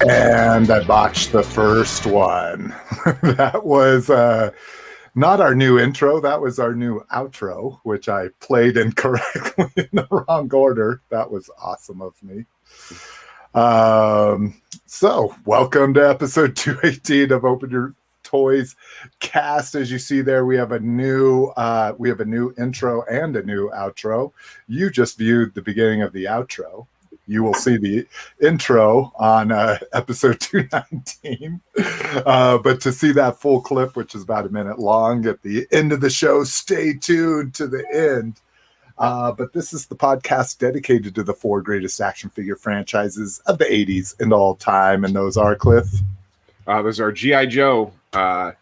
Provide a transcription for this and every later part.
And I botched the first one. That was not our new intro. That was our new outro, which I played incorrectly in the wrong order. That was awesome of me. So welcome to episode 218 of Open Your Toys Cast. As you see there, we have a new intro and a new outro. You just viewed the beginning of the outro. You will see the intro on episode 219. But to see that full clip, which is about a minute long, at the end of the show, stay tuned to the end. But this is the podcast dedicated to the four greatest action figure franchises of the 80s and all time. And those are, Cliff? Those are G.I. Joe,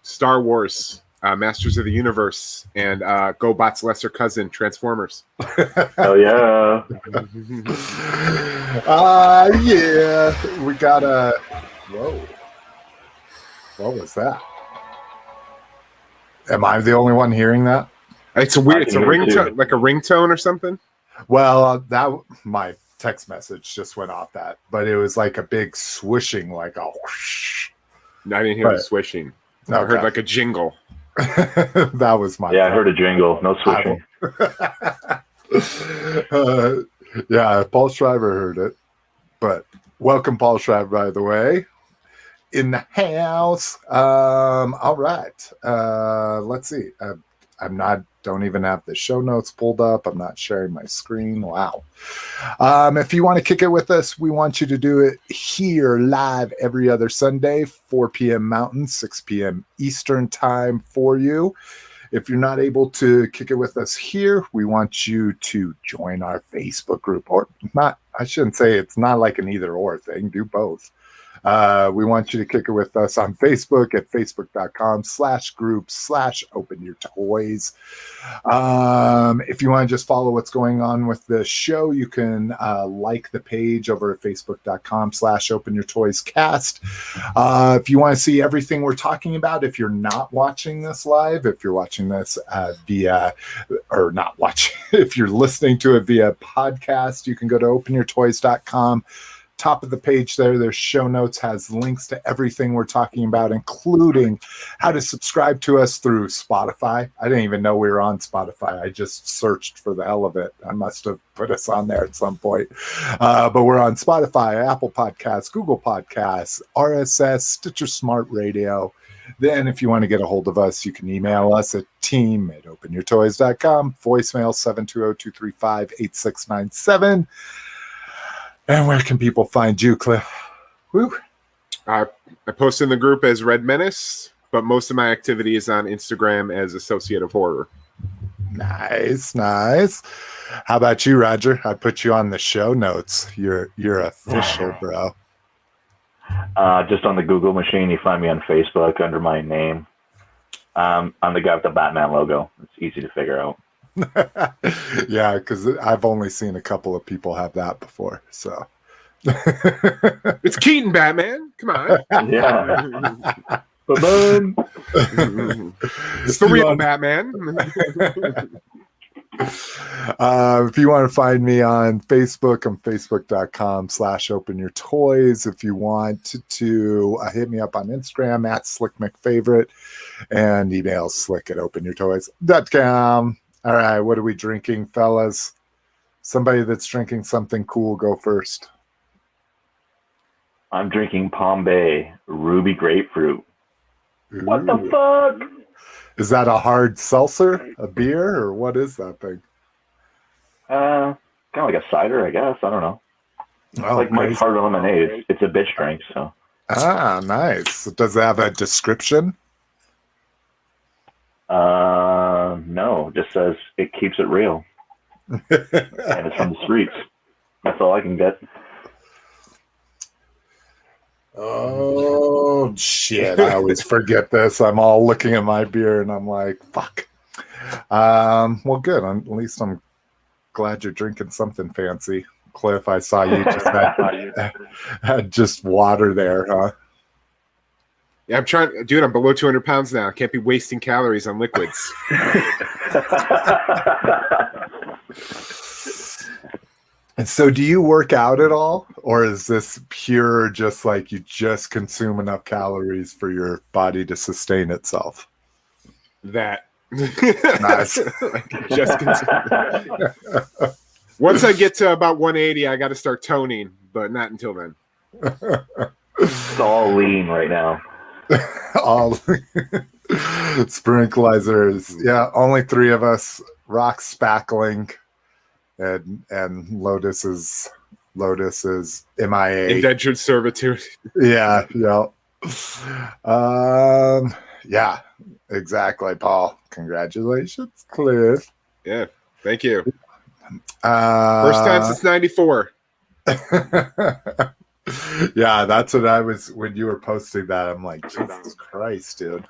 Star Wars, Masters of the Universe, and GoBot's lesser cousin, Transformers. Oh, yeah. Yeah. We got a... Whoa. What was that? Am I the only one hearing that? It's a weird... It's a ringtone, like a ringtone or something? Well, my text message just went off that, but it was like a big swishing, like a whoosh. No, I didn't hear the swishing. Okay. I heard like a jingle. That was my I heard a jingle. No switching. Yeah, Paul Schreiber heard it. But welcome, Paul Schreiber, by the way, in the house. All right. Let's see. Don't even have the show notes pulled up. I'm not sharing my screen. Wow. If you want to kick it with us, we want you to do it here live every other Sunday, 4 p.m. Mountain, 6 p.m. Eastern time for you. If you're not able to kick it with us here, we want you to join our Facebook group. Or not, I shouldn't say it's not like an either or thing. Do both. We want you to kick it with us on Facebook at facebook.com/group/openyourtoys. If you want to just follow what's going on with the show, you can like the page over at facebook.com/openyourtoyscast. If you want to see everything we're talking about, if you're not watching this live, if you're watching this if you're listening to it via podcast, you can go to openyourtoys.com. Top of the page there's show notes, has links to everything we're talking about, including how to subscribe to us through Spotify. I didn't even know we were on Spotify. I just searched for the hell of it. I must have put us on there at some point. But we're on Spotify, Apple Podcasts, Google Podcasts, RSS, Stitcher Smart Radio. Then if you want to get a hold of us, you can email us at team@openyourtoys.com, voicemail 720-235-8697. And where can people find you, Cliff? Woo. I post in the group as Red Menace, but most of my activity is on Instagram as Associate of Horror. Nice. How about you, Roger? I put you on the show notes. You're official, bro. Just on the Google machine, you find me on Facebook under my name. I'm the guy with the Batman logo. It's easy to figure out. Yeah, because I've only seen a couple of people have that before. So it's Keaton Batman. Come on. Yeah. It's the real Batman. If you want to find me on Facebook, I'm facebook.com/openyourtoys. If you want to hit me up on Instagram @SlickMcFavorite and email slick@openyourtoys.com. All right, what are we drinking, fellas? Somebody that's drinking something cool, go first. I'm drinking Palm Bay Ruby Grapefruit. Ooh. What the fuck? Is that a hard seltzer, a beer, or what is that thing? Kind of like a cider, I guess. I don't know. Oh, like my hard lemonade. It's a bitch drink, so. Ah, nice. Does it have a description? No, just says it keeps it real. And it's from the streets. That's all I can get. Oh, shit. I always forget this. I'm all looking at my beer and I'm like, fuck. Well, good. At least I'm glad you're drinking something fancy. Cliff, I saw you just had just water there, huh? Yeah, I'm trying, dude. I'm below 200 pounds now. I can't be wasting calories on liquids. And so do you work out at all? Or is this pure just like you just consume enough calories for your body to sustain itself? That. Nice. Just once I get to about 180, I got to start toning, but not until then. It's all lean right now. All sprinklizers. Yeah, only 3 of us. Rock spackling, and Lotus is MIA. Indentured servitude. Yeah. Yeah, exactly, Paul. Congratulations, Cliff. Yeah, thank you. First time since 94. Yeah, that's what I was when you were posting that. I'm like, Jesus Christ, dude.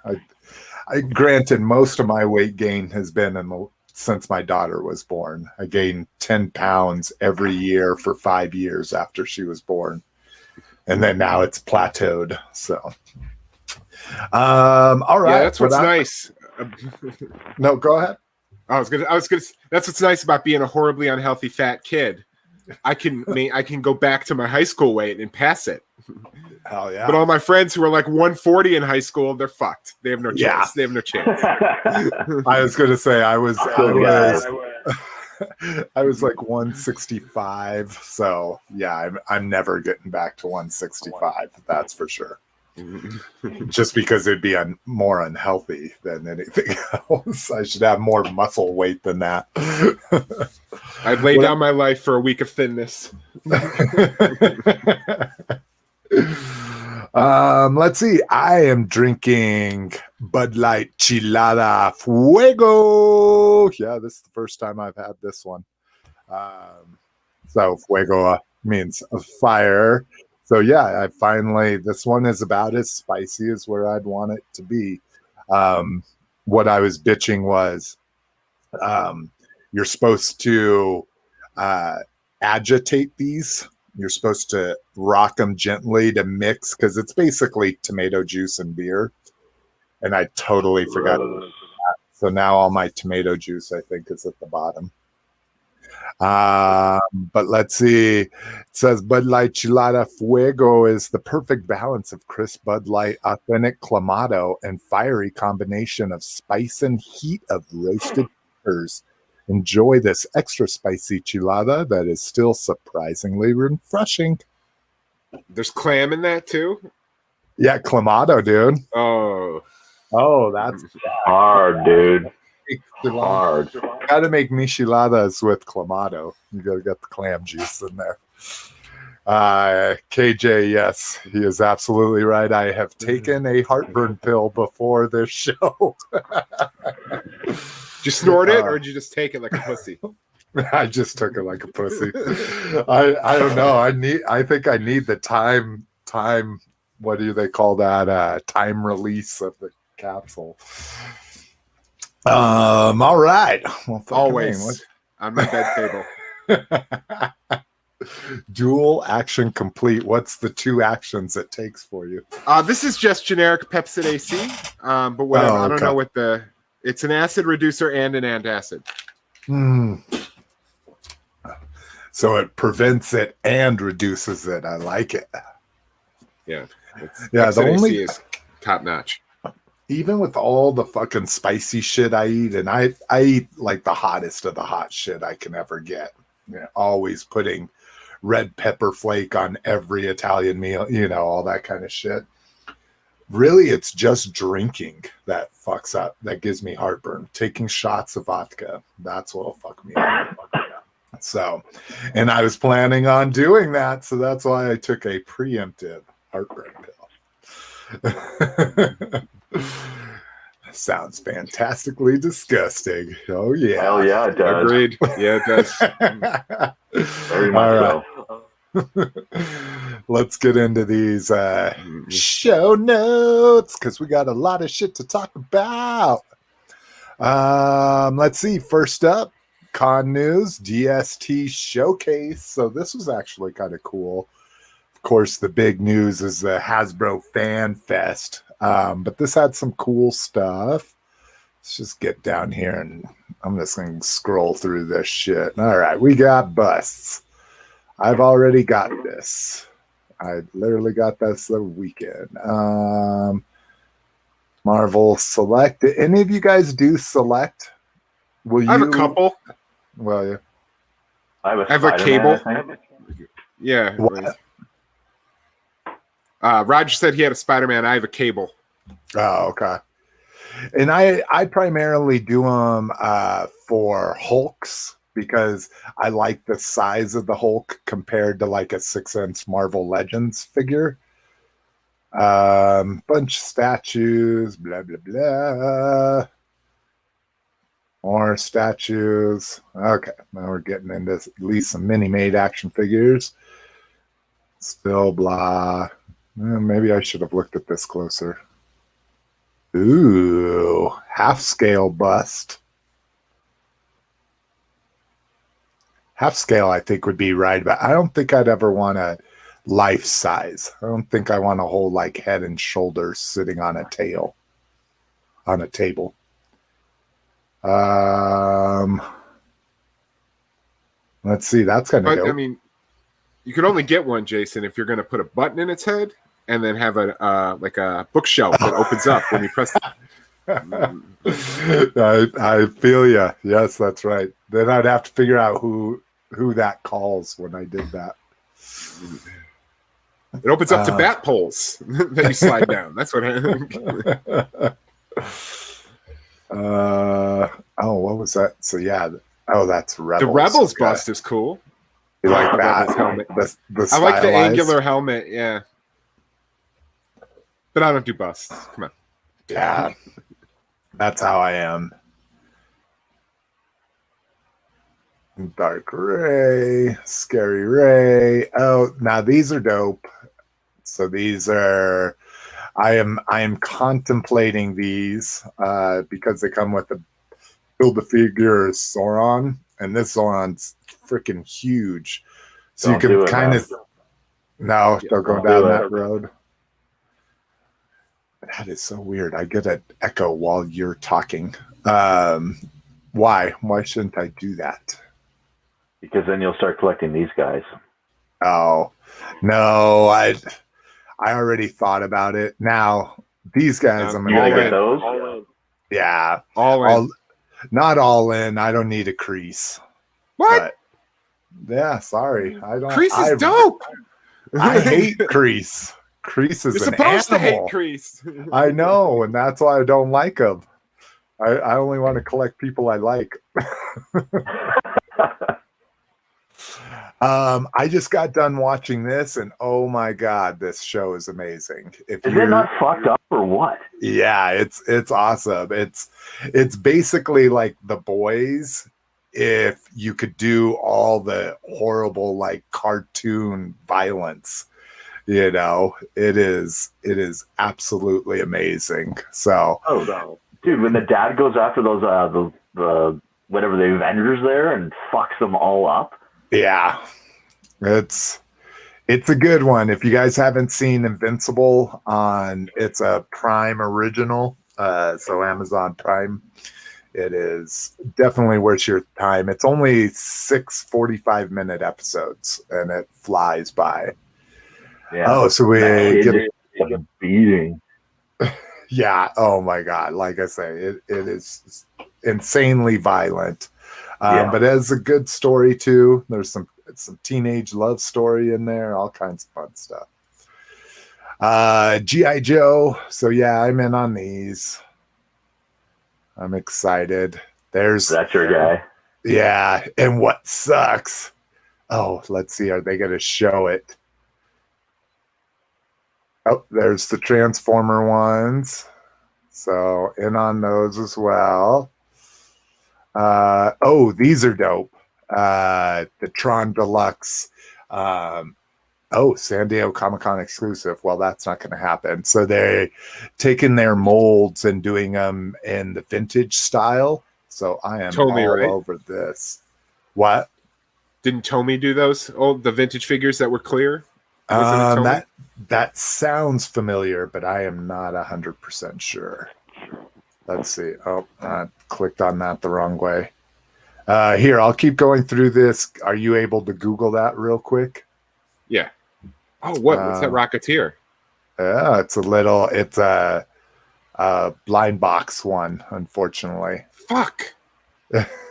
I granted most of my weight gain has been since my daughter was born. I gained 10 pounds every year for 5 years after she was born. And then now it's plateaued. So all right. Yeah, that's what's nice. No, go ahead. I was gonna. That's what's nice about being a horribly unhealthy fat kid. I can go back to my high school weight and pass it. Hell yeah! But all my friends who are like 140 in high school, they're fucked. They have no chance. Yeah. They have no chance. I was gonna say I was like 165. So yeah, I'm never getting back to 165. That's for sure. Just because it'd be more unhealthy than anything else. I should have more muscle weight than that. I'd lay down my life for a week of thinness. Let's see. I am drinking Bud Light Chilada Fuego. Yeah, this is the first time I've had this one. So Fuego means fire. So yeah, this one is about as spicy as where I'd want it to be. What I was bitching was you're supposed to agitate these. You're supposed to rock them gently to mix because it's basically tomato juice and beer. And I totally forgot about that. So now all my tomato juice, I think, is at the bottom. But let's see. It says Bud Light Chilada Fuego is the perfect balance of crisp Bud Light, authentic Clamato, and fiery combination of spice and heat of roasted peppers. Enjoy this extra spicy chilada that is still surprisingly refreshing. There's clam in that too? Yeah, Clamato, dude. Oh, that's hard, dude. Hard. Got to make micheladas with Clamato. You got to get the clam juice in there. KJ, yes, he is absolutely right. I have taken a heartburn pill before this show. Did you snort it, or did you just take it like a pussy? I just took it like a pussy. I don't know. I think I need the time. What do they call that? Time release of the capsule. All right. Well, always on my bed table. Dual action complete. What's the 2 actions it takes for you? This is just generic Pepsid AC, but whatever. I don't know what it's an acid reducer and an antacid. So it prevents it and reduces it. I like it. Yeah. The only AC is top notch. Even with all the fucking spicy shit I eat, and I eat like the hottest of the hot shit I can ever get. Always putting red pepper flake on every Italian meal, all that kind of shit. Really, it's just drinking that fucks up, that gives me heartburn. Taking shots of vodka, that's what'll fuck me up. So, and I was planning on doing that, so that's why I took a preemptive heartburn pill. Sounds fantastically disgusting. Oh yeah. Hell yeah, it does. Agreed. Yeah, it does. Very much so. Let's get into these show notes because we got a lot of shit to talk about. Let's see. First up, con news, DST Showcase. So this was actually kind of cool. Of course, the big news is the Hasbro Fan Fest. But this had some cool stuff. Let's just get down here and I'm just going to scroll through this shit. All right, we got busts. I've already got this. I literally got this the weekend. Marvel Select. Did any of you guys do Select? Will I have you? a couple. Well, yeah. I have a cable. I think. Yeah. What? Roger said he had a Spider-Man. I have a cable. Oh, okay. And I primarily do them for Hulks because I like the size of the Hulk compared to like a 6-inch Marvel Legends figure. Bunch of statues, blah blah blah. More statues. Okay, now we're getting into at least some mini-made action figures. Still blah. Maybe I should have looked at this closer. Ooh, half-scale bust. Half-scale, I think, would be right, but I don't think I'd ever want a life size. I don't think I want a whole like head and shoulders sitting on a table. Let's see. That's kind of dope. I mean, you could only get one, Jason, if you're going to put a button in its head and then have a like a bookshelf that opens up when you press it. I feel you. Yes, that's right. Then I'd have to figure out who that calls when I did that. It opens up to bat poles that you slide down. That's what I think. What was that? So yeah. Oh, that's Rebels. The Rebels okay. bust is cool. You like that? Helmet. The I like the stylized? angular helmet, yeah. But I don't do busts. Come on. Yeah. That's how I am. Dark Ray, Scary Ray. Oh, now these are dope. So these are I am contemplating these because they come with a Build-A-Figure Sauron, and this Sauron's freaking huge. So Don't you do can it, kind man. of don't go Don't down do that it. road. That is so weird. I get an echo while you're talking. Why? Why shouldn't I do that? Because then you'll start collecting these guys. Oh, no, I already thought about it. Now, these guys, I'm You going gonna to get get, those? yeah, All in. not all in. I don't need a crease. What? But, yeah, sorry. I don't. Crease is dope. I hate crease. Crease is You're an supposed to hate animal. Crease. I know, and that's why I don't like them. I only want to collect people I like. I just got done watching this, and oh my god, this show is amazing. If Is you're it not fucked up or what? yeah, it's awesome. It's basically like The Boys if you could do all the horrible like cartoon violence. You know, it is absolutely amazing. So Oh no, dude! When the dad goes after those the whatever the Avengers there and fucks them all up. yeah, it's a good one. If you guys haven't seen Invincible it's a Prime original, so Amazon Prime. It is definitely worth your time. It's only 6 45-minute episodes, and it flies by. Yeah. Oh, so we Kid get just a beating. yeah. Oh my god! Like I say, it is insanely violent, but it has a good story too. There's some teenage love story in there, all kinds of fun stuff. G.I. Joe. So yeah, I'm in on these. I'm excited. That's your guy. Yeah, and what sucks? Oh, let's see. Are they going to show it? Oh, there's the Transformer ones. So in on those as well. These are dope. The Tron Deluxe. San Diego Comic-Con exclusive. Well, that's not going to happen. So they're taking their molds and doing them in the vintage style. So I am Tomy, all right? over this. What? Didn't Tomy do those? Oh, the vintage figures that were clear? Wasn't it Tomy? That sounds familiar, but I am not 100% sure. let's see. Oh, I clicked on that the wrong way. Here, I'll keep going through this. Are you able to Google that real quick? Yeah. Oh, what's that Rocketeer? Yeah, it's a blind box one, unfortunately. Fuck.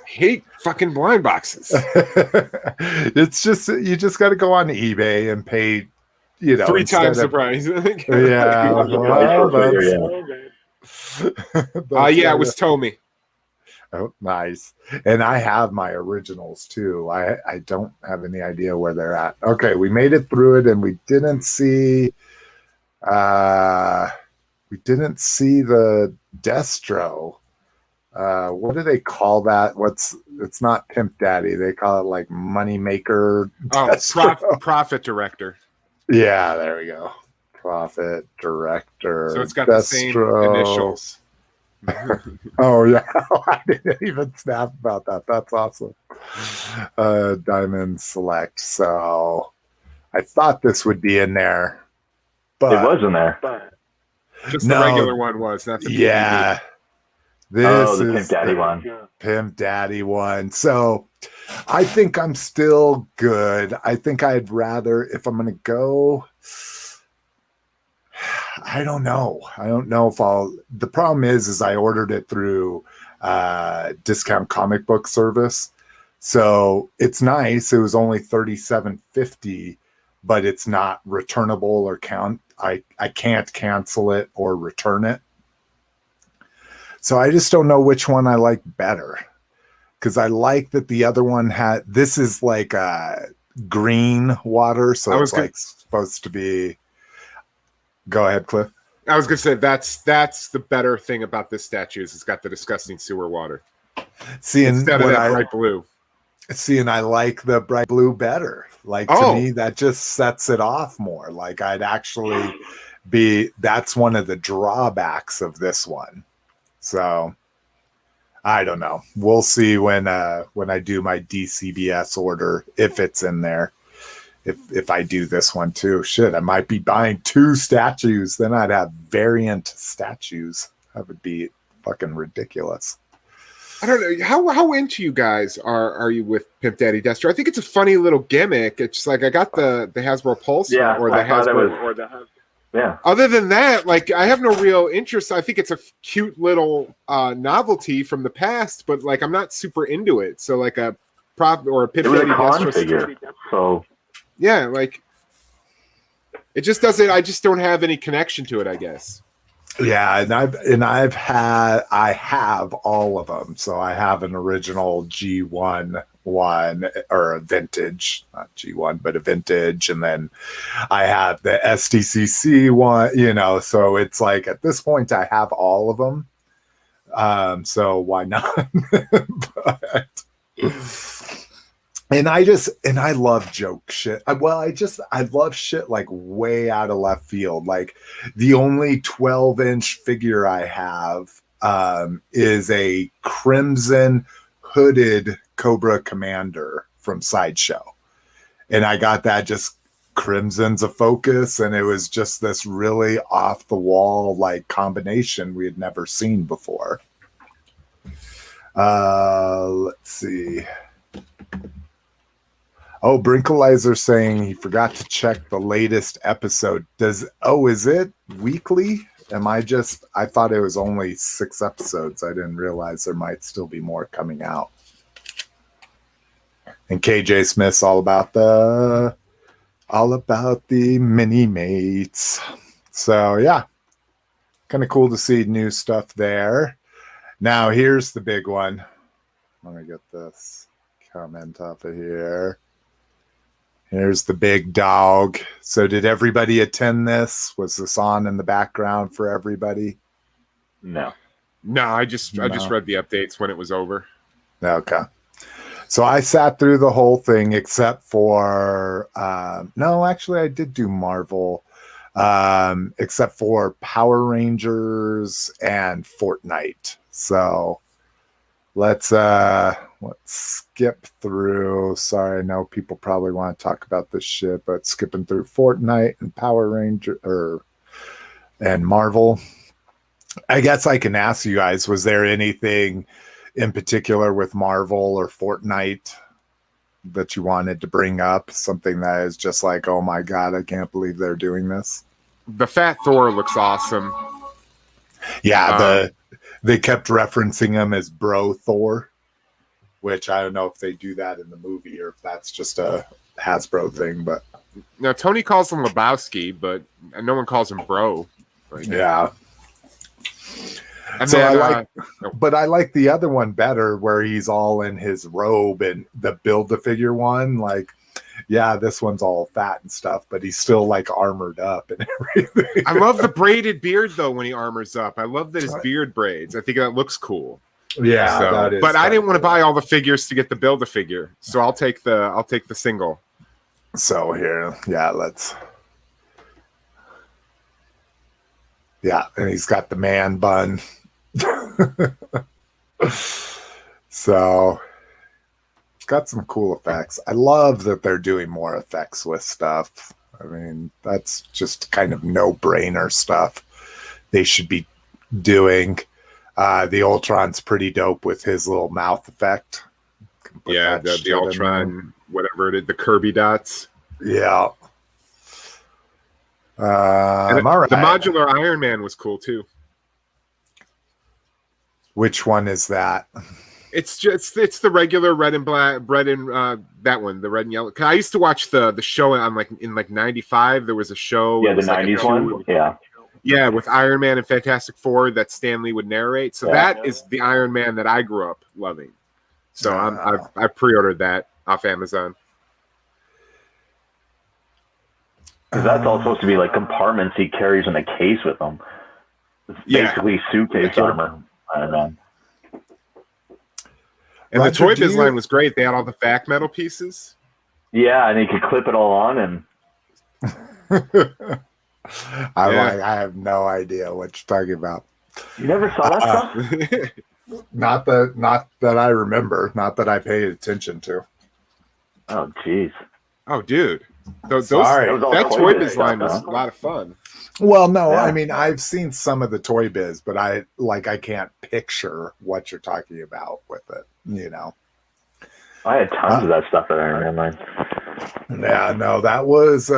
Hate fucking blind boxes. It's just, you just got to go on eBay and pay, 3 times the price. Yeah. Yeah, it was Tommy. Oh, nice. And I have my originals too. I don't have any idea where they're at. Okay, we made it through it, and we didn't see the Destro. What do they call that? It's not Pimp Daddy. They call it like Money Maker. Oh, Profit Director. Yeah, there we go. Profit Director. So it's got the same initials. Oh yeah, I didn't even snap about that. That's awesome. Diamond Select. So I thought this would be in there, but it was in there. Just the regular one was, not the PVD. Yeah. This the is Pimp Daddy one. Pimp Daddy one. So I think I'm still good. I think I'd rather, if I'm going to go, I don't know. I don't know if the problem is I ordered it through discount comic book service. So it's nice. It was only $37.50, but it's not returnable or I can't cancel it or return it. So I just don't know which one I like better, because I like that the other one this is like green water, so it's like supposed to be. Go ahead, Cliff. I was gonna say that's the better thing about this statue is it's got the disgusting sewer water. See, instead of that bright blue. See, and I like the bright blue better. Like to me, that just sets it off more. Like I'd actually that's one of the drawbacks of this one. So I don't know. We'll see when I do my DCBS order, if it's in there. If I do this one too. Shit, I might be buying 2 statues. Then I'd have variant statues. That would be fucking ridiculous. I don't know. How into you guys are you with Pimp Daddy Destro? I think it's a funny little gimmick. It's like I got the Hasbro Pulse or the Hasbro. Yeah. Other than that, like I have no real interest. I think it's a cute little novelty from the past, but like I'm not super into it. So like a prop or a Pimp Daddy Destro figure. So yeah, like it just doesn't. I just don't have any connection to it, I guess. Yeah, I have all of them. So I have an original G1 one, or a vintage, not G1, but a vintage, and then I have the STCC one, so it's like at this point I have all of them. So why not? But, and I love joke shit. I love shit like way out of left field. Like the only 12-inch figure I have is a crimson hooded Cobra Commander from Sideshow. And I got that just crimson's a focus, and it was just this really off the wall like combination we had never seen before. Let's see. Oh, Brinkalizer saying he forgot to check the latest episode. Is it weekly? I thought it was only 6 episodes. I didn't realize there might still be more coming out. And KJ Smith's all about the mini mates. So yeah, kind of cool to see new stuff there. Now here's the big one. Let me get this comment off of here. Here's the big dog. So did everybody attend this? Was this on in the background for everybody? No. I just read the updates when it was over. Okay. So I sat through the whole thing except for no, actually I did do Marvel, except for Power Rangers and Fortnite. So let's skip through. Sorry, I know people probably want to talk about this shit, but skipping through Fortnite and Power Ranger and Marvel. I guess I can ask you guys, was there anything in particular with Marvel or Fortnite that you wanted to bring up? Something that is just like, oh my God, I can't believe they're doing this. The Fat Thor looks awesome. Yeah, they kept referencing him as Bro Thor, which I don't know if they do that in the movie or if that's just a Hasbro thing. But now Tony calls him Lebowski, but no one calls him Bro. Like, yeah. And So then, but I like the other one better, where he's all in his robe, and the Build-A-Figure one, like, yeah, this one's all fat and stuff, but he's still like armored up and everything. I love the braided beard though when he armors up. I love that his beard braids. I think that looks cool. Yeah, so, that is. But I didn't want to buy all the figures to get the Build-A-Figure, so I'll take the single. So here, yeah, yeah, and he's got the man bun. So it's got some cool effects. I love that they're doing more effects with stuff. I mean, that's just kind of no-brainer stuff they should be doing. The Ultron's pretty dope with his little mouth effect. Yeah, the Ultron, whatever it is, the Kirby dots. Yeah. All right. The modular Iron Man was cool too. Which one is that? It's the regular red and black, that one, the red and yellow. I used to watch the show in '95. There was a show. Yeah, the '90s one. Yeah, with Iron Man and Fantastic Four that Stan Lee would narrate. So that is the Iron Man that I grew up loving. So I pre-ordered that off Amazon. Because that's all supposed to be like compartments he carries in a case with him. It's basically suitcase armor. Iron Man. And the Toy Biz line was great. They had all the fact metal pieces. Yeah, and you could clip it all on and. I have no idea what you're talking about. You never saw that stuff? Not that I remember. Not that I paid attention to. Oh, jeez. Oh, dude. That Toy Biz line was a lot of fun. Well, no, I mean, I've seen some of the Toy Biz, but I can't picture what you're talking about with it, you know. I had tons of that stuff at Iron Man. Yeah, no, that was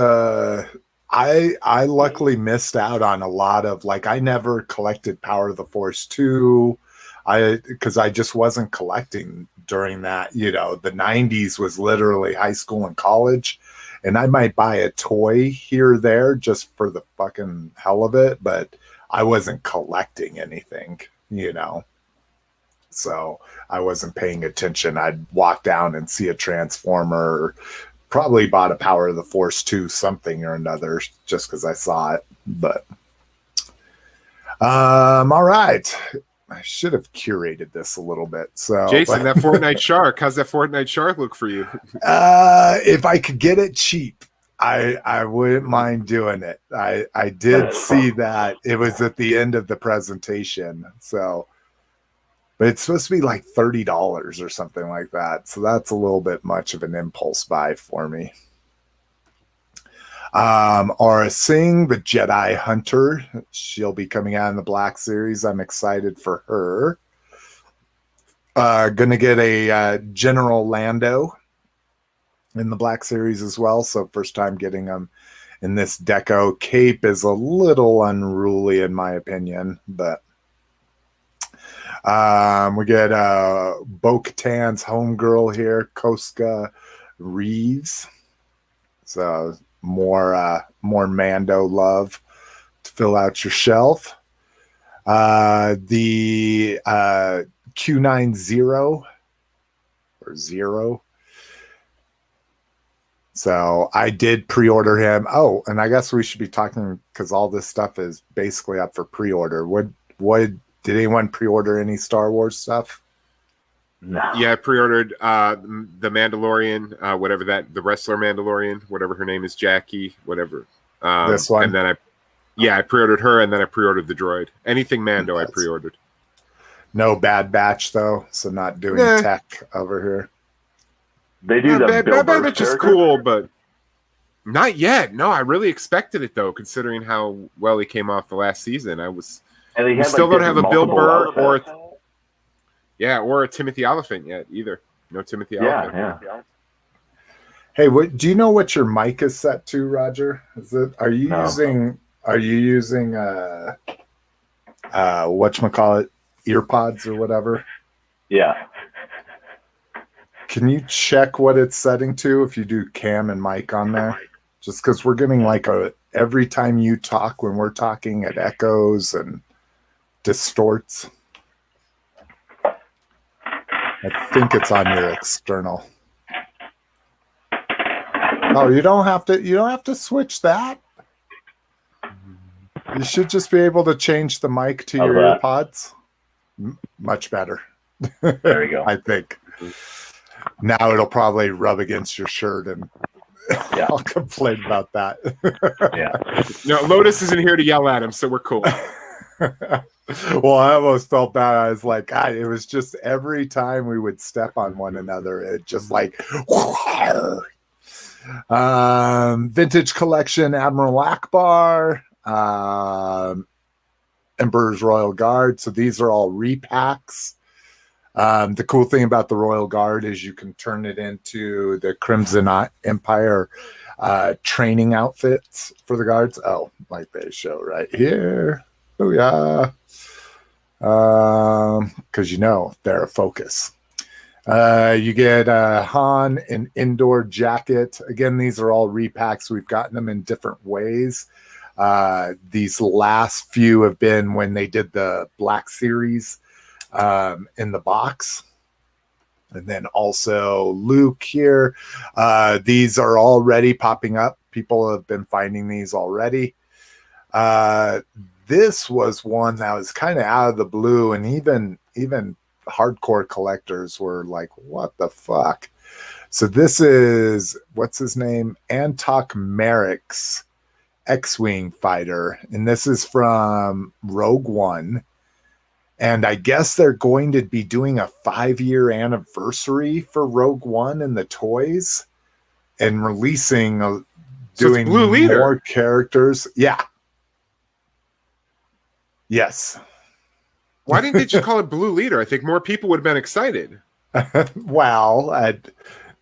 I luckily missed out on a lot of, like, I never collected Power of the Force 2. Because I just wasn't collecting during that, you know, the 90s was literally high school and college. And I might buy a toy here or there just for the fucking hell of it, but I wasn't collecting anything, you know. So I wasn't paying attention. I'd walk down and see a Transformer, probably bought a Power of the Force 2 something or another just because I saw it. But all right. I should have curated this a little bit. So, Jason, that Fortnite shark. How's that Fortnite shark look for you? If I could get it cheap, I wouldn't mind doing it. I did see that it was at the end of the presentation. So, but it's supposed to be like $30 or something like that. So that's a little bit much of an impulse buy for me. Aura Singh, the Jedi Hunter. She'll be coming out in the Black Series. I'm excited for her. Gonna get a General Lando in the Black Series as well. So first time getting them in this deco. Cape is a little unruly in my opinion, but we get Bo-Katan's homegirl here, Koska Reeves. So more Mando love to fill out your shelf. The Q90 or 0. So I did pre-order him. Oh, and I guess we should be talking because all this stuff is basically up for pre-order. Did anyone pre-order any Star Wars stuff? No. Yeah, I pre-ordered the Mandalorian, whatever the wrestler Mandalorian, whatever her name is, Jackie, whatever. This one? And then I pre-ordered her, and then I pre-ordered the droid. Anything Mando, I pre-ordered. No Bad Batch, though, so not doing tech over here. They do the Bad Batch is cool, but not yet. No, I really expected it, though, considering how well he came off the last season. I was And they We had, still like, don't have a Bill multiple Burr outfits. or a Timothy Oliphant yet either. No Timothy Oliphant. Yeah. Hey, do you know what your mic is set to, Roger? Are you No. using whatchamacallit, earpods or whatever? Yeah. Can you check what it's setting to if you do cam and mic on there? Just because we're getting like every time you talk, when we're talking, it echoes and distorts. I think it's on your external. Oh, you don't have to switch that. You should just be able to change the mic to your earpods. Much better. There you go. I think. Now it'll probably rub against your shirt and I'll complain about that. Yeah. No, Lotus isn't here to yell at him, so we're cool. Well, I almost felt bad. I was like, God, it was just every time we would step on one another, it just like vintage collection Admiral Akbar, Emperor's Royal Guard. So these are all repacks. The cool thing about the Royal Guard is you can turn it into the Crimson Empire training outfits for the guards. Oh, like they show right here. Oh yeah. Because they're a focus. You get Han, an indoor jacket. Again, these are all repacks. We've gotten them in different ways. These last few have been when they did the Black Series in the box. And then also Luke here. These are already popping up. People have been finding these already. This was one that was kind of out of the blue, and even hardcore collectors were like, what the fuck? So this is, what's his name? Antok Merrick's X-Wing fighter. And this is from Rogue One. And I guess they're going to be doing a 5-year anniversary for Rogue One in the toys and releasing, doing more characters. Yeah. Yes. Why didn't they just call it Blue Leader? I think more people would have been excited. Well,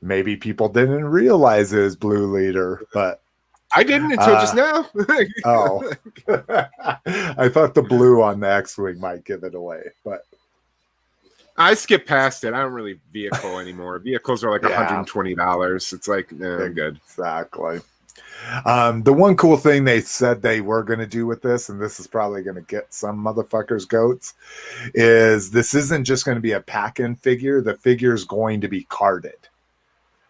maybe people didn't realize it was Blue Leader, but I didn't until just now. Oh, I thought the blue on the X-Wing might give it away, but I skipped past it. I don't really vehicle anymore. Vehicles are like $120. It's like, no, I'm good. Exactly. The one cool thing they said they were going to do with this, and this is probably going to get some motherfuckers goats, is this isn't just going to be a pack-in figure. The figure is going to be carded.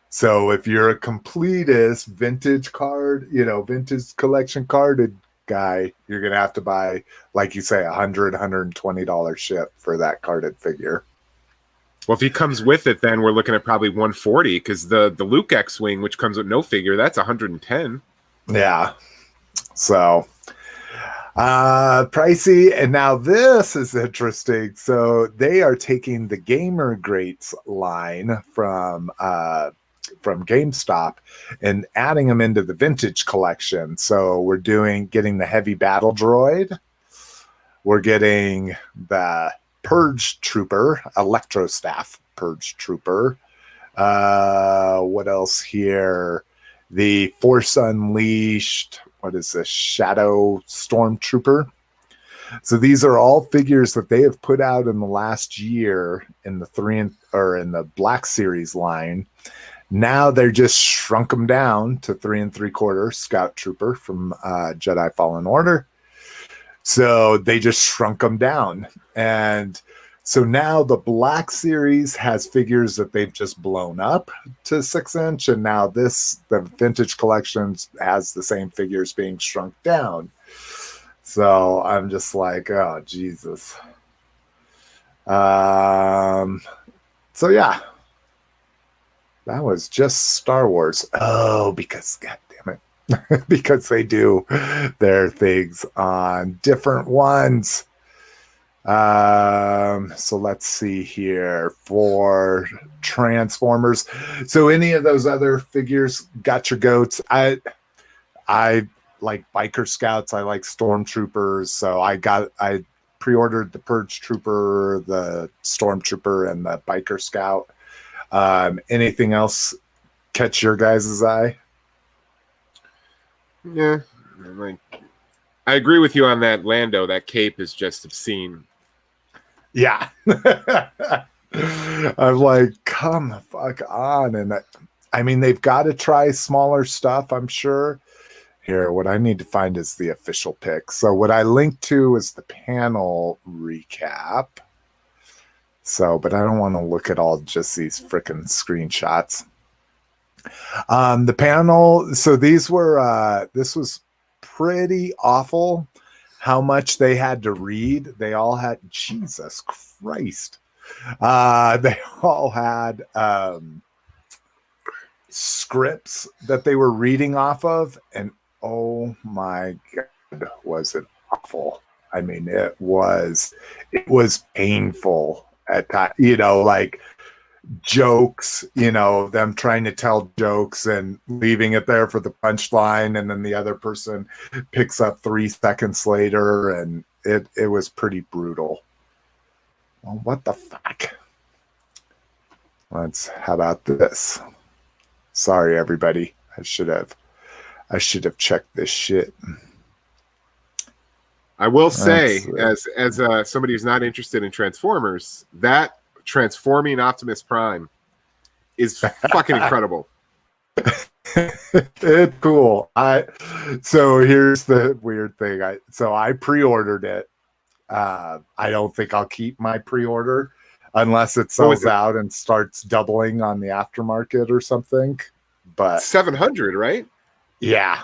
So if you're a completist vintage card, vintage collection carded guy, you're going to have to buy, like you say, $120 ship for that carded figure. Well, if he comes with it, then we're looking at probably $140, because the Luke X-Wing, which comes with no figure, that's $110. Yeah. So pricey. And now this is interesting. So they are taking the Gamer Greats line from GameStop and adding them into the vintage collection. So we're getting the heavy battle droid. We're getting the Purge Trooper, Electro Staff Purge Trooper. What else here? The Force Unleashed. What is this? Shadow Stormtrooper. So these are all figures that they have put out in the last year in the Black Series line. Now they're just shrunk them down to 3 3/4 Scout Trooper from Jedi Fallen Order. So they just shrunk them down. And so now the Black Series has figures that they've just blown up to 6-inch. And now the vintage collection has the same figures being shrunk down. So I'm just like, oh, Jesus. So yeah. That was just Star Wars. Oh, because, God damn it. Because they do their things on different ones. So let's see here for Transformers. So any of those other figures got your goats. I like Biker Scouts. I like Stormtroopers. So I pre-ordered the Purge Trooper, the Stormtrooper, and the Biker Scout. Anything else catch your guys' eye? Yeah, like I agree with you on that. Lando, that cape is just obscene. Yeah. I'm like, come the fuck on. And I mean, they've got to try smaller stuff, I'm sure. Here, what I need to find is the official pick. So what I linked to is the panel recap. So, but I don't want to look at all just these freaking screenshots. The panel, so these were, this was pretty awful how much they had to read. They all had, Jesus Christ. They all had scripts that they were reading off of, and oh my God, was it awful. I mean, it was painful at times, you know, like jokes, you know, them trying to tell jokes and leaving it there for the punchline, and then the other person picks up 3 seconds later, and it was pretty brutal. Well, what the fuck? How about this? Sorry, everybody. I should have checked this shit. I will say, as somebody who's not interested in Transformers, that transforming Optimus Prime is fucking incredible. It's cool. So here's the weird thing. I pre-ordered it. I don't think I'll keep my pre-order unless it sells out and starts doubling on the aftermarket or something. But $700, right? Yeah,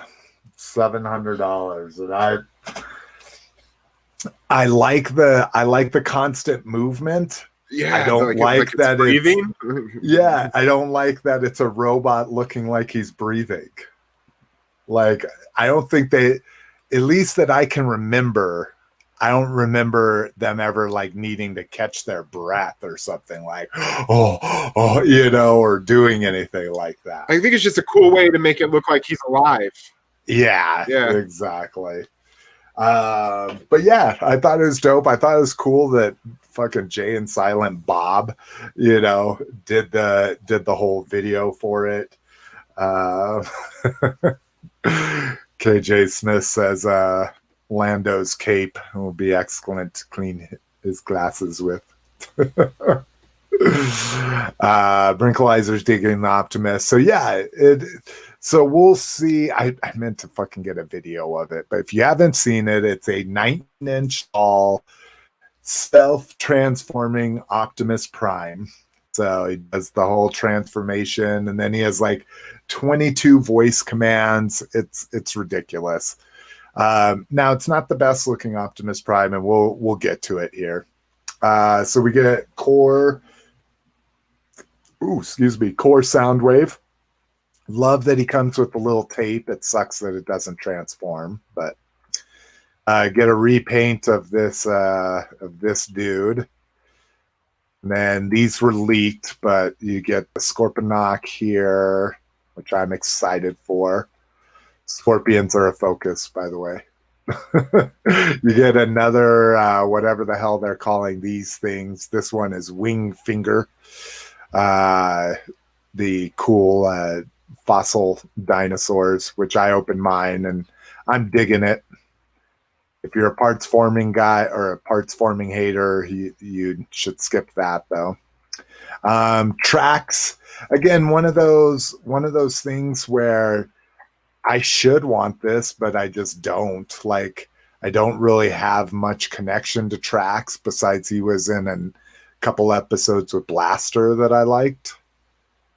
$700, and I like the constant movement. Yeah, I don't like that breathing. Yeah, I don't like that it's a robot looking like he's breathing. Like, I don't think at least that I can remember, I don't remember them ever like needing to catch their breath or something like, oh, you know, or doing anything like that. I think it's just a cool way to make it look like he's alive. Yeah, exactly. But yeah, I thought it was dope. I thought it was cool that fucking Jay and Silent Bob, you know, did the whole video for it. KJ Smith says Lando's cape will be excellent to clean his glasses with. Brinkalizer's digging the Optimus. So yeah, so we'll see. I meant to fucking get a video of it, but if you haven't seen it, it's a 19-inch tall self-transforming Optimus Prime. So he does the whole transformation, and then he has like 22 voice commands. It's ridiculous. Now it's not the best looking Optimus Prime, and we'll get to it here. So we get core Soundwave. Love that he comes with the little tape. It sucks that it doesn't transform, but get a repaint of this dude. And then these were leaked, but you get the Scorponok here, which I'm excited for. Scorpions are a focus, by the way. You get another whatever the hell they're calling these things. This one is Wing Finger. The cool fossil dinosaurs, which I opened mine and I'm digging it. If you're a parts forming guy or a parts forming hater, you should skip that though. Tracks, again, one of those things where I should want this, but I just don't. Like, I don't really have much connection to Tracks besides he was in a couple episodes with Blaster that I liked.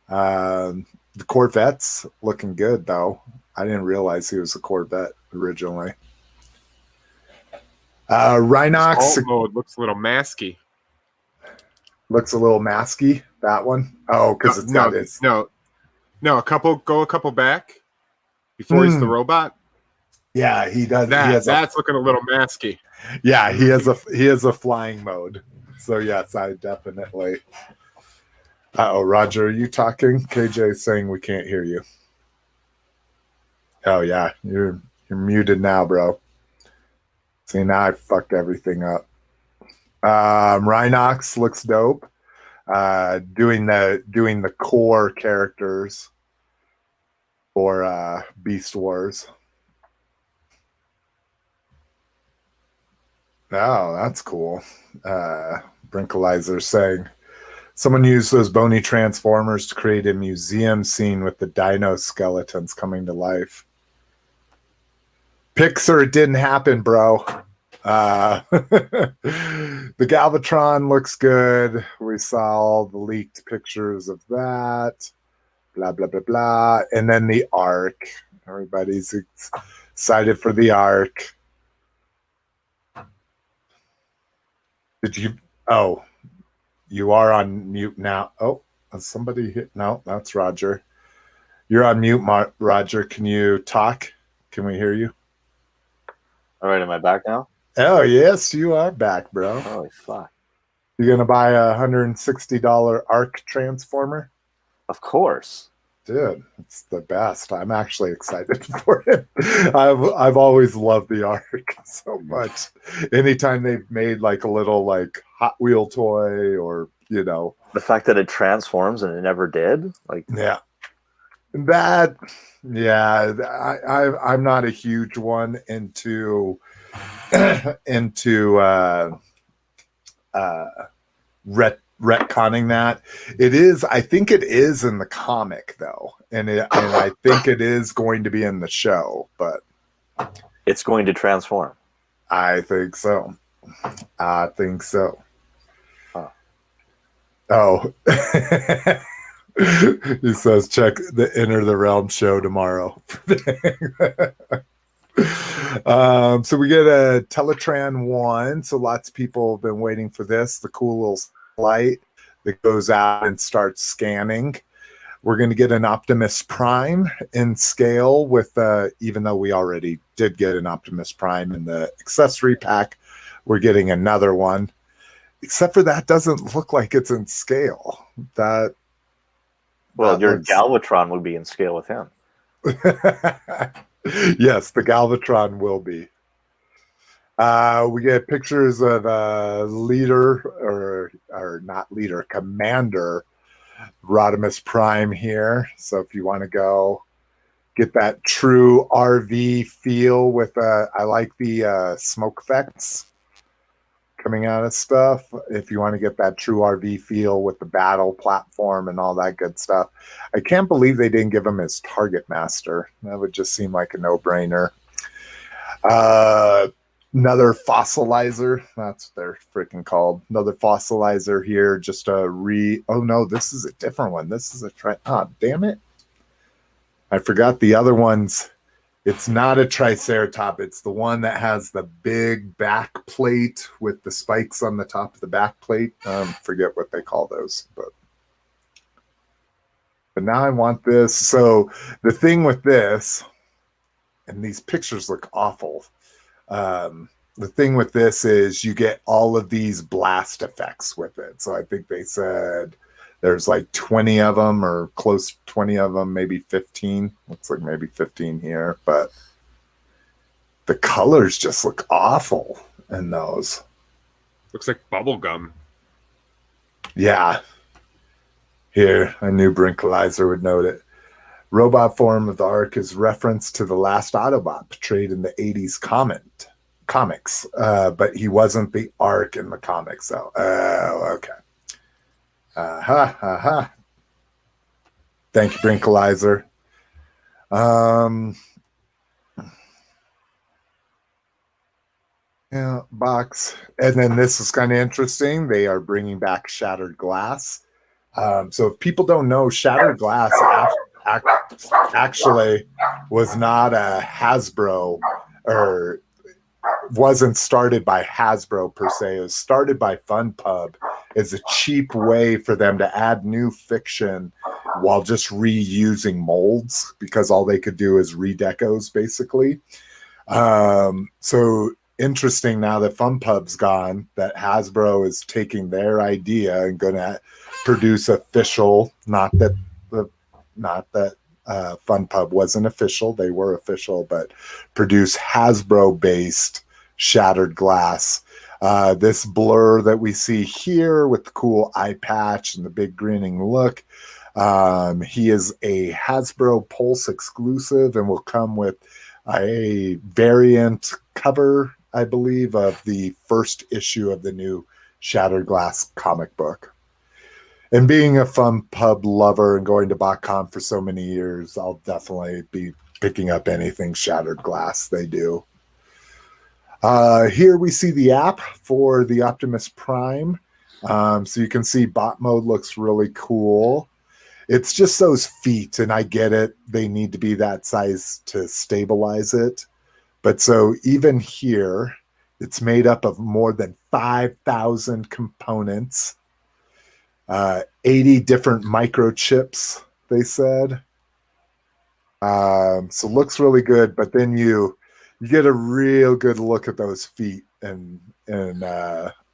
The Corvette's looking good though. I didn't realize he was a Corvette originally. Rhinox alt mode looks a little masky. Looks a little masky. That one. Oh, because it's got his. No. A couple back before he's the robot. Yeah, he does. That's looking a little masky. Yeah, he has a flying mode. So yes, I definitely. Roger, are you talking? KJ is saying we can't hear you. Oh yeah, you're muted now, bro. See, now I fucked everything up. Rhinox looks dope. Doing the core characters for Beast Wars. Oh, that's cool. Brinkalizer saying someone used those bony transformers to create a museum scene with the dino skeletons coming to life. Pixar, it didn't happen, bro. The Galvatron looks good. We saw all the leaked pictures of that. Blah, blah, blah, blah. And then the Ark. Everybody's excited for the Ark. Did you? Oh, you are on mute now. Oh, somebody hit. No, that's Roger. You're on mute, Roger. Can you talk? Can we hear you? All right, am I back now? Oh, yes, you are back, bro. Holy fuck. You going to buy a $160 Arc transformer? Of course. Dude, it's the best. I'm actually excited for it. I've always loved the Arc so much. Anytime they've made like a little like Hot Wheel toy or, you know. The fact that it transforms and it never did? Like, yeah. That, yeah, I'm not a huge one into retconning that. It is, I think it is in the comic though, and I think it is going to be in the show, but it's going to transform. I think so. I think so. Huh. Oh. He says, check the Enter the Realm show tomorrow. So we get a Teletran 1. So lots of people have been waiting for this. The cool little light that goes out and starts scanning. We're going to get an Optimus Prime in scale with, even though we already did get an Optimus Prime in the accessory pack, we're getting another one. Except for that doesn't look like it's in scale. Well, your Galvatron would be in scale with him. Yes, the Galvatron will be. We get pictures of leader, or not leader, Commander Rodimus Prime here. So if you want to go get that true RV feel with, I like the smoke effects coming out of stuff. If you want to get that true RV feel with the battle platform and all that good stuff. I can't believe they didn't give him his Target Master. That would just seem like a no-brainer. Another fossilizer. That's what they're freaking called. Another fossilizer here. Just a oh no, this is a different one. This is oh, damn it. I forgot the other ones. It's not a Triceratops. It's the one that has the big back plate with the spikes on the top of the back plate. Forget what they call those, but now I want this. So the thing with this, and these pictures look awful. The thing with this is you get all of these blast effects with it. So I think they said there's like 20 of them, or close to 20 of them, maybe 15. Looks like maybe 15 here, but the colors just look awful in those. Looks like bubble gum. Yeah. Here, I knew Brinkalizer would note it. Robot form of the Ark is reference to the last Autobot portrayed in the 80s comics, but he wasn't the Ark in the comics, so okay. Thank you, Brinkalizer. Yeah, box. And then this is kind of interesting. They are bringing back Shattered Glass. So if people don't know, Shattered Glass actually was not a Hasbro, or wasn't started by Hasbro per se. It was started by FunPub as a cheap way for them to add new fiction while just reusing molds, because all they could do is redecos basically. So interesting now that FunPub's gone, that Hasbro is taking their idea and going to produce official, not that FunPub wasn't official, they were official, but produce Hasbro based Shattered Glass. This blur that we see here with the cool eye patch and the big grinning look, he is a Hasbro Pulse exclusive and will come with a variant cover, I believe, of the first issue of the new Shattered Glass comic book. And being a fun pub lover and going to BotCon for so many years, I'll definitely be picking up anything Shattered Glass they do. Here we see the app for the Optimus Prime. So you can see bot mode looks really cool. It's just those feet, and I get it. They need to be that size to stabilize it. But so even here, it's made up of more than 5,000 components. 80 different microchips, they said. So looks really good, but then you get a real good look at those feet in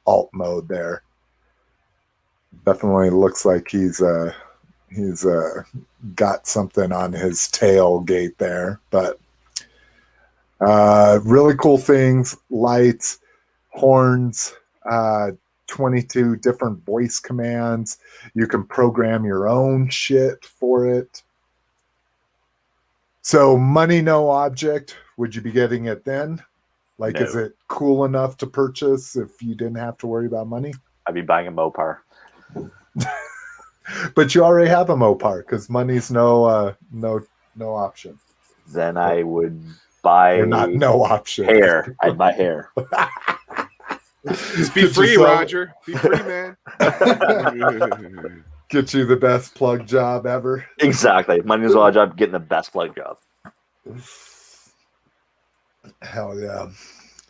alt mode there. Definitely looks like he's got something on his tailgate there, but really cool things, lights, horns, 22 different voice commands. You can program your own shit for it. So money, no object. Would you be getting it then? Like, No. Is it cool enough to purchase if you didn't have to worry about money? I'd be buying a Mopar. But you already have a Mopar because money's no option. Then I would buy Or not no option. hair. I'd buy hair. Just be free, Roger. Be free, man. Get you the best plug job ever. Exactly. Money's a job getting the best plug job. Hell yeah.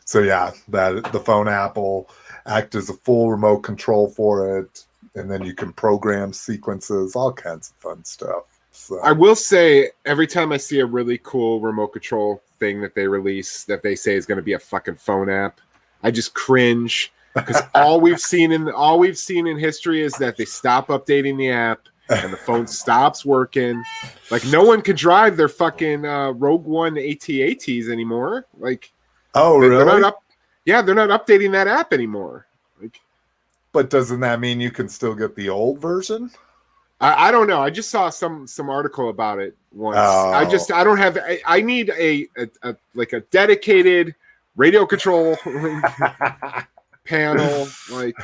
So yeah, that the phone app will act as a full remote control for it, and then you can program sequences, all kinds of fun stuff. So I will say, every time I see a really cool remote control thing that they release that they say is going to be a fucking phone app, I just cringe, because all we've seen in history is that they stop updating the app and the phone stops working. Like, no one can drive their fucking Rogue One AT-ATs anymore. Like, oh really? They're not updating that app anymore. Like, but doesn't that mean you can still get the old version? I don't know. I just saw some article about it once. Oh. I need a dedicated radio control panel. Like,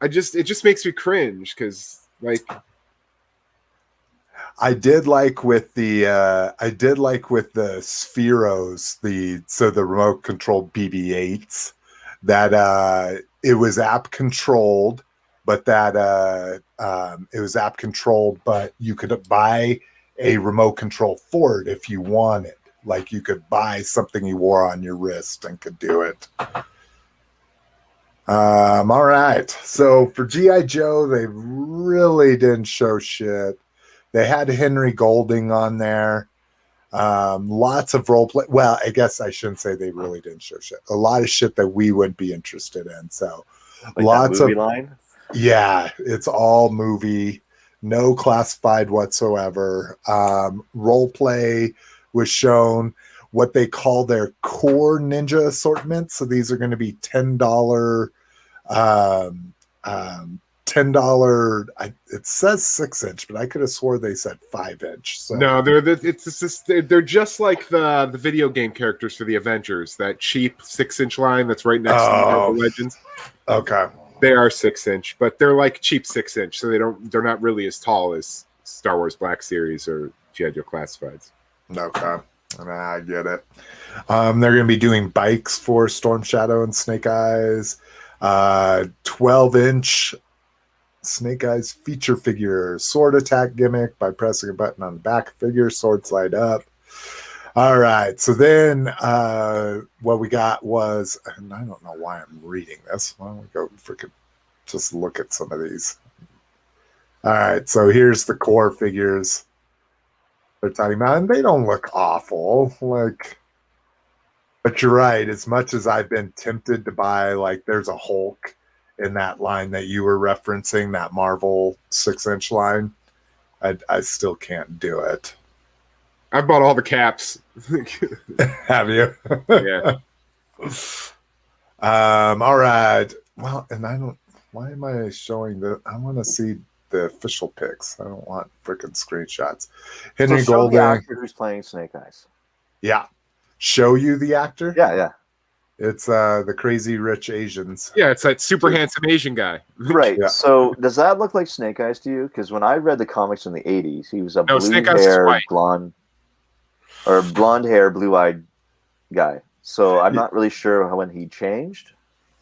it just makes me cringe, because like, I did like with the Spheros, the remote controlled BB-8s, that it was app controlled, but that it was app controlled, but you could buy a remote control for it if you wanted. Like, you could buy something you wore on your wrist and could do it. All right. So for G.I. Joe, they really didn't show shit. They had Henry Golding on there. Lots of role play. Well, I guess I shouldn't say they really didn't show shit. A lot of shit that we wouldn't be interested in. So Like lots that movie of line. Yeah, it's all movie, no classified whatsoever. Role play was shown, what they call their core ninja assortment. So these are going to be $10. It says 6-inch, but I could have swore they said 5-inch. So no, they're just like the video game characters for the Avengers. That cheap 6-inch line that's right next to the Marvel Legends. Okay. They are 6-inch, but they're like cheap 6-inch, so they're not really as tall as Star Wars Black Series or G.I. Joe Classifieds. Okay. I get it. They're going to be doing bikes for Storm Shadow and Snake Eyes. 12-inch Snake Eyes feature figure, sword attack gimmick by pressing a button on the back figure, sword slide up. All right. So then what we got was, and I don't know why I'm reading this. Why don't we go freaking just look at some of these? All right. So here's the core figures they're talking about, and they don't look awful. Like, but you're right. As much as I've been tempted to buy, like, there's a Hulk in that line that you were referencing, that Marvel 6-inch line, I still can't do it. I bought all the caps. Have you? Yeah. All right. Well, and I don't. Why am I showing the? I want to see the official pics. I don't want freaking screenshots. Henry So show the Golding. actor who's playing Snake Eyes. Yeah. Show you the actor? Yeah. It's the Crazy Rich Asians. Yeah, it's that super handsome Asian guy. Right. Yeah. So does that look like Snake Eyes to you? Because when I read the comics in the 80s, he was a Snake Eyes is blue-haired, white. blonde hair, blue-eyed guy. So I'm not really sure when he changed.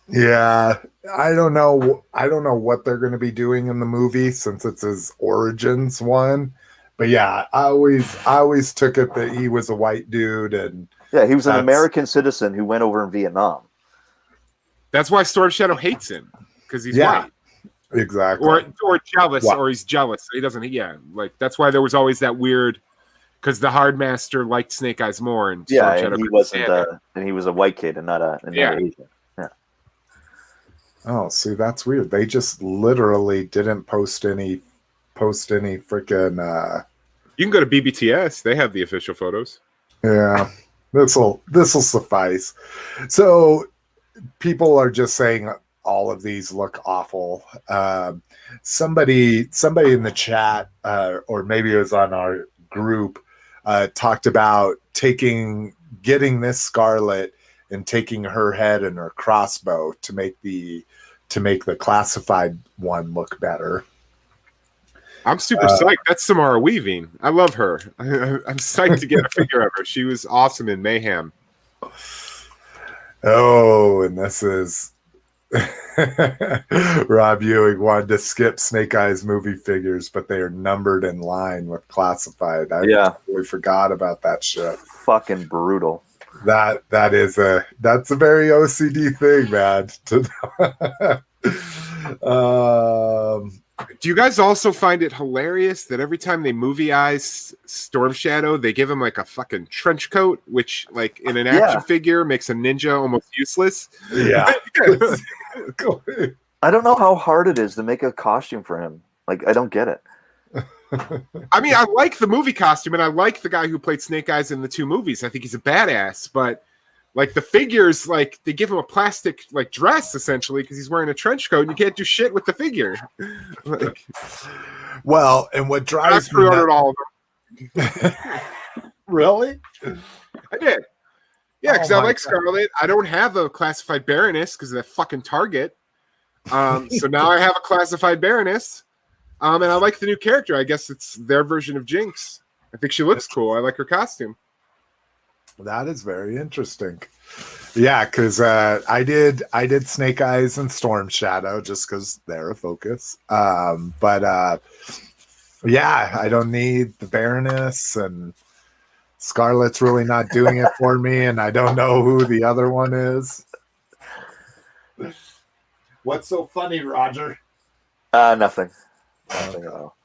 Yeah, I don't know. I don't know what they're going to be doing in the movie since it's his origins one. But yeah, I always took it that he was a white dude, and Yeah, he was an American citizen who went over in Vietnam. That's why Storm Shadow hates him, because he's white. Exactly. Or jealous, What? or he's jealous. He doesn't. Yeah, like that's why there was always that weird. Because the Hard Master liked Snake Eyes more, and Storm Shadow and he couldn't wasn't, stand it. and he was a white kid and not an Asian. Oh, see, that's weird. They just literally didn't post any freaking. You can go to BBTS; they have the official photos. Yeah, this'll suffice. So people are just saying all of these look awful. Somebody in the chat, or maybe it was on our group, talked about getting this Scarlet and taking her head and her crossbow to make the classified one look better. I'm super psyched. That's Samara Weaving. I love her. I'm psyched to get a figure of her. She was awesome in Mayhem. Oh, and this is Rob Ewing wanted to skip Snake Eyes movie figures, but they are numbered in line with classified. I totally forgot about that shit. Fucking brutal. That's a very OCD thing, man. Do you guys also find it hilarious that every time they movie-eyes Storm Shadow, they give him like a fucking trench coat, which like in an action figure makes a ninja almost useless? Yeah. I don't know how hard it is to make a costume for him. Like, I don't get it. I mean, I like the movie costume, and I like the guy who played Snake Eyes in the two movies. I think he's a badass, but like the figures, like they give him a plastic like dress essentially because he's wearing a trench coat, and you can't do shit with the figure. Like, well, and what drives me pre-ordered all of them. Really? I did. Yeah, because I like Scarlet. I don't have a classified Baroness because of that fucking Target. So now I have a classified Baroness. And I like the new character. I guess it's their version of Jinx. I think she looks cool. I like her costume. That is very interesting. Yeah, because I did Snake Eyes and Storm Shadow just because they're a focus. But yeah, I don't need the Baroness, and Scarlet's really not doing it for me, and I don't know who the other one is. What's so funny, Roger? Nothing. Nothing at all.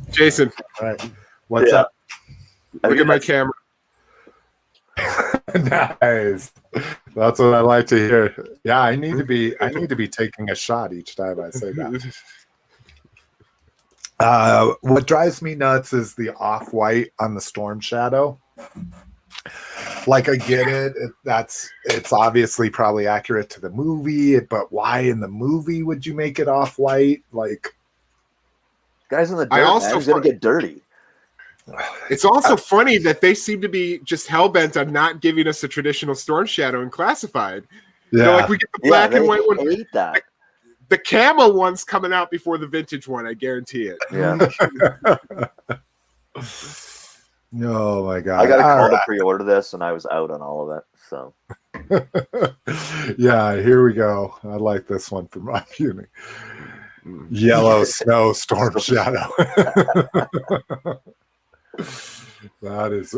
Jason. All right. What's up? Look at my camera. Nice. That's what I like to hear. Yeah, I need to be taking a shot each time I say that. What drives me nuts is the off-white on the Storm Shadow. Like, I get it. It's obviously probably accurate to the movie, but why in the movie would you make it off-white? Like, guys in the dirt, man, he's gonna get dirty. It's also funny that they seem to be just hell-bent on not giving us a traditional Storm Shadow in classified. yeah, They're like, we get the black and white one. Hate that. The camo one's coming out before the vintage one. I guarantee it. Yeah. oh my god! I got a call to pre-order this, and I was out on all of it. So. Yeah, here we go. I like this one from Rob Ewing. Yellow Snow Storm Shadow. That is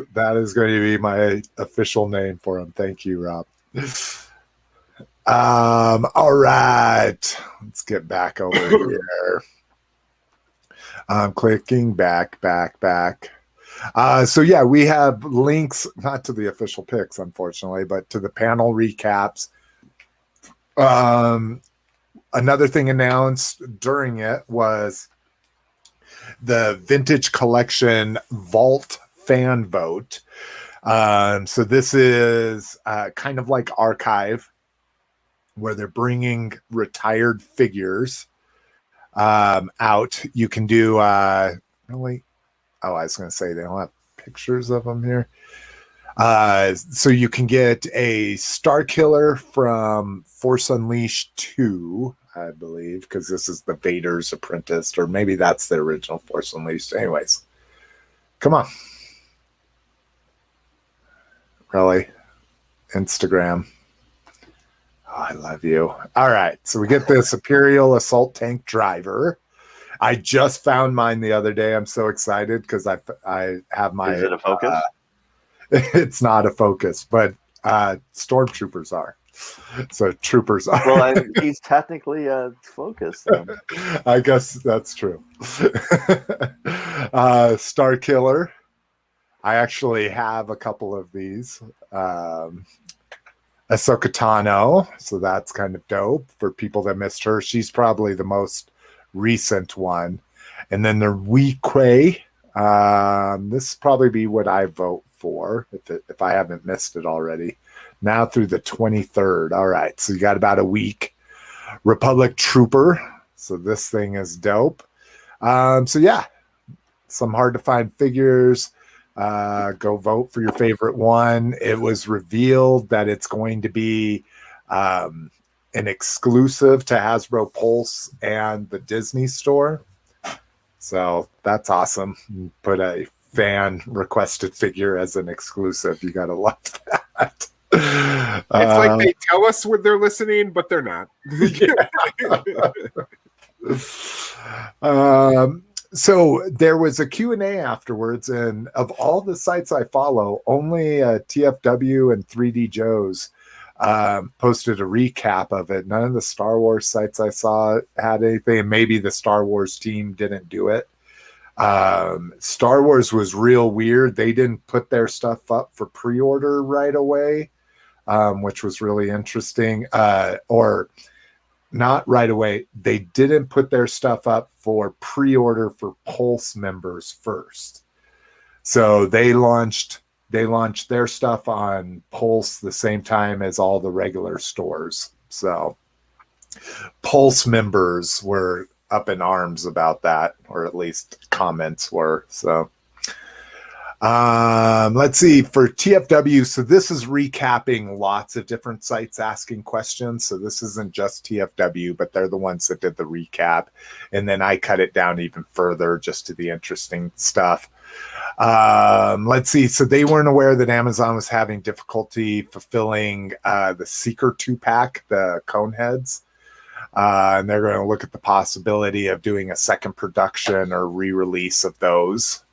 going to be my official name for him. Thank you, Rob. All right, let's get back over here. I'm clicking back. So yeah, we have links not to the official picks, unfortunately, but to the panel recaps. Another thing announced during it was the Vintage Collection Vault Fan Vote. So this is kind of like Archive, where they're bringing retired figures out. You can do really. Oh, I was going to say they don't have pictures of them here. So you can get a Star Killer from Force Unleashed 2, I believe, because this is the Vader's apprentice, or maybe that's the original Force Unleashed. Anyways, come on. Really? Instagram. Oh, I love you. All right. So we get this Imperial Assault Tank Driver. I just found mine the other day. I'm so excited because I have my... Is it a Focus? It's not a Focus, but stormtroopers are. So troopers are. Well, he's technically a Focus. I guess that's true. Star Killer. I actually have a couple of these. Ahsoka Tano, so that's kind of dope for people that missed her. She's probably the most recent one. And then the Weequay. This will probably be what I vote for if I haven't missed it already. Now through the 23rd. All right, so you got about a week. Republic Trooper. So this thing is dope. So yeah, some hard to find figures. Go vote for your favorite one. It was revealed that it's going to be an exclusive to Hasbro Pulse and the Disney Store. So that's awesome. Put a fan requested figure as an exclusive. You gotta love that. It's like they tell us when they're listening, but they're not. So there was a Q and A afterwards, and of all the sites I follow, only TFW and 3D Joe's posted a recap of it. None of the Star Wars sites I saw had anything, and maybe the Star Wars team didn't do it. Star Wars was real weird. They didn't put their stuff up for pre-order right away, which was really interesting. Or not right away. They didn't put their stuff up for pre-order for Pulse members first. So they launched their stuff on Pulse the same time as all the regular stores. So Pulse members were up in arms about that, or at least comments were. So let's see, for TFW, so this is recapping lots of different sites asking questions. So this isn't just TFW, but they're the ones that did the recap. And then I cut it down even further just to the interesting stuff. Let's see. So they weren't aware that Amazon was having difficulty fulfilling the Seeker 2-pack, the cone heads. And they're going to look at the possibility of doing a second production or re-release of those.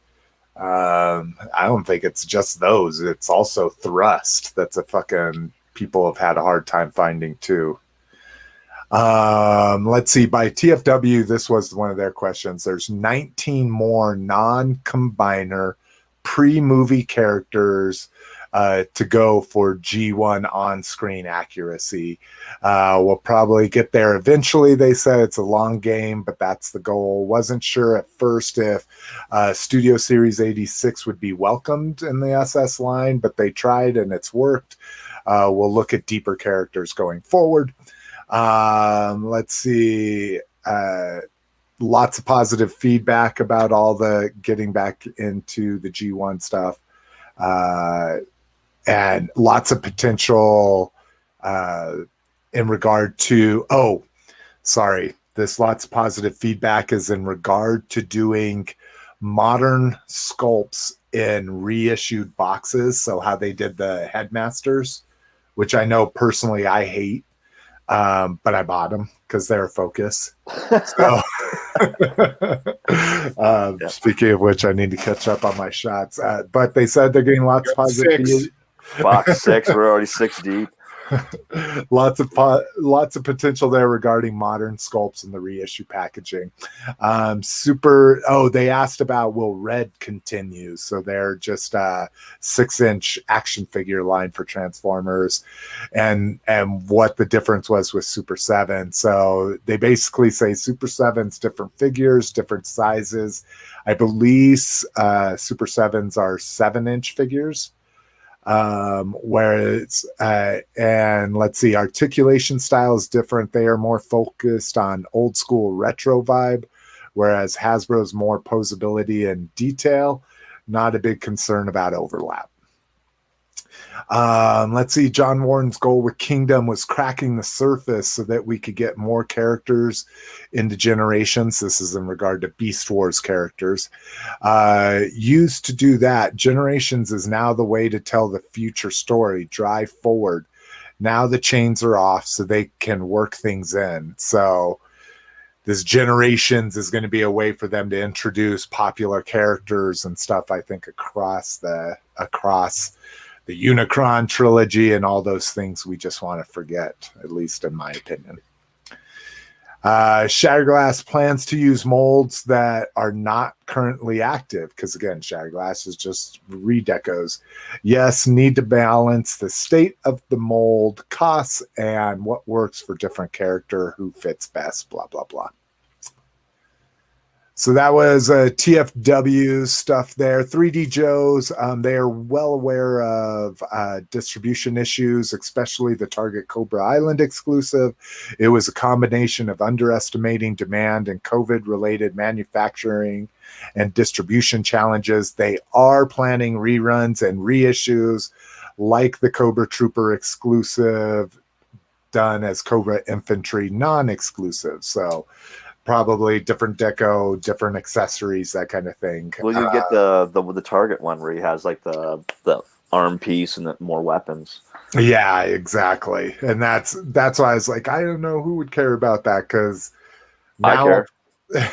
I don't think it's just those. It's also Thrust. That's a fucking people have had a hard time finding too. Let's see. By TFW, this was one of their questions. There's 19 more non-combiner pre-movie characters to go for G1 on-screen accuracy. We'll probably get there eventually. They said it's a long game, but that's the goal. Wasn't sure at first if Studio Series 86 would be welcomed in the SS line, but they tried and it's worked. We'll look at deeper characters going forward. Let's see. Lots of positive feedback about all the getting back into the G1 stuff. And lots of potential in regard to, this lots of positive feedback is in regard to doing modern sculpts in reissued boxes. So how they did the Headmasters, which I know personally I hate, but I bought them because they're a Focus. So, speaking of which, I need to catch up on my shots. But they said they're getting lots of positive feedback. Fox 6, we're already 6 deep. lots of potential there regarding modern sculpts in the reissue packaging. They asked about will Red continue? So they're just a 6-inch action figure line for Transformers, and what the difference was with Super 7. So they basically say Super 7's different figures, different sizes. I believe Super 7s are 7-inch figures. Whereas, and let's see, articulation style is different. They are more focused on old school retro vibe, whereas Hasbro's more poseability and detail. Not a big concern about overlap. Let's see, John Warren's goal with Kingdom was cracking the surface so that we could get more characters into Generations. This is in regard to Beast Wars characters. Used to do that. Generations is now the way to tell the future story, drive forward. Now the chains are off so they can work things in. So this Generations is going to be a way for them to introduce popular characters and stuff, I think, across the Unicron trilogy and all those things we just want to forget, at least in my opinion. Shatterglass plans to use molds that are not currently active because, again, Shatterglass is just redecos. Yes, need to balance the state of the mold, costs, and what works for different character, who fits best, blah, blah, blah. So that was TFW stuff there. 3D Joe's, they are well aware of distribution issues, especially the Target Cobra Island exclusive. It was a combination of underestimating demand and COVID-related manufacturing and distribution challenges. They are planning reruns and reissues like the Cobra Trooper exclusive done as Cobra Infantry non-exclusive. So probably different deco, different accessories, that kind of thing. Well, you get the Target one where he has like the arm piece and more weapons. Yeah, exactly. And that's why I was like, I don't know who would care about that, because now I care.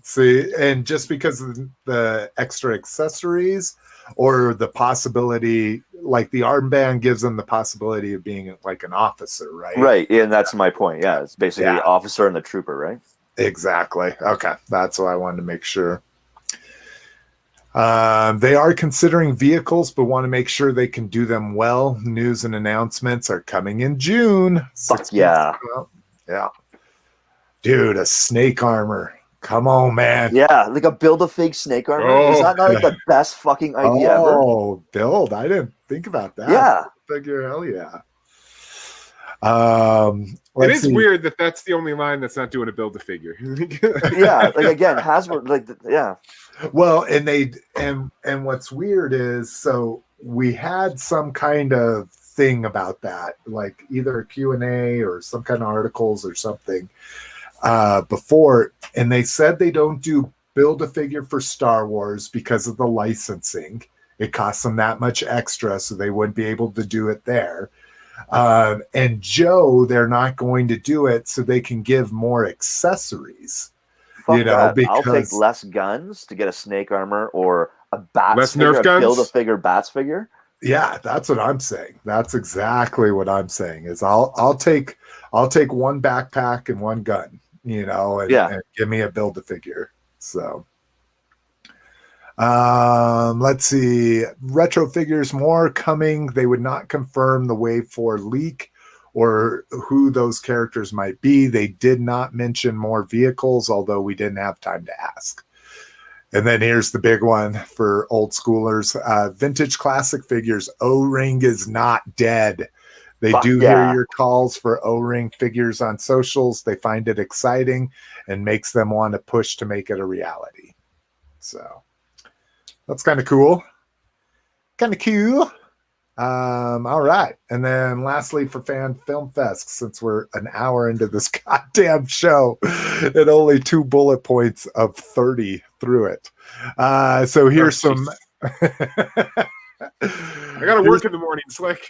see, and just because of the extra accessories or the possibility, like the armband gives them the possibility of being like an officer, right? Right, and that's my point. Yeah, it's basically the officer and the trooper, right? Exactly. Okay. That's what I wanted to make sure. They are considering vehicles, but want to make sure they can do them well. News and announcements are coming in June. Fuck yeah. Yeah. Dude, a snake armor. Come on, man. Yeah, like a build-a-fig snake armor. Oh. Is that not like the best fucking idea ever? Oh, build. I didn't think about that. Yeah. Figure, hell yeah. It is weird that that's the only line that's not doing a build-a-figure. Yeah, like again, Hasbro, like yeah. Well, and what's weird is, so we had some kind of thing about that, like either a Q and A or some kind of articles or something before, and they said they don't do build-a-figure for Star Wars because of the licensing. It costs them that much extra, so they wouldn't be able to do it there. And Joe, they're not going to do it so they can give more accessories. Fuck you know, that. because I'll take less guns to get a snake armor or a bat Less figure, Nerf a guns? build-a-figure bats figure. yeah, that's what I'm saying. That's exactly what I'm saying. Is I'll take one backpack and one gun, you know, and give me a build-a-figure. So let's see, retro figures more coming. They would not confirm the Wave 4 leak or who those characters might be. They did not mention more vehicles, although we didn't have time to ask. And then here's the big one for old schoolers. Vintage classic figures. O-Ring is not dead. They do hear your calls for O-Ring figures on socials. They find it exciting and makes them want to push to make it a reality. So that's kind of cool. Kind of cool. All right. And then lastly, for Fan Film Fest, since we're an hour into this goddamn show and only 2 bullet points of 30 through it. So here's some. I got to work in the morning, Slick.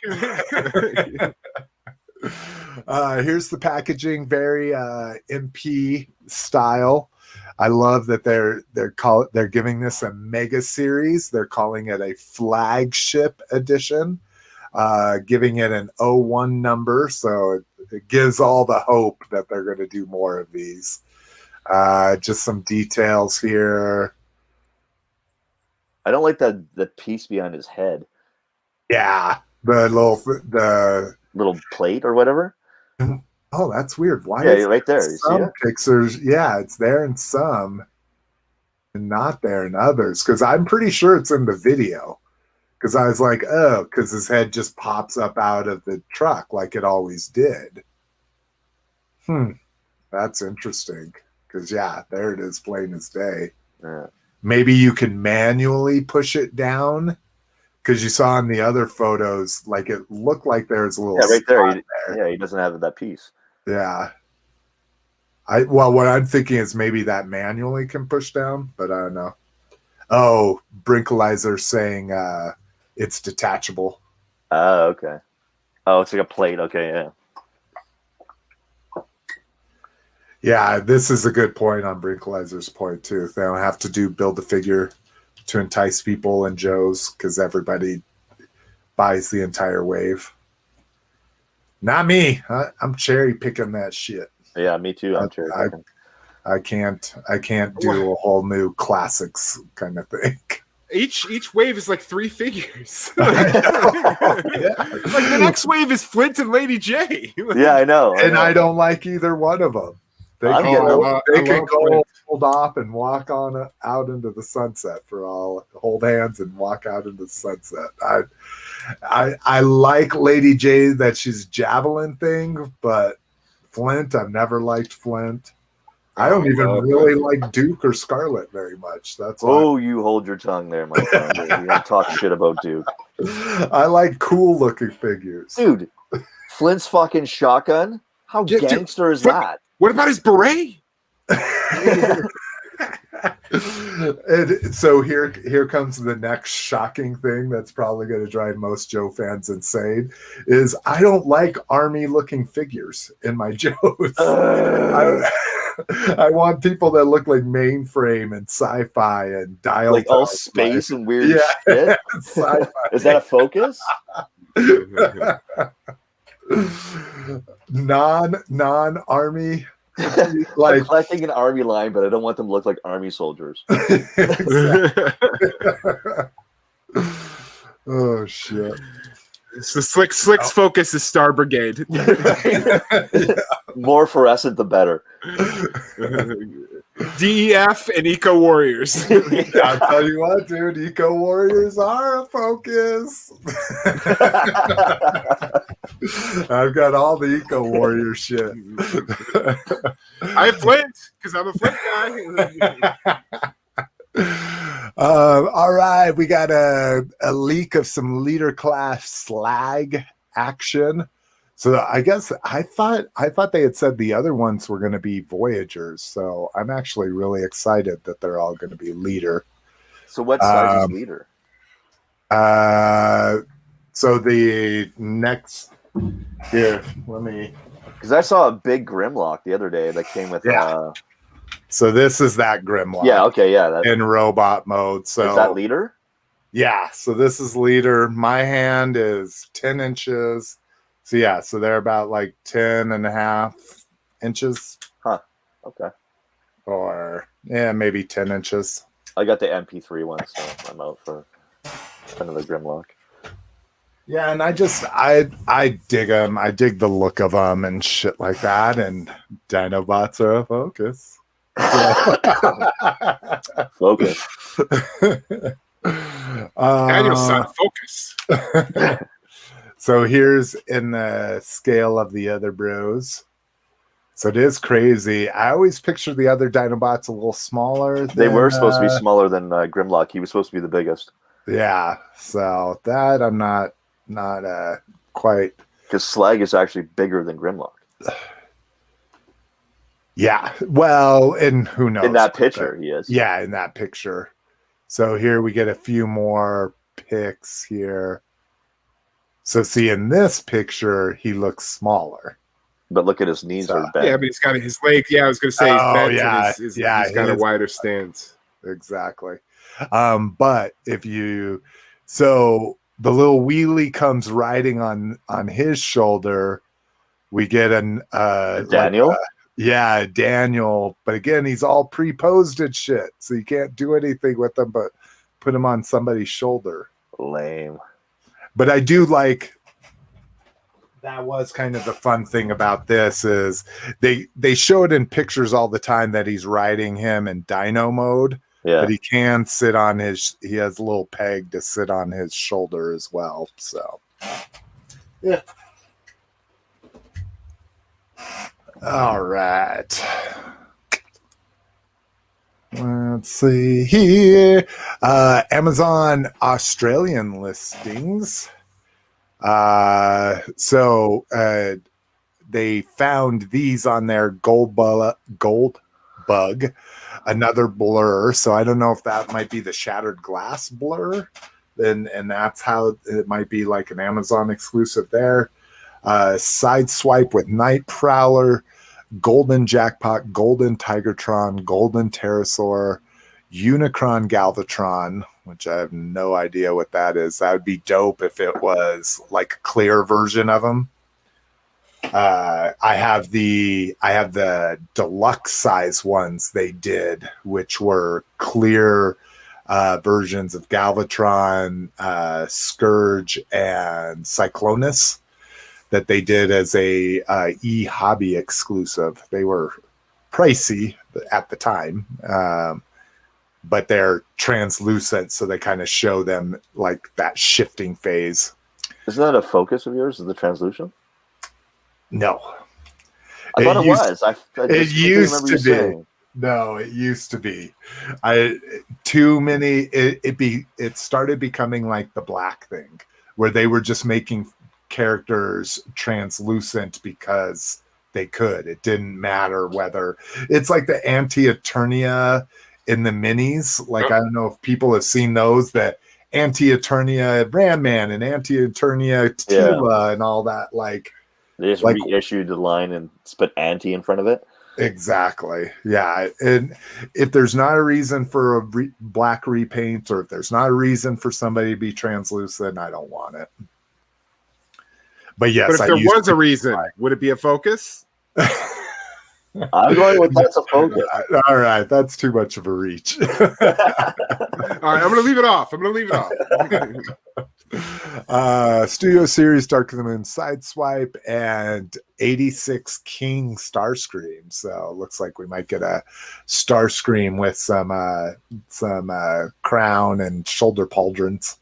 Here's the packaging, very MP style. I love that they're giving this a mega series. They're calling it a flagship edition, giving it an 01 number. So it gives all the hope that they're going to do more of these. Just some details here. I don't like the piece behind his head. Yeah, the little plate or whatever. Oh, that's weird. Why? Yeah, right there. You see it? Pictures, yeah, it's there in some, and not there in others. Because I'm pretty sure it's in the video. Because I was like, oh, because his head just pops up out of the truck like it always did. That's interesting. Because, yeah, there it is, plain as day. Yeah. Maybe you can manually push it down. Because you saw in the other photos, like it looked like there's a little right there. there. Yeah, he doesn't have that piece. Yeah. Well, what I'm thinking is maybe that manually can push down, but I don't know. Oh, Brinkalizer saying it's detachable. Oh, okay. Oh, it's like a plate. Okay, yeah. Yeah, this is a good point on Brinkalizer's point too. They don't have to build a figure to entice people and Joe's because everybody buys the entire wave. Not me. I'm cherry picking that shit. Yeah, me too. I'm cherry picking. I can't do a whole new classics kind of thing. Each wave is like 3 figures. Yeah. Like the next wave is Flint and Lady J. Yeah, I know. I don't like either one of them. They can go hold off and walk on out into the sunset hold hands and walk out into the sunset. I like Lady J that she's javelin thing, but Flint, I've never liked Flint. I don't even really like Duke or Scarlet very much. That's why. You hold your tongue there, my friend. You don't talk shit about Duke. I like cool looking figures. Dude, Flint's fucking shotgun? How gangster is that? What about his beret? So here comes the next shocking thing that's probably going to drive most Joe fans insane is I don't like army looking figures in my Joes. I want people that look like Mainframe and Sci-Fi and Dial, like all space and weird shit. Sci-fi. Is that a focus? non-army. Like I'm collecting an army line, but I don't want them to look like army soldiers. Oh shit! So Slick's focus is Star Brigade. More fluorescent, the better. DEF and Eco Warriors. I'll tell you what, dude, Eco Warriors are a focus. I've got all the Eco Warrior shit. I have Flint because I'm a Flint guy. All right, we got a leak of some leader class slag action. So I guess I thought they had said the other ones were going to be Voyagers. So I'm actually really excited that they're all going to be leader. So what size is leader? So the next here, let me. Because I saw a big Grimlock the other day that came with. So this is that Grimlock. Yeah. Okay. Yeah. In robot mode. So is that leader? Yeah. So this is leader. My hand is 10 inches. So yeah. So they're about like 10.5 inches. Huh. Okay. Or maybe 10 inches. I got the MP3 one, so I'm out for another Grimlock. Yeah, and I dig them. I dig the look of them and shit like that. And Dinobots are a focus. Focus. Daniel's son, focus. So here's in the scale of the other bros. So it is crazy. I always picture the other Dinobots a little smaller. They were supposed to be smaller than Grimlock. He was supposed to be the biggest. Yeah. So that I'm not quite. Because Slag is actually bigger than Grimlock. Yeah. Well, and who knows? In that picture, he is. Yeah, in that picture. So here we get a few more pics here. So see, in this picture, he looks smaller. But look at his knees are bent. Yeah, but he's got his legs. Yeah, I was going to say he's bent. Yeah, he's got a wider stance. Exactly. But so the little wheelie comes riding on his shoulder. We get Daniel. Daniel. But again, he's all pre-posed and shit, so you can't do anything with him but put him on somebody's shoulder. Lame. But I do like. That was kind of the fun thing about this is they show it in pictures all the time that he's riding him in dyno mode. Yeah. But he can sit on he has a little peg to sit on his shoulder as well. So, yeah. All right. Let's see here. Amazon Australian listings. They found these on their gold bug, another blur. So I don't know if that might be the shattered glass blur. And that's how it might be like an Amazon exclusive there. Side swipe with Night Prowler, Golden Jackpot, Golden Tigertron, Golden Pterosaur, Unicron Galvatron, which I have no idea what that is. That would be dope if it was like a clear version of them. I have the deluxe size ones they did, which were clear versions of Galvatron, Scourge, and Cyclonus that they did as a e-hobby exclusive. They were pricey at the time, but they're translucent, so they kind of show them like that shifting phase. Isn't that a focus of yours? Is the translution? No, I thought it was. It used to be. No, it used to be. It started becoming like the black thing, where they were just making characters translucent because they could. It didn't matter whether it's like the Anti-Eternia in the minis. Like, I don't know if people have seen those, that Anti-Eternia Brandman and Anti-Eternia Tila and all that. Like, they just reissued the line and put anti in front of it. Exactly. Yeah. And if there's not a reason for a black repaint, or if there's not a reason for somebody to be translucent, I don't want it. But yes, but if there was a reason, would it be a focus? I'm going with that's a focus. All right, that's too much of a reach. All right, I'm going to leave it off. Studio Series Dark of the Moon Sideswipe and 86 King Starscream. So it looks like we might get a Starscream with some crown and shoulder pauldrons.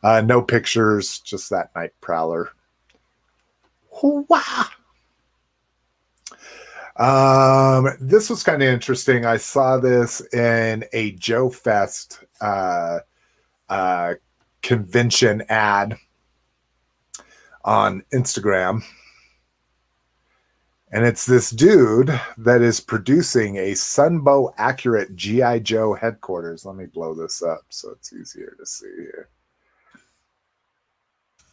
No pictures, just that Night Prowler. Wow. This was kind of interesting. I saw this in a Joe Fest convention ad on Instagram. And it's this dude that is producing a Sunbow accurate G.I. Joe headquarters. Let me blow this up so it's easier to see here.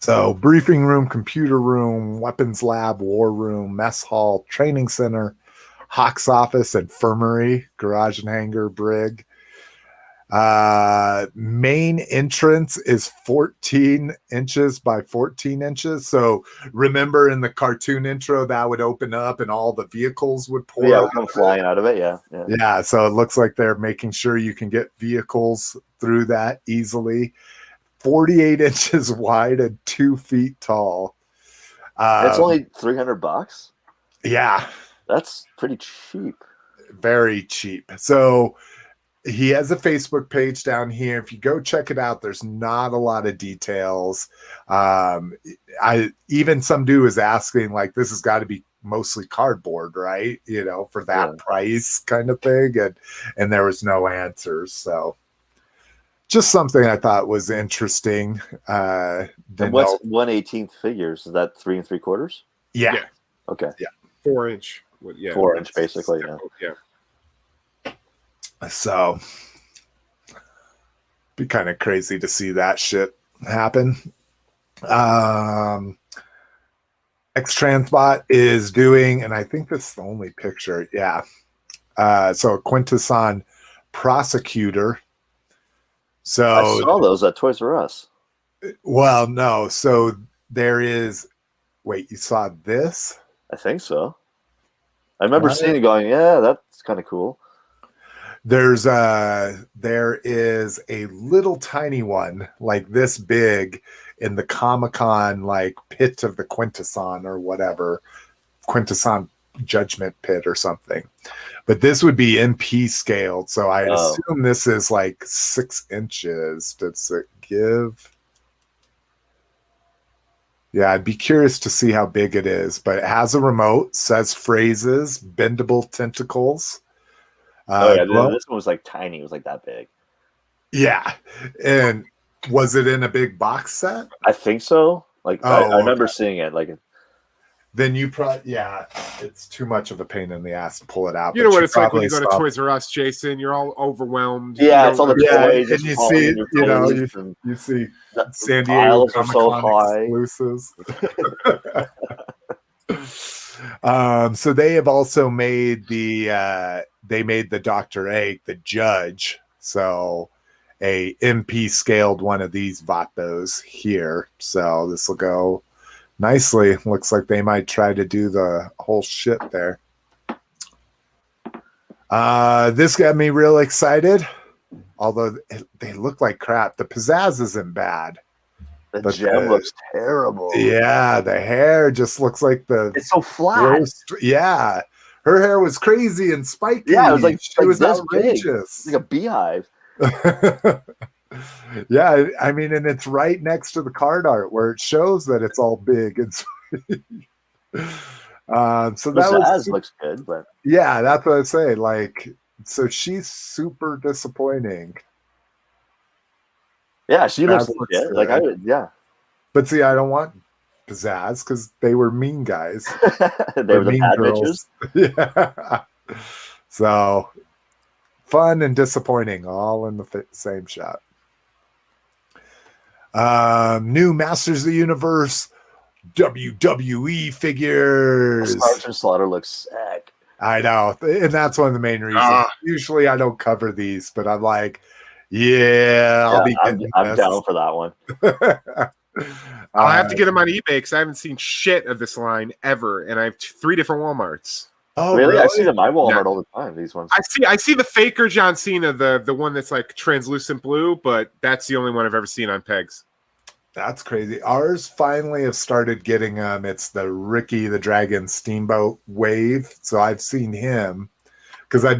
So, briefing room, computer room, weapons lab, war room, mess hall, training center, Hawk's office, infirmary, garage and hangar, brig. Main entrance is 14 inches by 14 inches. So, remember in the cartoon intro, that would open up and all the vehicles would pour out. Would come flying out of it. Yeah. So, it looks like they're making sure you can get vehicles through that easily. 48 inches wide and 2 feet tall. It's only $300. Yeah, that's pretty cheap. Very cheap. So he has a Facebook page down here. If you go check it out, there's not a lot of details. Even some dude was asking, like, this has got to be mostly cardboard, right? You know, for that price kind of thing. And there was no answers. So just something I thought was interesting. And what's 1/18 figures? Is that 3 3/4? Yeah. Okay. Yeah. 4 inch. 4 inch, basically. Yeah. So, be kind of crazy to see that shit happen. X-Transbot is doing, and I think this is the only picture. Yeah. So a Quintesson Prosecutor. So I saw those at Toys R Us. Well, no. So there is. Wait, you saw this? I think so. I remember seeing it, going, "Yeah, that's kind of cool." There is a little tiny one like this big in the Comic-Con like pit of the Quintesson or whatever. Quintesson judgment pit or something. But this would be MP scaled, so I assume this is like 6 inches. Does it give? Yeah, I'd be curious to see how big it is, but it has a remote, says phrases, bendable tentacles. This one was like tiny. It was like that big. Yeah. And was it in a big box set? I think so. Like, I remember seeing it. Like, then you probably, it's too much of a pain in the ass to pull it out. You know what it's like when you go to Toys R Us, Jason. You're all overwhelmed. Yeah, it's all the toys. And you see, you see San Diego Comic Con exclusives. So they have also made the Dr. Egg, the Judge. So a MP scaled one of these Vatos here. So this will go nicely. Looks like they might try to do the whole shit there. This got me real excited, although they look like crap. The pizzazz isn't bad. The gem looks terrible. Yeah, the hair just looks like it's so flat. Yeah. Her hair was crazy and spiky. Yeah, it was like it was outrageous. Like a beehive. Yeah, I mean, and it's right next to the card art where it shows that it's all big and sweet. So that looks good, but yeah, that's what I say. Like, so she's super disappointing. Yeah, she looks legit. Like but see, I don't want pizzazz because they were mean guys. They were the bad bitches. Yeah. So fun and disappointing, all in the same shot. New Masters of the Universe WWE figures. Sergeant Slaughter looks sick. I know, and that's one of the main reasons. Usually I don't cover these, but I'm like, I'm down for that one. I'll have to get them on eBay because I haven't seen shit of this line ever, and I have 3 different Walmarts. Oh, really? I see them at my Walmart all the time. These ones. I see the faker John Cena, the one that's like translucent blue, but that's the only one I've ever seen on pegs. That's crazy. Ours finally have started getting it's the Ricky the Dragon Steamboat wave. So I've seen him because I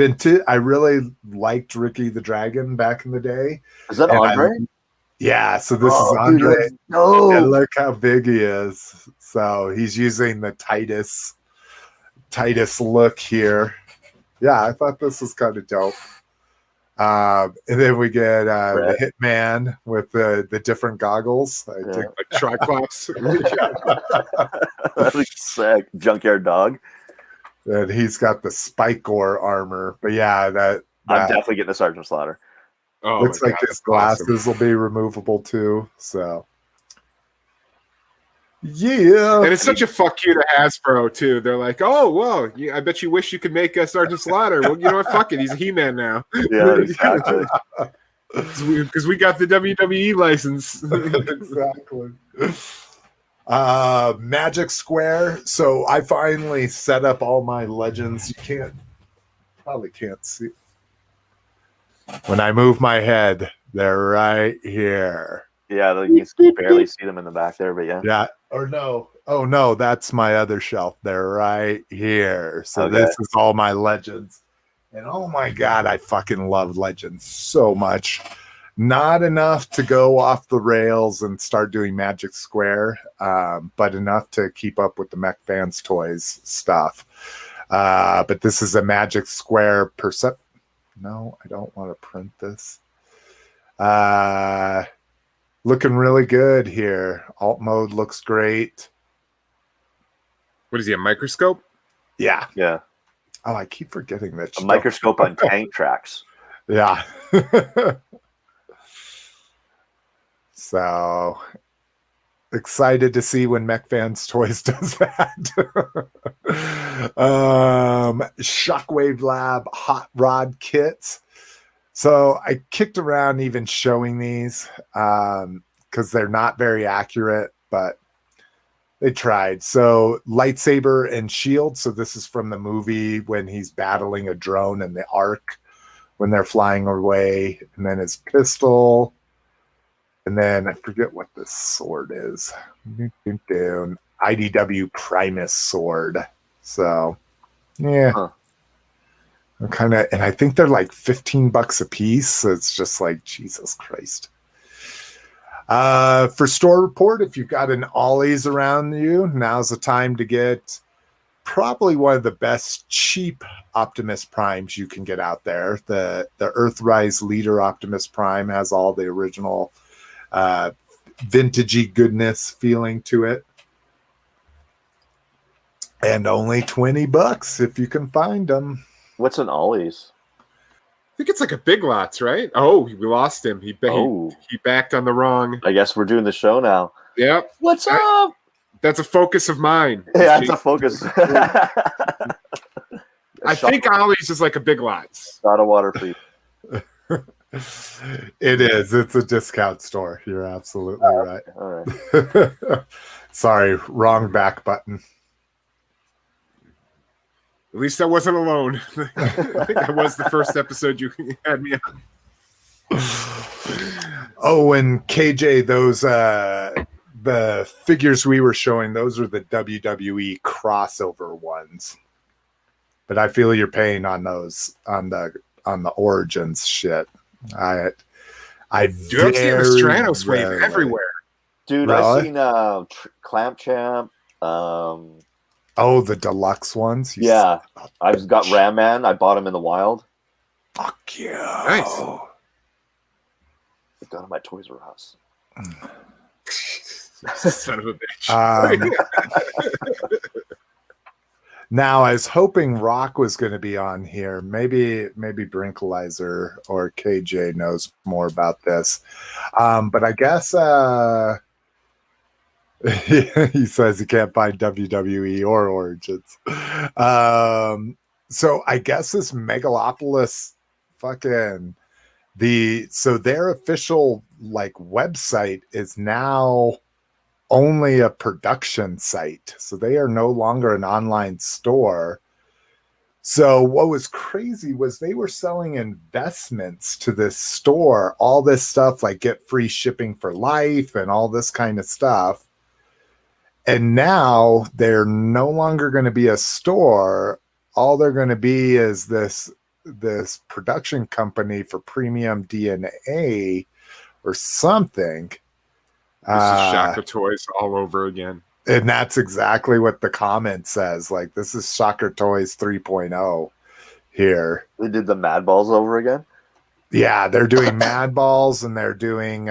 really liked Ricky the Dragon back in the day. Is that Andre? Yeah, so this is Andre. And look how big he is. So he's using the Titus look here. Yeah, I thought this was kind of dope. And then we get the Hitman with the different goggles. Like Triclops. That looks sick. Junkyard Dog. And he's got the Spike Gore armor. But yeah, that I'm definitely getting the Sergeant Slaughter. Oh, looks like his glasses will be removable too. So yeah, and it's such a fuck you to Hasbro too. They're like, oh well, I bet you wish you could make Sergeant Slaughter. Well, you know what? Fuck it, he's a He-Man now. Yeah, exactly. Because we got the WWE license. Exactly. Magic Square. So I finally set up all my legends. You probably can't see. When I move my head, they're right here. Yeah, you can barely see them in the back there, but yeah. Yeah. Or no. Oh no, that's my other shelf. They're right here. So this is all my legends. And oh my God, I fucking love legends so much. Not enough to go off the rails and start doing Magic Square, but enough to keep up with the Mech Fans Toys stuff. But this is a Magic Square No, I don't want to print this. Looking really good here. Alt mode looks great. What is he, a microscope? Yeah. Yeah. Oh, I keep forgetting that. A microscope on tank tracks. Yeah. So excited to see when Mech Fans Toys does that. Shockwave Lab Hot Rod Kits. So I kicked around even showing these because they're not very accurate, but they tried. So lightsaber and shield. So this is from the movie when he's battling a drone in the Ark when they're flying away. And then his pistol. And then I forget what this sword is. IDW Primus sword. So Yeah. Huh. And I think they're like $15 a piece. So it's just like, Jesus Christ. For store report, if you've got an Ollie's around you, now's the time to get probably one of the best cheap Optimus Primes you can get out there. The Earthrise Leader Optimus Prime has all the original vintagey goodness feeling to it. And only $20 if you can find them. What's an Ollie's? I think it's like a Big Lots, right? Oh, we lost him. He backed on the wrong. I guess we're doing the show now. Yep. What's up? That's a focus of mine. Yeah, that's a focus. I think Ollie's is like a Big Lots. Not a water free. It is. It's a discount store. You're absolutely right. All right. Sorry, wrong back button. At least I wasn't alone. I think that was the first episode you had me on. Oh, and KJ, those the figures we were showing, those are the WWE crossover ones. But I feel you're paying on those on the Origins shit. I Dude, I've seen the Stratos wave everywhere. Dude, Really? I've seen Clamp Champ. Oh, the deluxe ones? Yeah. I've got Ram Man. I bought him in the wild. Fuck yeah. Nice. I got him at Toys R Us. Son of a bitch. Now, I was hoping Rock was going to be on here. Maybe Brinkalizer or KJ knows more about this. But I guess he says he can't find WWE or Origins. So I guess this Megalopolis fucking their official like website is now only a production site. So they are no longer an online store. So what was crazy was they were selling investments to this store, all this stuff like get free shipping for life and all this kind of stuff. And now they're no longer going to be a store. All they're going to be is this production company for premium DNA or something. This is Shocker Toys all over again. And that's exactly what the comment says. Like, this is Shocker Toys 3.0 here. They did the Mad Balls over again? Yeah, they're doing Mad Balls and they're doing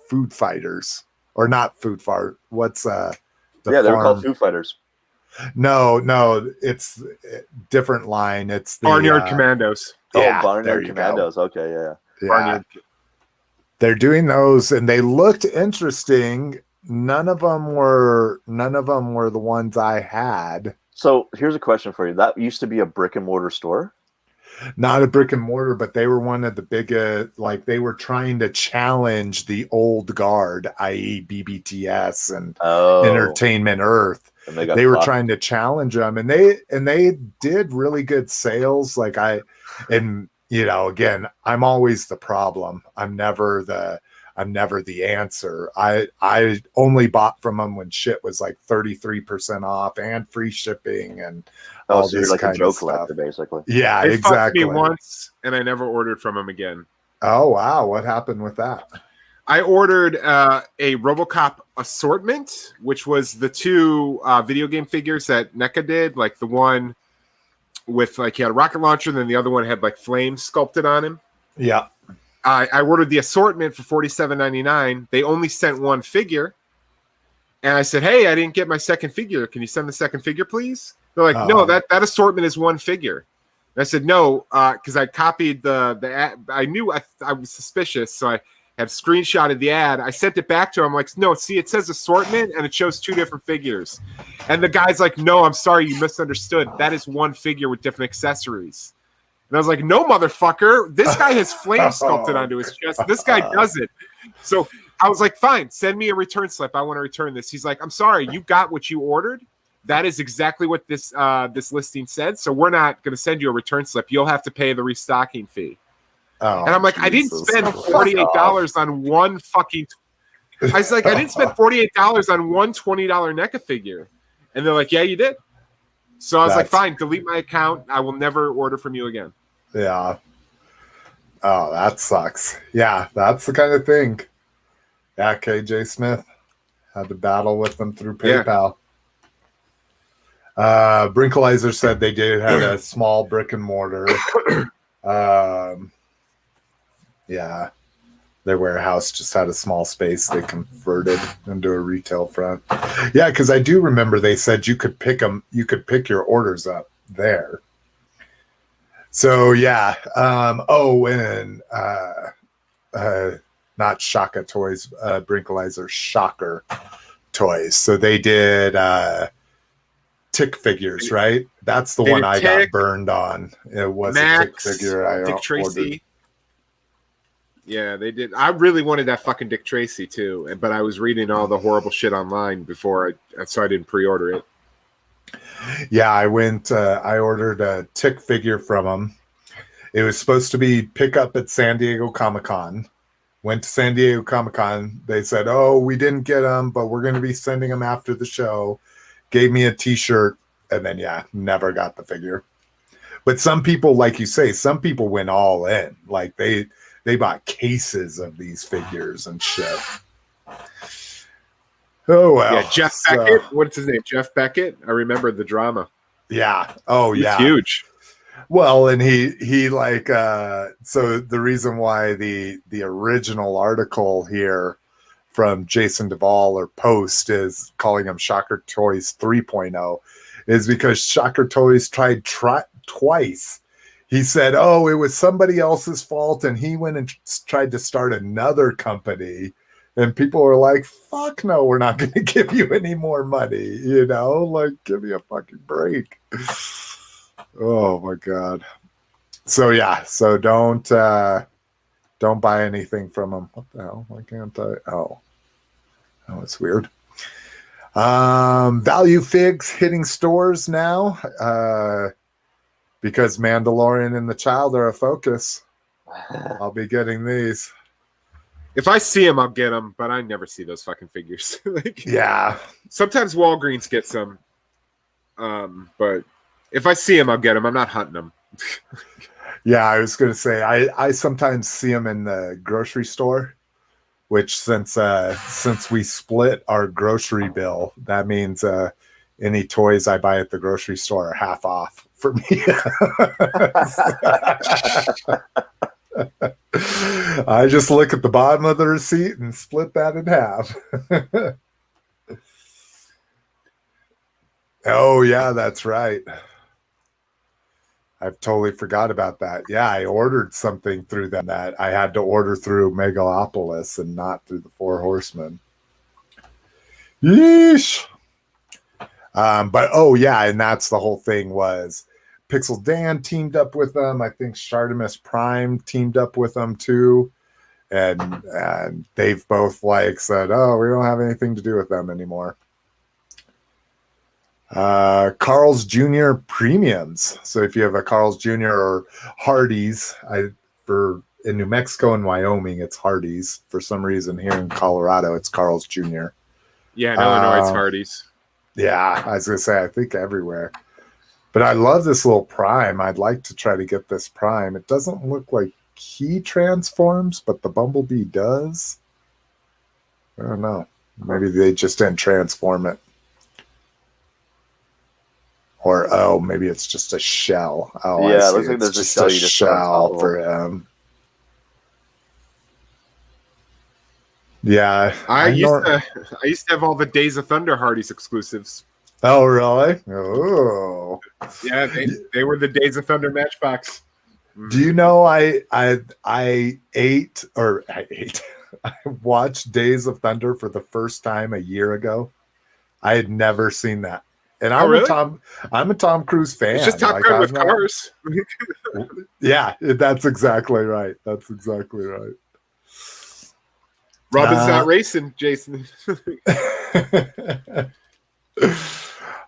Food Fighters. Or not Food Fight. What's they were called Food Fighters. No, it's a different line. It's the Barnyard Commandos. Yeah, Barnyard Commandos. Go. Okay, yeah. Barnyard. They're doing those, and they looked interesting. None of them were the ones I had. So here's a question for you. That used to be a brick and mortar store? Not a brick and mortar, but they were one of the biggest, like they were trying to challenge the old guard, i.e. BBTS and Entertainment Earth. And they were trying to challenge them, and they did really good sales. Again, I'm always the problem. I'm never the answer. I only bought from them when shit was like 33% off and free shipping and all so this you're like kind a joke of stuff. collector, basically. Yeah, they exactly. They fucked me once, and I never ordered from them again. Oh wow, what happened with that? I ordered a RoboCop assortment, which was the two video game figures that NECA did, like the one with like he had a rocket launcher, and then the other one had like flames sculpted on him. Yeah. I ordered the assortment for $47.99. They only sent one figure. And I said, hey, I didn't get my second figure. Can you send the second figure, please? They're like, no, that assortment is one figure. And I said, no, because I copied the ad. I knew I was suspicious, so I had screenshotted the ad. I sent it back to him. I'm like, no, see, it says assortment, and it shows two different figures. And the guy's like, no, I'm sorry, you misunderstood. That is one figure with different accessories. And I was like, no, motherfucker. This guy has flames sculpted onto his chest. This guy doesn't. So I was like, fine, send me a return slip. I want to return this. He's like, I'm sorry, you got what you ordered. That is exactly what this listing said. So we're not going to send you a return slip. You'll have to pay the restocking fee. Oh, and I'm like, Jesus. I didn't spend $48 on one fucking. I was like, I didn't spend $48 on one $20 NECA figure. And they're like, yeah, you did. So I was like, fine, delete my account. I will never order from you again. Yeah. Oh, that sucks. Yeah, that's the kind of thing. Yeah, KJ Smith had to battle with them through PayPal. Yeah. Brinkalizer said they had a small brick and mortar. Yeah. Their warehouse just had a small space they converted into a retail front. Yeah, because I do remember they said you could pick your orders up there. So yeah. And not Shaka Toys, Brinkalizer, Shocker Toys. So they did tick figures, right? That's the one I got burned on. It was Max, a tick figure I Dick Tracy. ordered. Yeah, they did. I really wanted that fucking Dick Tracy too, but I was reading all the horrible shit online before so I didn't pre-order it. Yeah, I ordered a tick figure from them. It was supposed to be pick up at San Diego Comic-Con. Went to San Diego Comic-Con. They said, oh, we didn't get them, but we're going to be sending them after the show. Gave me a t-shirt, and then, yeah, never got the figure. But some people, like you say, some people went all in. Like, they bought cases of these figures and shit. Oh, well. Yeah, Jeff Beckett. What's his name? Jeff Beckett? I remember the drama. Yeah. Oh, He's yeah. huge. Well, and he like so the reason why the original article here from Jason Duvall or Post is calling him Shocker Toys 3.0 is because Shocker Toys tried twice. He said, oh, it was somebody else's fault, and he went and tried to start another company, and people were like, fuck no, we're not going to give you any more money, like, give me a fucking break. Oh my god. So yeah, so don't buy anything from them. What the hell? Why can't I? Oh, it's weird. Value figs hitting stores now because Mandalorian and the Child are a focus. I'll be getting these. If I see them, I'll get them, but I never see those fucking figures. Yeah. Sometimes Walgreens gets them, but if I see them, I'll get them. I'm not hunting them. Yeah, I was going to say, I sometimes see them in the grocery store, which since we split our grocery bill, that means any toys I buy at the grocery store are half off for me. I just look at the bottom of the receipt and split that in half. Oh, yeah, that's right. I've totally forgot about that. Yeah, I ordered something through them that I had to order through Megalopolis and not through the Four Horsemen. Yeesh. But oh yeah, and that's the whole thing was Pixel Dan teamed up with them. I think Shartimus Prime teamed up with them too. And they've both like said, oh, we don't have anything to do with them anymore. Carl's Jr. premiums. So if you have a Carl's Jr. or Hardee's, in New Mexico and Wyoming, it's Hardee's. For some reason here in Colorado, it's Carl's Jr. Yeah, in Illinois, it's Hardee's. Yeah, I was gonna say I think everywhere. But I love this little Prime. I'd like to try to get this Prime. It doesn't look like he transforms, but the Bumblebee does. I don't know. Maybe they just didn't transform it. Or, oh, maybe it's just a shell. Oh, yeah, it looks like there's just a shell for him. Yeah. I used to have all the Days of Thunder Hardee's exclusives. Oh, really? Oh. Yeah, they were the Days of Thunder Matchbox. Do you know I watched Days of Thunder for the first time a year ago. I had never seen that. And I'm a Tom Cruise fan. It's just Top Gun with cars. Yeah, that's exactly right. That's exactly right. Robin's not racing, Jason. Isn't that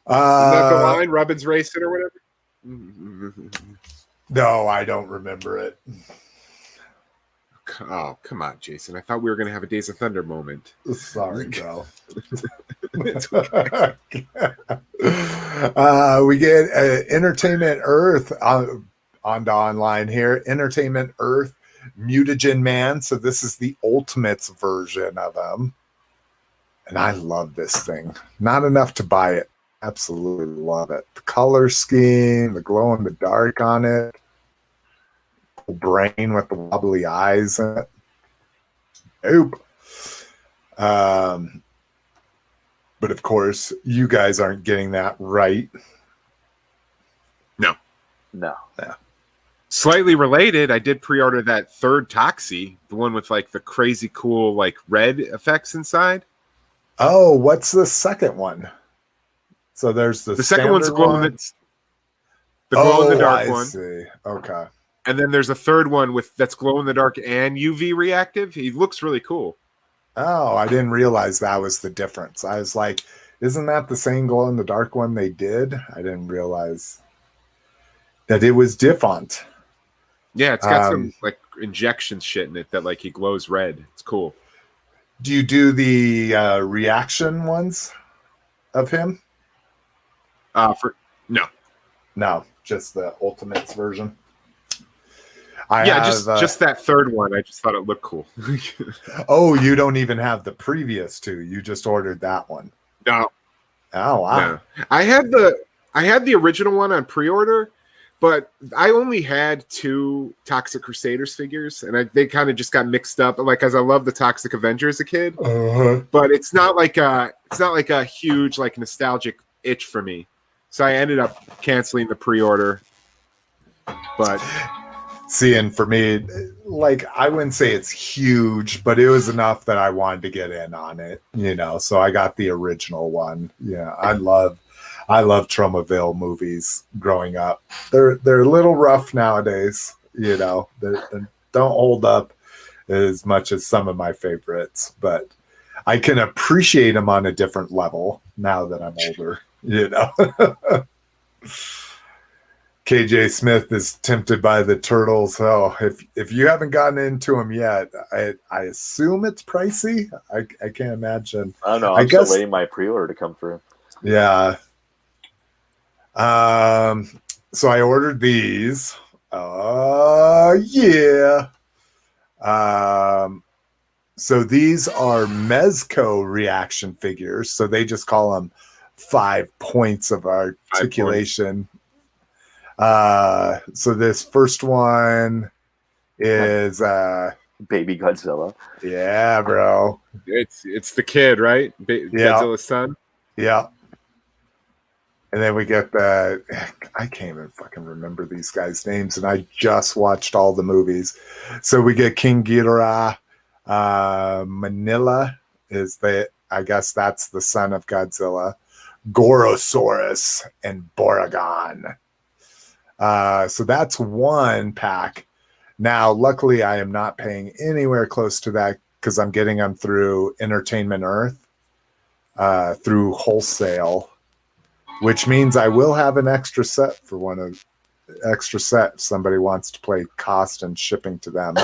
the line? Robin's racing or whatever? No, I don't remember it. Oh, come on, Jason. I thought we were going to have a Days of Thunder moment. Sorry, bro. It's okay. We get Entertainment Earth on the online here. Entertainment Earth Mutagen Man. So this is the Ultimates version of him. And I love this thing. Not enough to buy it. Absolutely love it. The color scheme, the glow in the dark on it. The brain with the wobbly eyes in it. Nope. But of course, you guys aren't getting that right. No. Yeah. Slightly related, I did pre-order that third Toxie, the one with like the crazy cool like red effects inside. Oh, what's the second one? So there's the second one's glow in the dark one. See. Okay. And then there's a third one that's glow in the dark and UV reactive. He looks really cool. Oh, I didn't realize that was the difference. I was like, isn't that the same glow in the dark one they did? I didn't realize that it was different. Yeah, it's got some like injection shit in it that like he glows red. It's cool. Do you do the reaction ones of him? No, just the Ultimates version. Just that third one. I just thought it looked cool. Oh, you don't even have the previous two. You just ordered that one. No. Oh wow. No. I had the original one on pre-order, but I only had 2 Toxic Crusaders figures, and they kind of just got mixed up. Like, as I love the Toxic Avenger as a kid, but it's not like a huge like nostalgic itch for me. So I ended up canceling the pre-order. But see, and for me, like, I wouldn't say it's huge, but it was enough that I wanted to get in on it, you know. So I got the original one. Yeah, I love Tromaville movies growing up. They're a little rough nowadays, you know. They don't hold up as much as some of my favorites, but I can appreciate them on a different level now that I'm older, you know. KJ Smith is tempted by the turtles. Oh, if you haven't gotten into them yet, I assume it's pricey. I can't imagine. I don't know. I'm still waiting my pre-order to come through. Yeah. So I ordered these. Yeah. So these are Mezco reaction figures. So they just call them 5 points of articulation. So this first one is Baby Godzilla. Yeah, bro. It's the kid, right? Godzilla's son. Yeah. And then we get I can't even fucking remember these guys' names, and I just watched all the movies. So we get King Ghidorah. Manila I guess that's the son of Godzilla. Gorosaurus and Boragon. So that's one pack. Now, luckily, I am not paying anywhere close to that because I'm getting them through Entertainment Earth, through wholesale, which means I will have an extra set if somebody wants to play cost and shipping to them.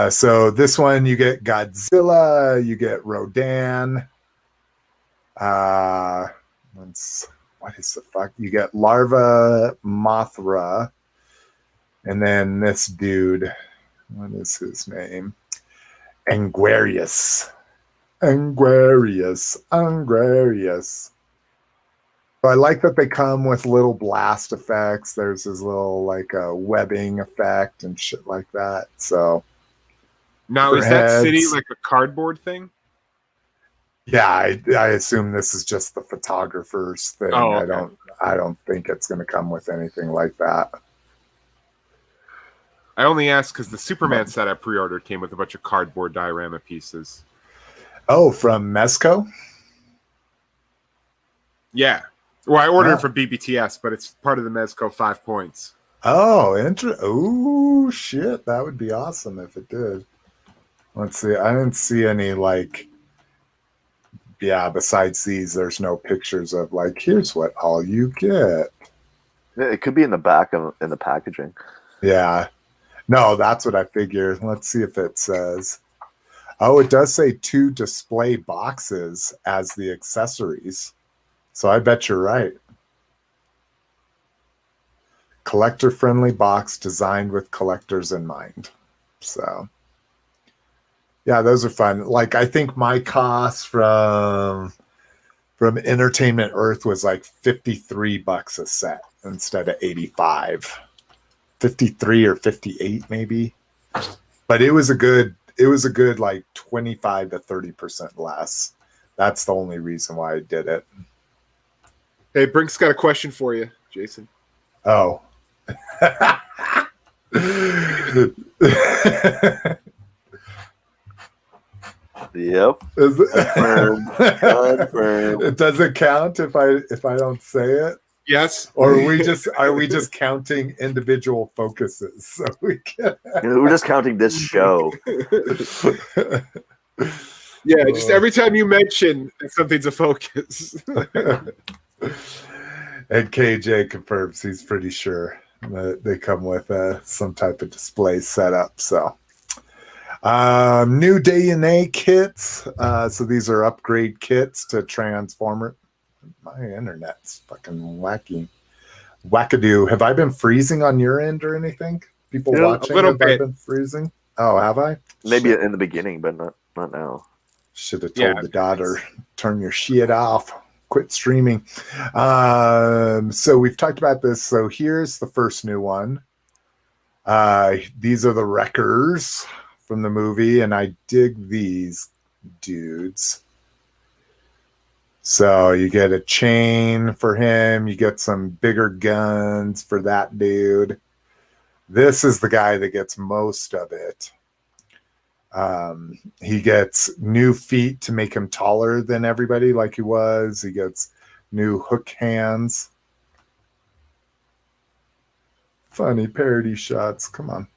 So this one, you get Godzilla, you get Rodan. What is the fuck? You get Larva Mothra. And then this dude, what is his name? Anguarius. So I like that they come with little blast effects. There's this little like a webbing effect and shit like that. So now is that city like a cardboard thing? Yeah, I assume this is just the photographer's thing. Oh, okay. I don't think it's going to come with anything like that. I only asked because the Superman set I pre-ordered came with a bunch of cardboard diorama pieces. Oh, from Mezco? Yeah. Well, I ordered it from BBTS, but it's part of the Mezco 5 points. Oh, oh, shit. That would be awesome if it did. Let's see. I didn't see any, like... Yeah, besides these, there's no pictures of, like, here's what all you get. Yeah, it could be in the back in the packaging. Yeah. No, that's what I figured. Let's see if it says. Oh, it does say 2 display boxes as the accessories. So I bet you're right. Collector-friendly box designed with collectors in mind. So, yeah, those are fun. Like, I think my cost from Entertainment Earth was like $53 a set instead of 85. 53 or 58 maybe. But it was a good like 25 to 30% less. That's the only reason why I did it. Hey, Brink's got a question for you, Jason. Oh. Yep. Confirmed. Confirmed. It doesn't count if I don't say it. Yes. Or are we just counting individual focuses? So we're just counting this show. Yeah, just every time you mention something's a focus. And KJ confirms he's pretty sure that they come with some type of display setup. So new DNA kits. So these are upgrade kits to Transformer. My internet's fucking wackadoo. Have I been freezing on your end or anything? People watching, have I been freezing? Oh, have I? Maybe in the beginning, but not now. Should have told the daughter, turn your shit off. Quit streaming. So we've talked about this. So here's the first new one. These are the wreckers from the movie, and I dig these dudes. So you get a chain for him. You get some bigger guns for that dude. This is the guy that gets most of it. He gets new feet to make him taller than everybody like he was. He gets new hook hands. Funny parody shots. Come on.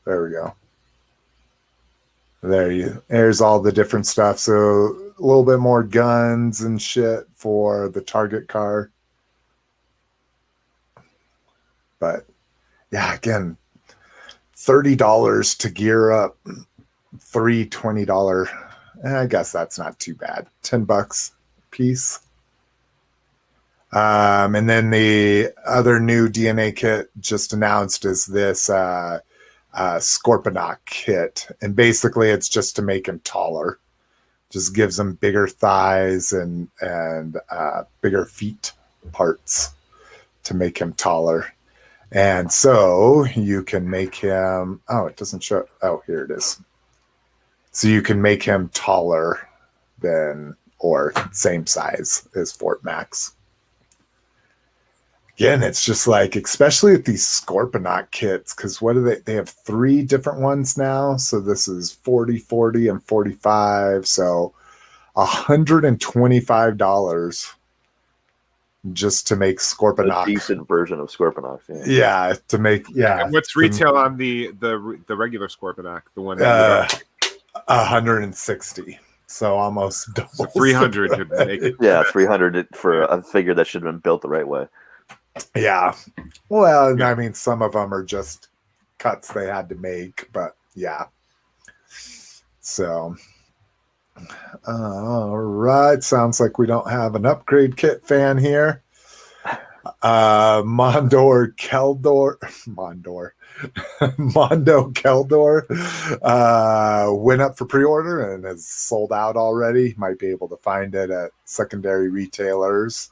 There we go. There's all the different stuff. So a little bit more guns and shit for the target car. But yeah, again, $30 to gear up 3 $20. I guess that's not too bad. $10 a piece. And then the other new DNA kit just announced is this Scorponok kit. And basically it's just to make him taller. Just gives him bigger thighs and bigger feet parts to make him taller. And so you can make him, it doesn't show. Oh, here it is. So you can make him taller than or same size as Fort Max. Again, it's just like, especially with these Scorponok kits, because what do they have 3 different ones now. So this is 40, 40, and 45. So $125 just to make Scorponok. A decent version of Scorponok. Yeah, to make, yeah. And what's retail on the regular Scorponok? The one 160. So almost double. So 300 to make it. Yeah, 300 for a figure that should have been built the right way. Yeah. Well, I mean, some of them are just cuts they had to make, but yeah. So, all right. Sounds like we don't have an upgrade kit fan here. Mondo Keldor went up for pre-order and is sold out already. Might be able to find it at secondary retailers.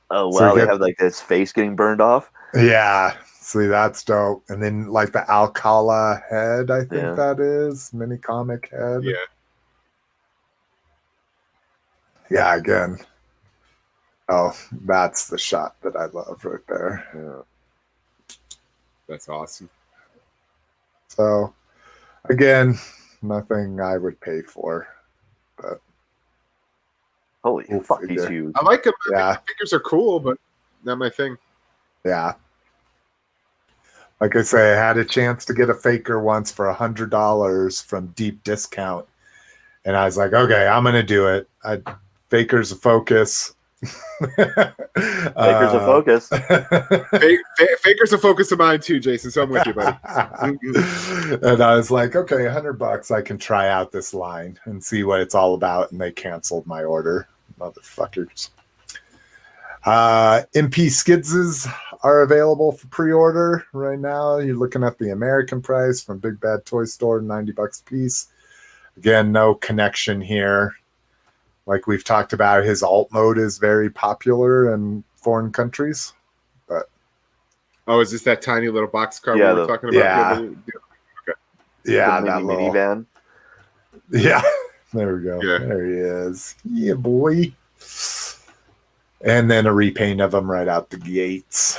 Oh wow, they have like his face getting burned off. Yeah, see, that's dope. And then like the Alcala head, I think that is mini comic head. Yeah, again. Oh, that's the shot that I love right there. Yeah. That's awesome. So, again, nothing I would pay for, but holy fuck, he's huge. I like him. Yeah, the figures are cool, but not my thing. Yeah. Like I say, I had a chance to get a faker once for $100 from deep discount, and I was like, okay, I'm gonna do it. Faker's a focus. Fakers of focus. Fakers of focus of mine too, Jason. So I'm with you, buddy. And I was like, okay, $100, I can try out this line and see what it's all about. And they canceled my order, motherfuckers. MP Skidses are available for pre-order right now. You're looking at the American price from Big Bad Toy Store, $90 a piece. Again, no connection here. Like we've talked about, his alt mode is very popular in foreign countries. But oh, is this that tiny little box car Yeah, we were talking about? yeah. Okay. Yeah, The that little minivan. Yeah, there we go. Yeah. There he is. Yeah, boy. And then a repaint of him right out the gates.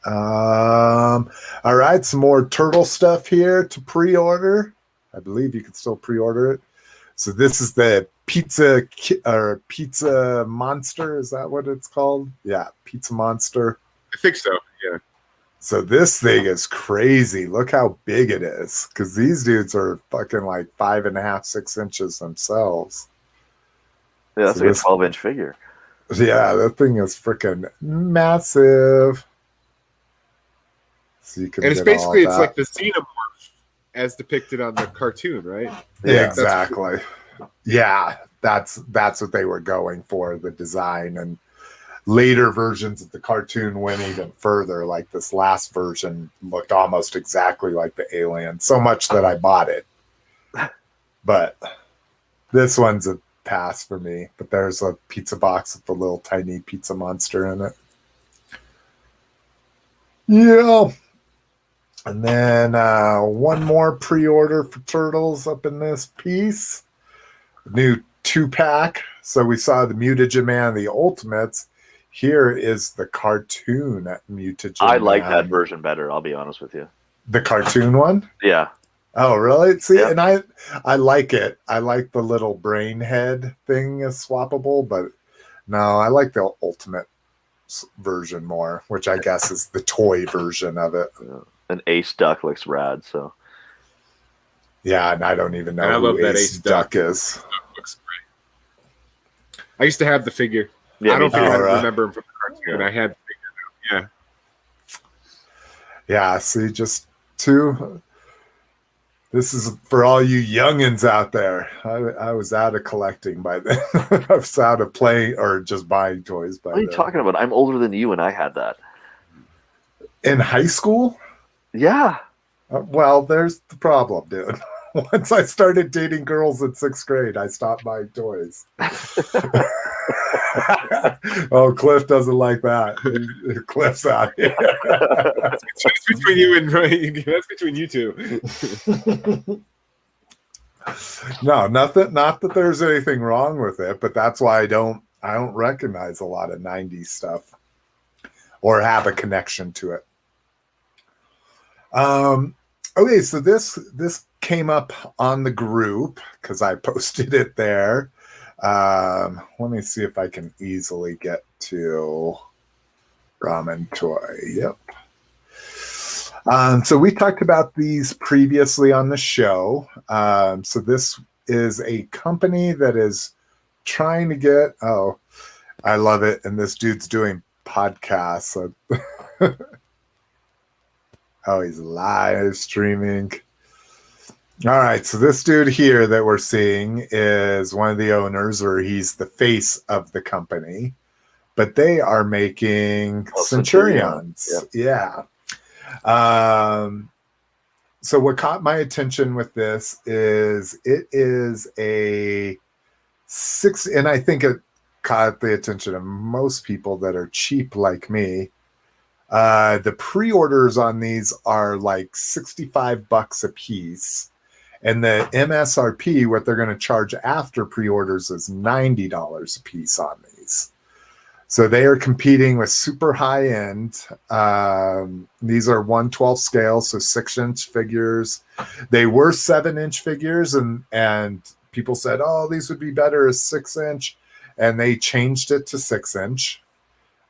All right, some more turtle stuff here to pre-order. I believe you can still pre-order it. So this is the pizza monster. Is that what it's called? Yeah, pizza monster. I think so. Yeah. So this thing is crazy. Look how big it is. Because these dudes are fucking like 5.5, 6 inches themselves. Yeah, that's So like a this- 12-inch figure. Yeah, that thing is freaking massive. So you can And it's get all basically it's that. like the xenomorph as depicted on the cartoon, right? Yeah, That's exactly. Yeah, that's what they were going for, the design. And later versions of the cartoon went even further. Like this last version looked almost exactly like the alien, so much that I bought it. But this one's a pass for me. But there's a pizza box with the little tiny pizza monster in it. Yeah. And then one more pre-order for Turtles up in this piece. New 2-pack. So we saw the Mutagen Man, the Ultimates. Here is the cartoon Mutagen I like Man. that version better, I'll be honest with you. The cartoon one? Yeah. Oh, really? See, Yeah. and I like it. I like the little brain head thing is swappable, but no, I like the Ultimate version more, which I guess is the toy version of it. An Ace Duck looks rad, so. Yeah, and I don't even know And I who love that Ace Ace Duck Duck. is. Looks great. I used to have the figure. Yeah, I don't think I All right. remember him from the cartoon. I had the figure. Yeah, see, just two. This is for all you youngins out there. I was out of collecting by then. I was out of playing or just buying toys by What are you then. talking about? I'm older than you and I had that. In high school? Yeah. Well, there's the problem, dude. Once I started dating girls in 6th grade, I stopped buying toys. Oh, Cliff doesn't like that. Cliff's out here. That's between you and that's between you two. No, nothing. Not that there's anything wrong with it, but that's why I don't recognize a lot of 90s stuff or have a connection to it. Okay, so this came up on the group because I posted it there. Let me see if I can easily get to Ramen Toy. Yep. So we talked about these previously on the show. So this is a company that is trying to get. Oh, I love it. And this dude's doing podcasts. Oh, he's live streaming. All right, so this dude here that we're seeing is one of the owners, or he's the face of the company, but they are making Centurions. Yeah. So what caught my attention with this is it is a 6, and I think it caught the attention of most people that are cheap like me. The pre-orders on these are like $65 a piece. And the MSRP, what they're going to charge after pre-orders, is $90 a piece on these. So they are competing with super high-end. These are 1/12 scale, so 6-inch figures. They were 7-inch figures, and people said, oh, these would be better as 6-inch. And they changed it to 6-inch.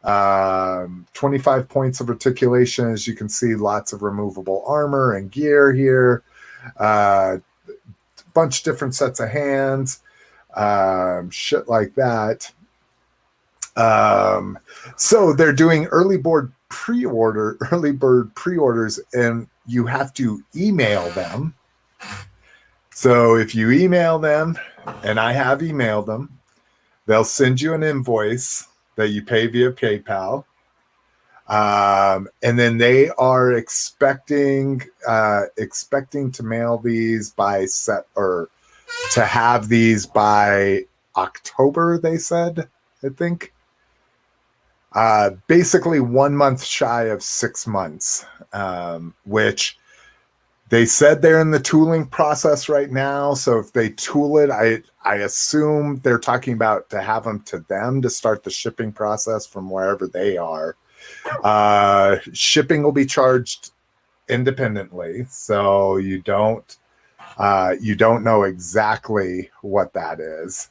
25 points of articulation. As you can see, lots of removable armor and gear here. Bunch of different sets of hands, shit like that. So they're doing early bird pre-orders, and you have to email them. So if you email them, and I have emailed them, they'll send you an invoice that you pay via PayPal. And then they are expecting to mail these by to have these by October, they said, I think. Basically 1 month shy of 6 months, which they said they're in the tooling process right now. So if they tool it, I assume they're talking about to have them to them to start the shipping process from wherever they are. Shipping will be charged independently, so you don't know exactly what that is.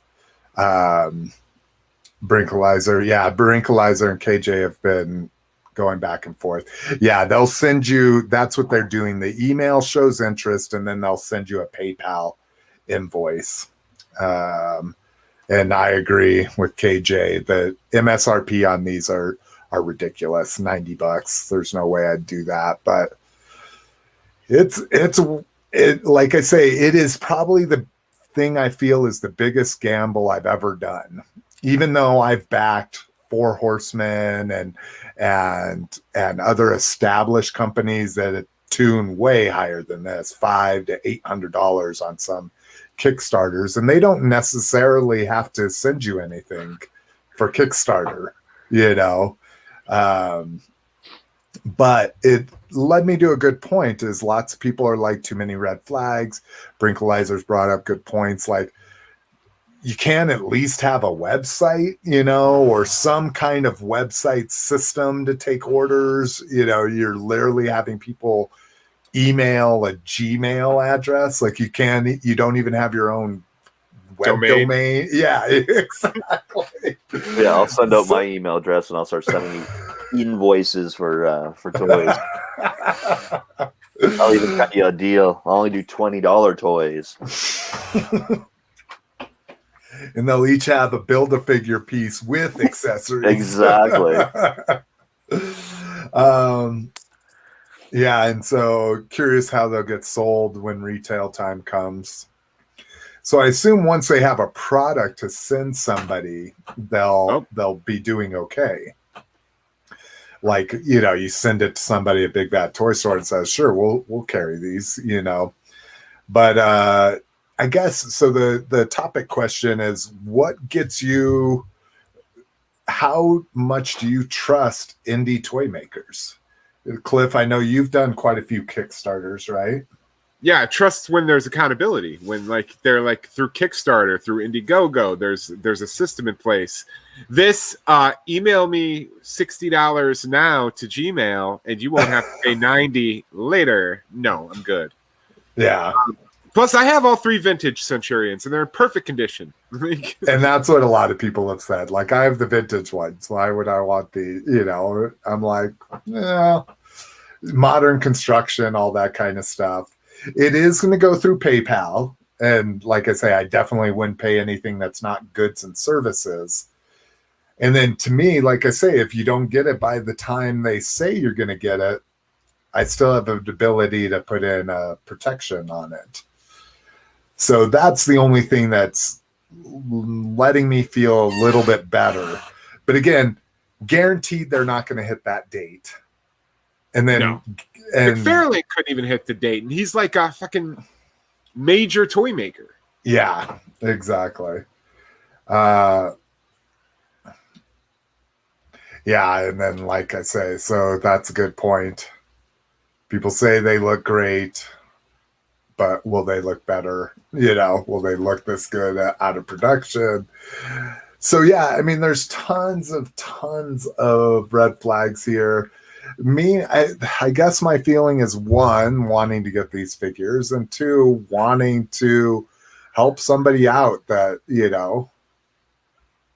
Brinkalizer and KJ have been going back and forth. Yeah, they'll send you, that's what they're doing. The email shows interest, and then they'll send you a PayPal invoice. And I agree with KJ. The MSRP on these are ridiculous. $90. There's no way I'd do that. But it's like I say, it is probably the thing I feel is the biggest gamble I've ever done. Even though I've backed Four Horsemen and other established companies that tune way higher than this, $500 to $800 on some Kickstarters, and they don't necessarily have to send you anything for Kickstarter, you know. But it led me to a good point. Is lots of people are like, too many red flags. Brinkalizer's brought up good points, like, you can at least have a website, you know, or some kind of website system to take orders. You know, you're literally having people email a Gmail address. Like you don't even have your own web domain. Yeah, exactly. Yeah, I'll send out my email address and I'll start sending you invoices for toys. I'll even cut you a deal. I'll only do $20 toys. And they'll each have a Build-A-Figure piece with accessories. Exactly. Yeah, and so curious how they'll get sold when retail time comes. So I assume once they have a product to send somebody, they'll be doing okay. Like, you know, you send it to somebody at Big Bad Toy Store and says, sure, we'll carry these, you know. But I guess, so the topic question is, what gets you, how much do you trust indie toy makers? Cliff, I know you've done quite a few Kickstarters, right? Yeah, I trust when there's accountability, when like they're like through Kickstarter, through Indiegogo, there's a system in place. This email me $60 now to Gmail and you won't have to pay $90 later. No, I'm good. Yeah. Plus, I have all 3 vintage Centurions, and they're in perfect condition. And that's what a lot of people have said. Like, I have the vintage ones. Why would I want the, you know, I'm like, yeah, modern construction, all that kind of stuff. It is going to go through PayPal. And like I say, I definitely wouldn't pay anything that's not goods and services. And then to me, like I say, if you don't get it by the time they say you're going to get it, I still have the ability to put in a protection on it. So that's the only thing that's letting me feel a little bit better. But again, guaranteed they're not going to hit that date. And then McFarlane couldn't even hit the date, and he's like a fucking major toy maker. Yeah, exactly. Yeah, and then like I say, so that's a good point. People say they look great, but will they look better? You know, will they look this good out of production? So yeah, I mean, there's tons of red flags here. I guess my feeling is, 1, wanting to get these figures, and 2, wanting to help somebody out that, you know,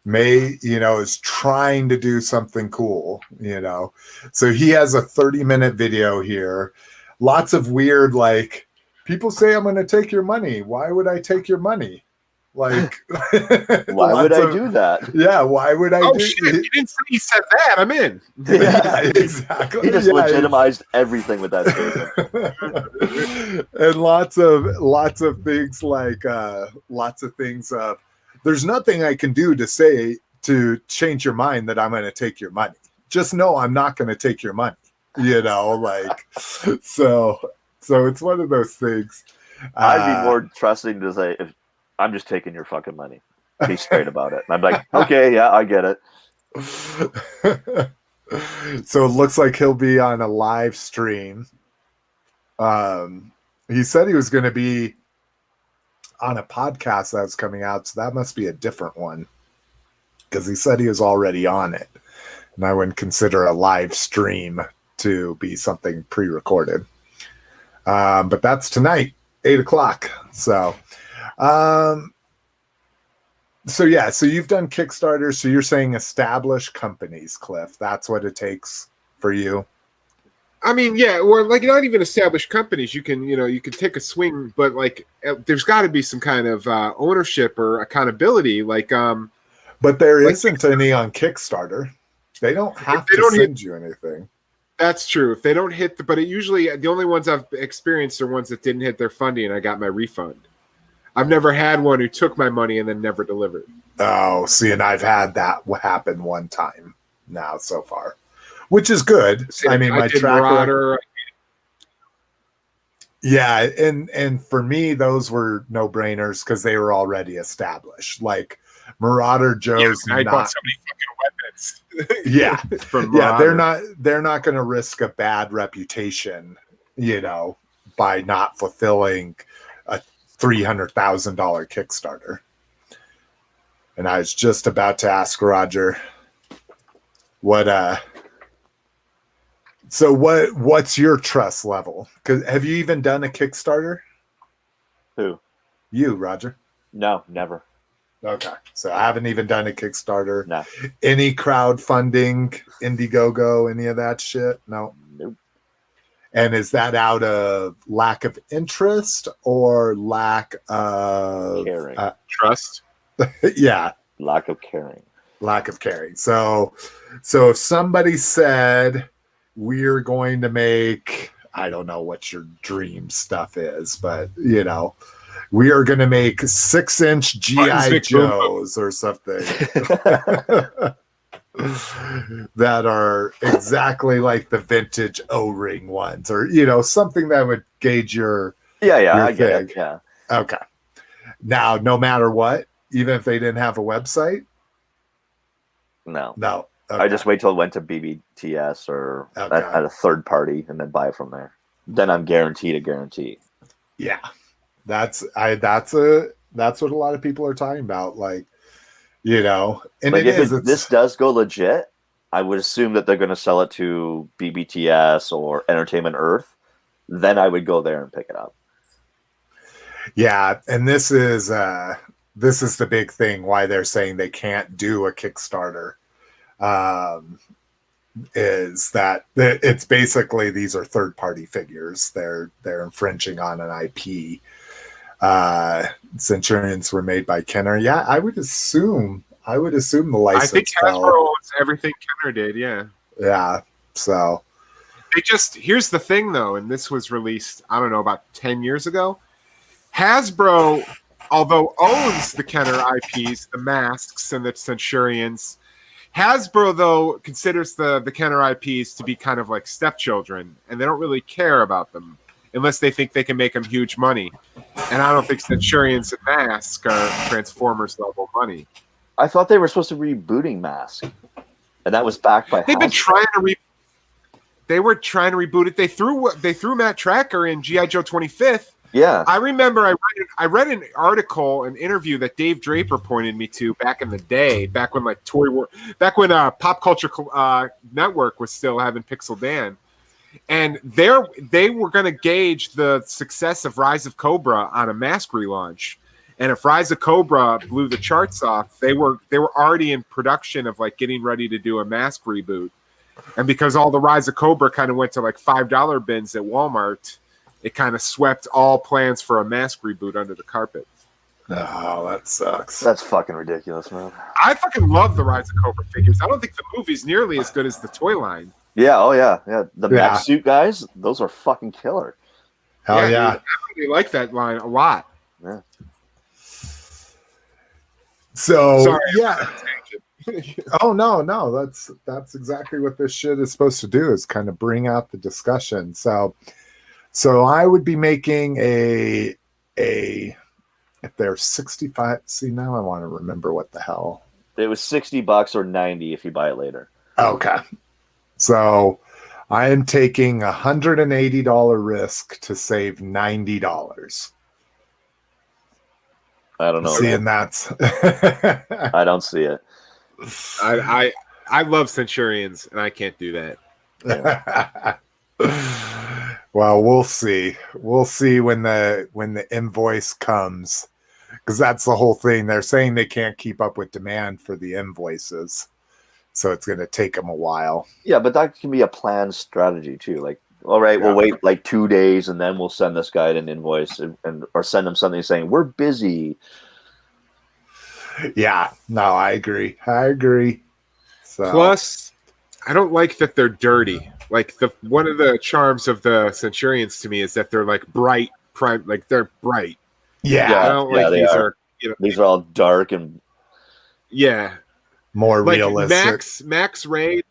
is trying to do something cool, you know. So he has a 30-minute video here. Lots of weird, like, people say, I'm going to take your money. Why would I take your money? Like, Why would I do that? Yeah, why would I Oh, do shit. He didn't say he said that. I'm in. Yeah, exactly. He just legitimized everything with that statement. And lots of things like lots of things there's nothing I can do to say to change your mind that I'm going to take your money. Just know I'm not going to take your money, like so it's one of those things. I'd be more trusting to say, if I'm just taking your fucking money, be straight about it. And I'm like, okay, yeah, I get it. So it looks like he'll be on a live stream. He said he was going to be on a podcast that was coming out, so that must be a different one, because he said he was already on it, and I wouldn't consider a live stream to be something pre-recorded. But that's tonight, 8:00. So yeah, so you've done Kickstarter. So you're saying established companies, Cliff. That's what it takes for you. I mean, yeah, or like not even established companies. You can take a swing, but like there's got to be some kind of ownership or accountability. Like, but there isn't any on Kickstarter. They don't have to send you anything. That's true. If they don't hit but it usually the only ones I've experienced are ones that didn't hit their funding and I got my refund. I've never had one who took my money and then never delivered. Oh, see, and I've had that happen one time now so far, which is good. See, I mean, my tracker. Yeah, and for me, those were no-brainers because they were already established. Like Marauder Joe's I not. bought so many fucking weapons. Yeah, from Marauder. They're not going to risk a bad reputation, by not fulfilling a $300,000 Kickstarter. And I was just about to ask Roger, what's your trust level? Because have you even done a Kickstarter? Who? You, Roger? No, never. Okay, so I haven't even done a Kickstarter. No. Any crowdfunding, Indiegogo, any of that shit? No. Nope. And is that out of lack of interest or lack of caring? Trust? Yeah. Lack of caring. Lack of caring. So if somebody said we're going to make, I don't know what your dream stuff is, but we are going to make 6-inch GI Joes or something that are exactly like the vintage O-ring ones, or something that would gauge your I get it. Yeah. Okay. Now, no matter what, even if they didn't have a website, no. Okay. I just wait till it went to BBTS or at a third party and then buy it from there. Then I'm guaranteed a guarantee. Yeah. That's what a lot of people are talking about. Like, and like if this does go legit, I would assume that they're going to sell it to BBTS or Entertainment Earth. Then I would go there and pick it up. Yeah. And this is the big thing why they're saying they can't do a Kickstarter. Is that it's basically these are third-party figures. They're infringing on an IP. Centurions were made by Kenner. Yeah, I would assume the license. I think Hasbro owns everything Kenner did. Yeah. Yeah. So here's the thing though, and this was released, I don't know, about 10 years ago. Hasbro, although owns the Kenner IPs, the masks and the Centurions, Hasbro though considers the Kenner IPs to be kind of like stepchildren, and they don't really care about them unless they think they can make them huge money. And I don't think Centurions and Mask are Transformers level money. I thought they were supposed to be rebooting Mask, and that was backed by. They've been trying to They were trying to reboot it. They threw Matt Tracker in G.I. Joe 25th. Yeah, I remember I read an article, an interview that Dave Draper pointed me to back in the day, back when Pop Culture Network was still having Pixel Dan. And they were going to gauge the success of Rise of Cobra on a Mask relaunch. And if Rise of Cobra blew the charts off, they were already in production of like getting ready to do a Mask reboot. And because all the Rise of Cobra kind of went to like $5 bins at Walmart, it kind of swept all plans for a Mask reboot under the carpet. Oh, that sucks. That's fucking ridiculous, man. I fucking love the Rise of Cobra figures. I don't think the movie's nearly as good as the toy line. Yeah, oh yeah. The mech suit guys, those are fucking killer. Hell yeah. Dude, I really like that line a lot. Yeah. So Sorry, yeah. Oh no, that's exactly what this shit is supposed to do, is kind of bring out the discussion. So I would be making a if they're 65. See, now I want to remember what the hell. It was $60 or $90 if you buy it later. Okay. So I am taking $180 risk to save $90. I don't know. Seeing that's I don't see it. I love Centurions, and I can't do that. Yeah. Well, we'll see. We'll see when the invoice comes, because that's the whole thing. They're saying they can't keep up with demand for the invoices, so it's going to take them a while. Yeah, but that can be a planned strategy too. Like, all right, we'll wait like 2 days, and then we'll send this guy an invoice, and or send them something saying we're busy. Yeah, no, I agree. So. Plus, I don't like that they're dirty. Like one of the charms of the Centurions to me is that they're like bright, like they're bright. Yeah, I don't like these are. These are all dark and more like realistic. Max Ray,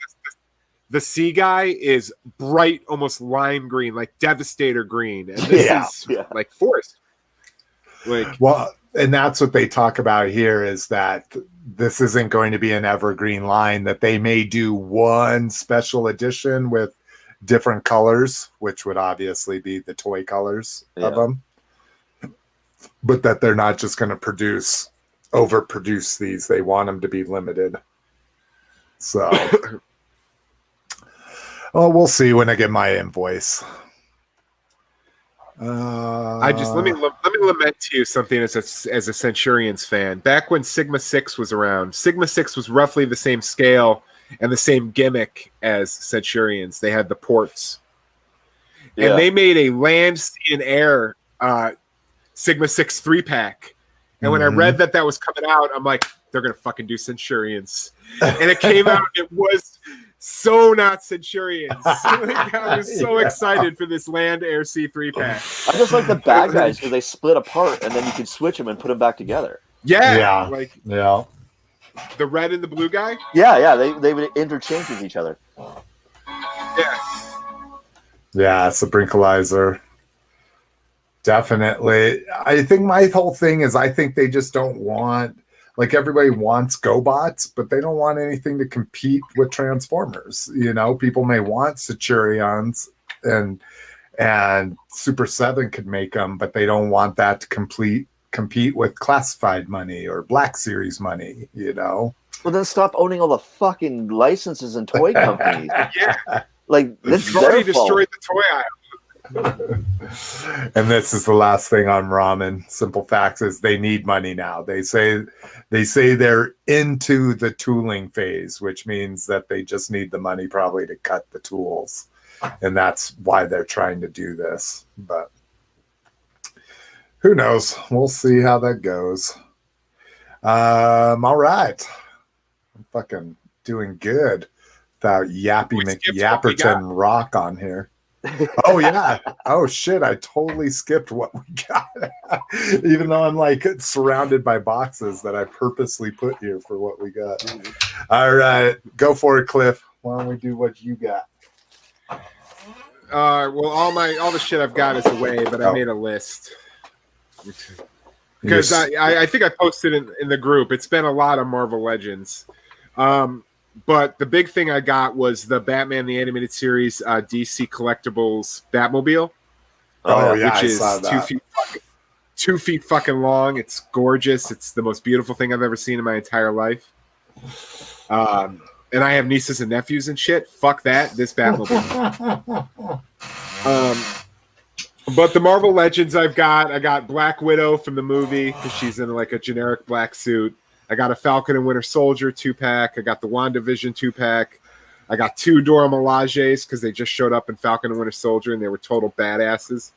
the sea guy, is bright, almost lime green, like Devastator green, and this is like forest. Like, well, and that's what they talk about here, is that this isn't going to be an evergreen line, that they may do one special edition with different colors, which would obviously be the toy colors of them, but that they're not just going to overproduce these. They want them to be limited. So, we'll see when I get my invoice. I just let me lament to you something as a Centurions fan. Back when Sigma 6 was around, Sigma 6 was roughly the same scale and the same gimmick as Centurions. They had the ports, and they made a land, sea, and air Sigma 6 3-pack. And when I read that was coming out, I'm like, they're gonna fucking do Centurions, and it came out. It was so not Centurions. Like, I was so excited for this land, air, sea 3-pack. I just like the bad guys because they split apart and then you can switch them and put them back together. Like the red and the blue guy. They would interchange with each other. It's a Brinkalizer. Definitely. I think my whole thing is, I think they just don't want, like, everybody wants GoBots, but they don't want anything to compete with Transformers. You know, people may want Centurions, and Super 7 could make them, but they don't want that to compete with Classified money or Black Series money, you know? Well, then stop owning all the fucking licenses and toy companies. Like, this is already their fault. destroyed the toy aisle. And this is the last thing on Ramen. Simple facts is they need money now. They say they're into the tooling phase, which means that they just need the money probably to cut the tools, and that's why they're trying to do this. But who knows? We'll see how that goes. All right, I'm fucking doing good without Yappy McYapperton Rock on here. Oh yeah. Oh shit, I totally skipped what we got. Even though I'm like surrounded by boxes that I purposely put here for what we got. All right, go for it, Cliff. Why don't we do what you got? Well, all the shit I've got is away, but I made a list. Because I think I posted in the group. It's been a lot of Marvel Legends. But the big thing I got was the Batman the Animated Series DC Collectibles Batmobile. Which is 2 feet fucking long. It's gorgeous. It's the most beautiful thing I've ever seen in my entire life. And I have nieces and nephews and shit. Fuck that. This Batmobile. But the Marvel Legends I got Black Widow from the movie because she's in like a generic black suit. I got a Falcon and Winter Soldier 2-pack. I got the WandaVision 2-pack. I got 2 Dora Milajes because they just showed up in Falcon and Winter Soldier and they were total badasses.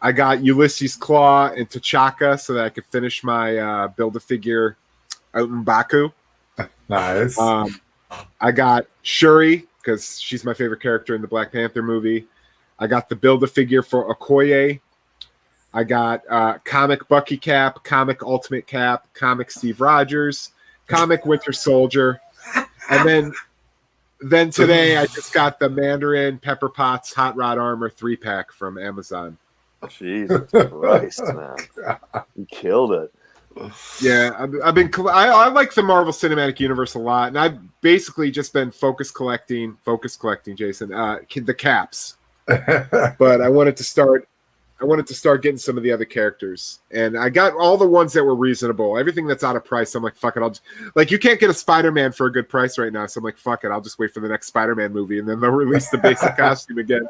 I got Ulysses Claw and T'Chaka so that I could finish my Build-A-Figure out in Baku. Nice. I got Shuri because she's my favorite character in the Black Panther movie. I got the Build-A-Figure for Okoye. I got comic Bucky Cap, comic Ultimate Cap, comic Steve Rogers, comic Winter Soldier, and then today I just got the Mandarin Pepper Potts Hot Rod Armor 3-pack from Amazon. Jesus Christ, man. You killed it. Yeah, I like the Marvel Cinematic Universe a lot, and I've basically just been focus collecting, Jason, the caps. But I wanted to start getting some of the other characters, and I got all the ones that were reasonable. Everything that's out of price, I'm like, fuck it. You can't get a Spider-Man for a good price right now, so I'm like, fuck it. I'll just wait for the next Spider-Man movie, and then they'll release the basic costume again.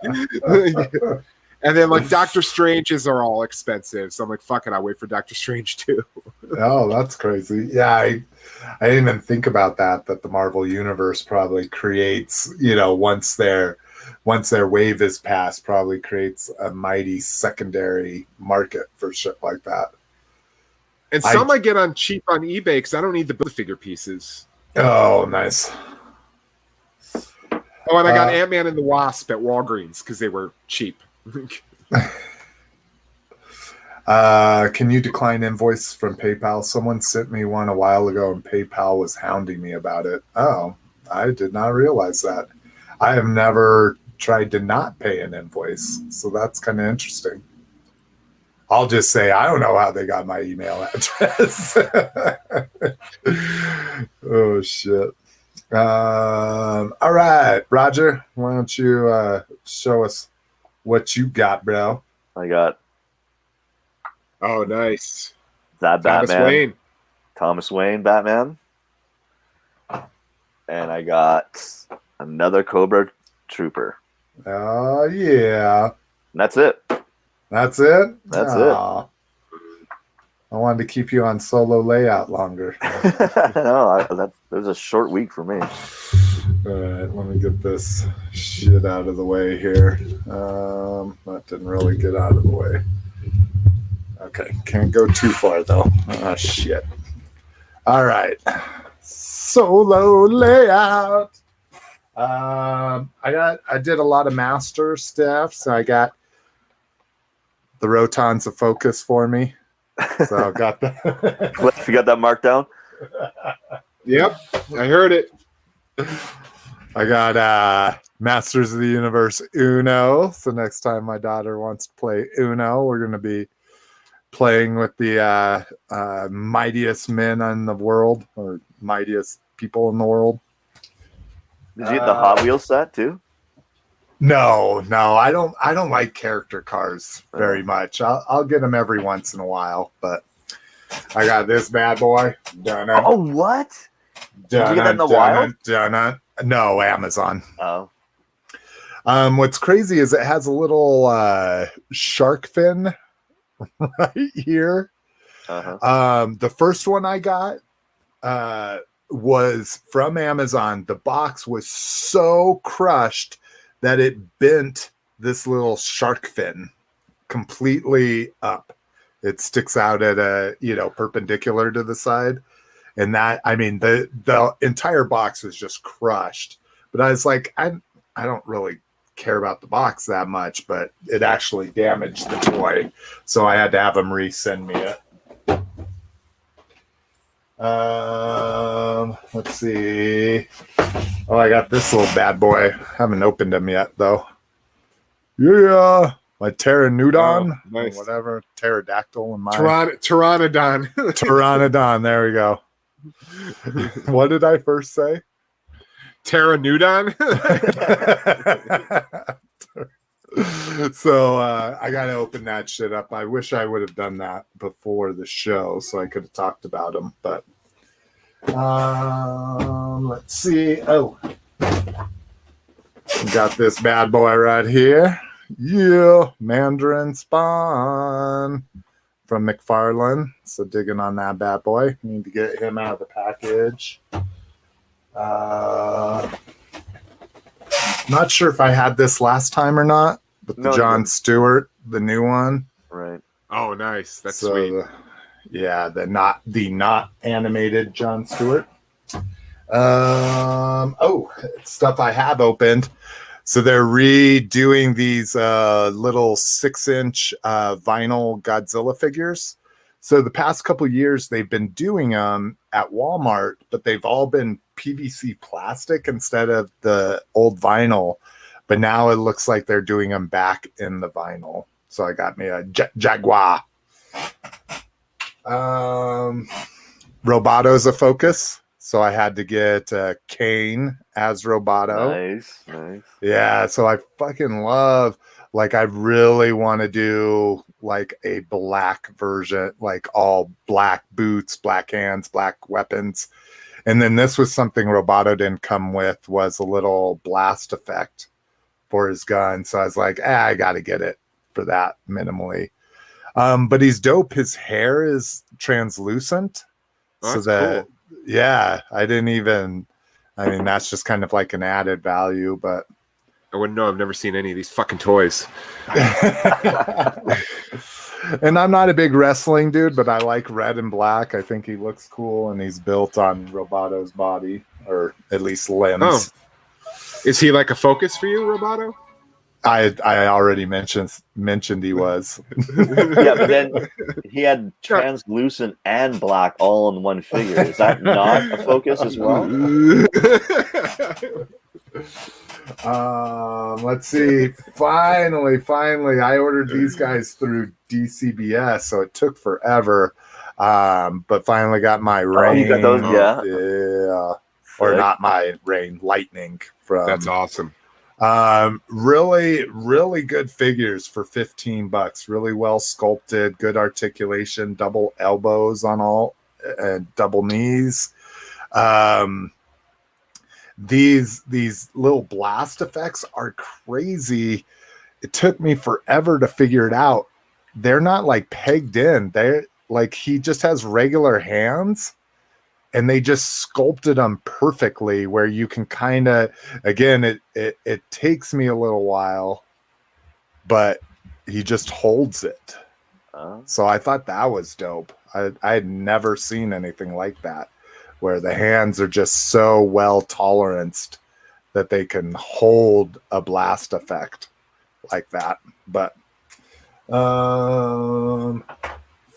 And then like Doctor Strange's are all expensive, so I'm like, fuck it. I'll wait for Doctor Strange too. Oh, that's crazy. Yeah, I didn't even think about that the Marvel Universe probably creates, once their wave is passed, probably creates a mighty secondary market for shit like that. And some I get on cheap on eBay because I don't need the Build-A-Figure pieces. Oh, nice. Oh, and I got Ant-Man and the Wasp at Walgreens because they were cheap. Can you decline invoice from PayPal? Someone sent me one a while ago and PayPal was hounding me about it. Oh, I did not realize that. I have never tried to not pay an invoice, so that's kind of interesting. I'll just say I don't know how they got my email address. Oh shit. All right, Roger, why don't you show us what you got, bro? I got. Oh, nice. That Thomas Batman. Wayne. Thomas Wayne Batman. And I got another Cobra Trooper. Oh, yeah. And that's it. That's it? That's it. I wanted to keep you on solo layout longer. No, that was a short week for me. All right, let me get this shit out of the way here. That didn't really get out of the way. Okay, can't go too far though. Oh shit. All right, solo layout. I did a lot of master stuff, so I got the Rotons of focus for me. So I got that. Cliff, you got that marked down? Yep, I heard it. I got Masters of the Universe Uno. So next time my daughter wants to play Uno, we're going to be playing with the mightiest men in the world, or mightiest people in the world. Did you get the Hot Wheels set too? No, I don't like character cars very much. I'll get them every once in a while, but I got this bad boy. Dun-dun. Oh, what? Did you get that in the wild? No, Amazon. Oh. What's crazy is it has a little shark fin right here. Uh-huh. The first one I got was from Amazon. The box was so crushed that it bent this little shark fin completely up. It sticks out at a, perpendicular to the side. And that, I mean, the entire box was just crushed. But I was like, I don't really care about the box that much, but it actually damaged the toy. So I had to have them resend me it. Let's see. Oh, I got this little bad boy. Haven't opened him yet, though. Yeah. My pteranodon, nice. Whatever, pterodactyl in my Pteranodon. Pteranodon. There we go. What did I first say? Pteranodon. So I gotta open that shit up. I wish I would have done that before the show, so I could have talked about them. But let's see. Oh, got this bad boy right here. Yeah, Mandarin Spawn from McFarlane. So digging on that bad boy. Need to get him out of the package. Not sure if I had this last time or not, but the John Stewart, the new one. Right. Oh, nice. That's So, sweet. Yeah, the not animated John Stewart. Stuff I have opened. So they're redoing these little 6-inch vinyl Godzilla figures. So the past couple years they've been doing them at Walmart, but they've all been PVC plastic instead of the old vinyl. But now it looks like they're doing them back in the vinyl. So I got me a Jaguar. Roboto's a focus. So I had to get Kane as Roboto. Nice. Yeah, so I fucking love, like, I really want to do like a black version, like all black boots, black hands, black weapons. And then this was something Roboto didn't come with, was a little blast effect for his gun. So I was like, I got to get it for that minimally. But he's dope. His hair is translucent. Oh, So that's that, cool. yeah, that's just kind of like an added value, but I wouldn't know. I've never seen any of these fucking toys. and I'm not a big wrestling dude, but I like red and black. I think he looks cool, and he's built on Roboto's body, or at least limbs. Oh. Is he like a focus for you, Roboto? I already mentioned he was. Yeah, but then he had translucent and black all in one figure. Is that not a focus as well? Let's see. Finally, I ordered these guys through DCBS, so it took forever. But finally got my rain. You got those, yeah. Yeah. Or not my rain, lightning from. That's awesome. Really, really good figures for $15. Really well sculpted, good articulation, double elbows on all, and double knees. These little blast effects are crazy. It took me forever to figure it out. They're not like pegged in. They're like, he just has regular hands, and they just sculpted them perfectly, where you can kind of, again, it takes me a little while, but he just holds it. So I thought that was dope. I had never seen anything like that, where the hands are just so well toleranced that they can hold a blast effect like that. But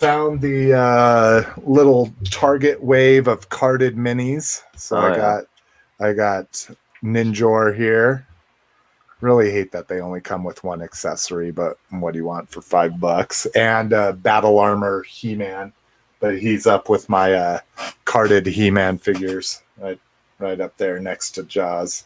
found the little Target wave of carded minis. So I got Ninjor here. Really hate that they only come with one accessory, but what do you want for $5? And Battle Armor He-Man, but he's up with my carded He-Man figures right up there next to Jaws.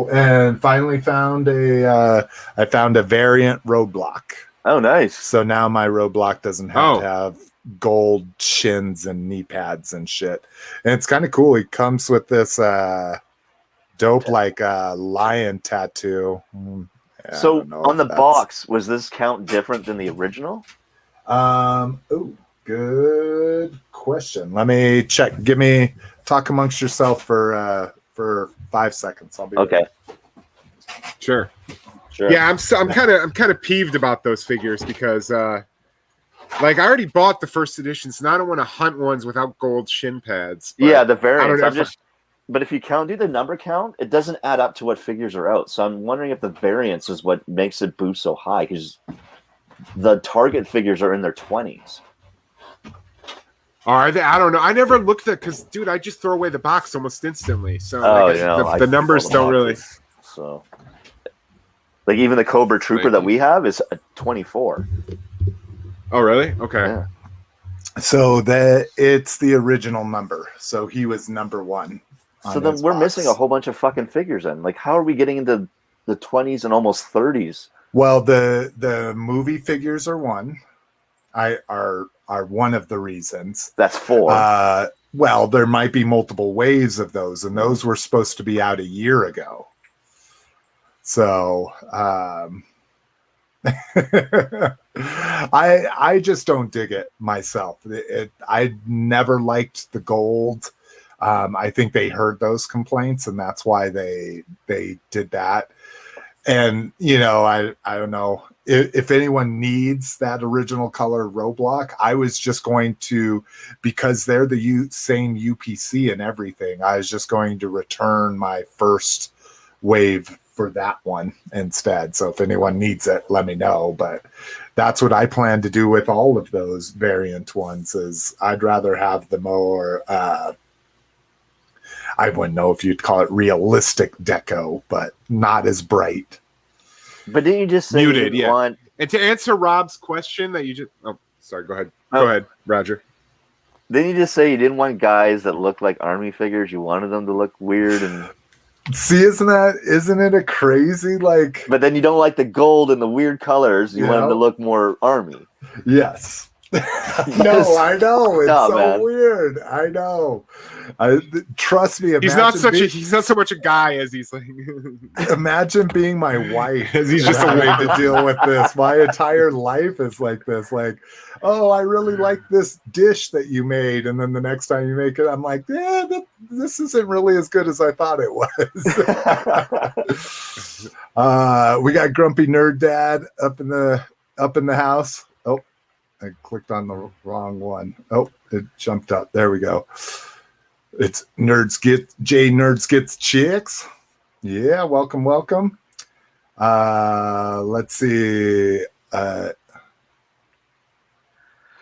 And finally found I found a variant roadblock. Oh, nice. So now my roadblock doesn't have to have gold shins and knee pads and shit. And it's kind of cool. He comes with this dope like lion tattoo. So on the box, was this count different than the original? Good question. Let me check. Talk amongst yourself for 5 seconds. I'll be okay. Ready. Sure. Yeah, I'm kind of peeved about those figures because like I already bought the first editions, and I don't want to hunt ones without gold shin pads. Yeah, the variants. But if you do the number count, it doesn't add up to what figures are out. So I'm wondering if the variance is what makes it boost so high, because the Target figures are in their 20s. Are they? I don't know. I never looked at, because dude, I just throw away the box almost instantly. So the numbers don't really. So, like even the Cobra Trooper that we have is a 24. Oh really? Okay. Yeah. So it's the original number. So he was number 1. So then we're missing a whole bunch of fucking figures. Then, like, how are we getting into the 20s and almost 30s? Well, the movie figures are one. Are one of the reasons. That's 4. Well, there might be multiple waves of those, and those were supposed to be out a year ago. So I just don't dig it myself. I never liked the gold. I think they heard those complaints, and that's why they did that. And I don't know if anyone needs that original color Roblox. I was just going to, because they're the same UPC and everything, I was just going to return my first wave for that one instead. So if anyone needs it, let me know. But that's what I plan to do with all of those variant ones. Is I'd rather have the more I wouldn't know if you'd call it realistic deco, but not as bright. But didn't you just say Muted, you yeah. want... And to answer Rob's question that you just... Oh, sorry, go ahead. Go ahead, Roger. Didn't you just say you didn't want guys that looked like army figures? You wanted them to look weird and... See, isn't it a crazy, like... But then you don't like the gold and the weird colors. You want them to look more army. Yes. No, I know. It's weird. I know. Trust me. He's not so much a guy as he's like. Imagine being my wife. As he's just having to deal with this. My entire life is like this. Like, oh, I really like this dish that you made, and then the next time you make it, I'm like, yeah, this isn't really as good as I thought it was. We got Grumpy Nerd Dad up in the house. Oh. I clicked on the wrong one. Oh, it jumped up. There we go. It's Nerds Gets Chicks. Yeah, welcome. Let's see.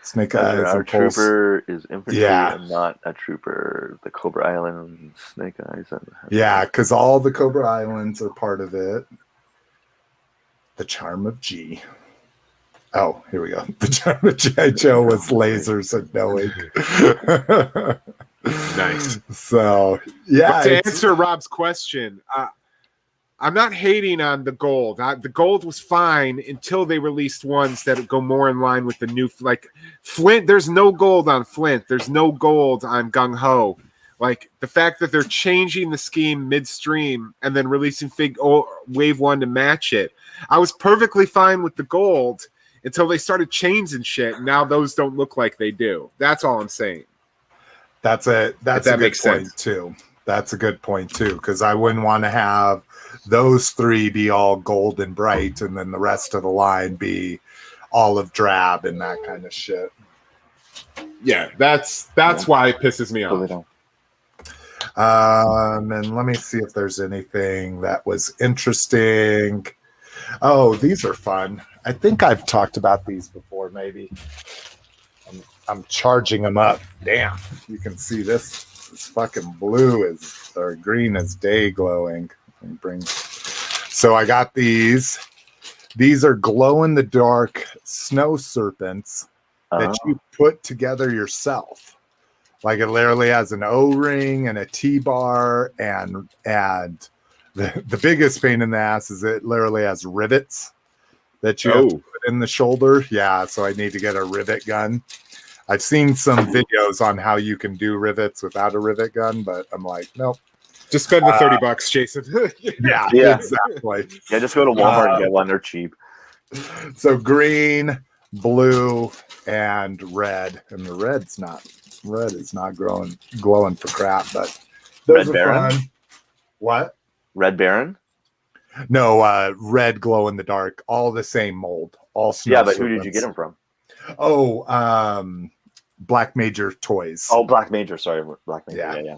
Snake Eyes. Our trooper is infantry and not a trooper. The Cobra Island, Snake Eyes. Yeah, because all the Cobra Islands are part of it. The Charm of G. Oh, here we go. The Charm of G.I. Joe was lasers and no ink. Nice. So, yeah. But to answer Rob's question, I'm not hating on the gold. The gold was fine until they released ones that go more in line with the new, like Flint. There's no gold on Flint. There's no gold on Gung Ho. Like the fact that they're changing the scheme midstream and then releasing wave one to match it. I was perfectly fine with the gold until they started changing shit. Now those don't look like they do. That's all I'm saying. That's a good point too. That's a good point too, because I wouldn't want to have those three be all gold and bright, and then the rest of the line be olive drab and that kind of shit. Yeah, that's why it pisses me off. And let me see if there's anything that was interesting. Oh, these are fun. I think I've talked about these before, maybe. I'm charging them up. Damn, you can see this fucking blue or green is day glowing. So I got these. These are glow in the dark snow serpents that you put together yourself. Like it literally has an O-ring and a T-bar, and the biggest pain in the ass is it literally has rivets that you have to put in the shoulder. Yeah, so I need to get a rivet gun. I've seen some videos on how you can do rivets without a rivet gun, but I'm like, nope. Just spend the $30, Jason. yeah, exactly. Yeah, just go to Walmart and get one. They're cheap. So green, blue, and red. And the red is not glowing for crap, but those Red are Baron? fun. What? Red Baron? No, red glow in the dark, all the same mold, all snow. Yeah, but who serpents. did you get them from? Oh, Black Major Toys. Oh, Black Major. Sorry, Black Major. Yeah.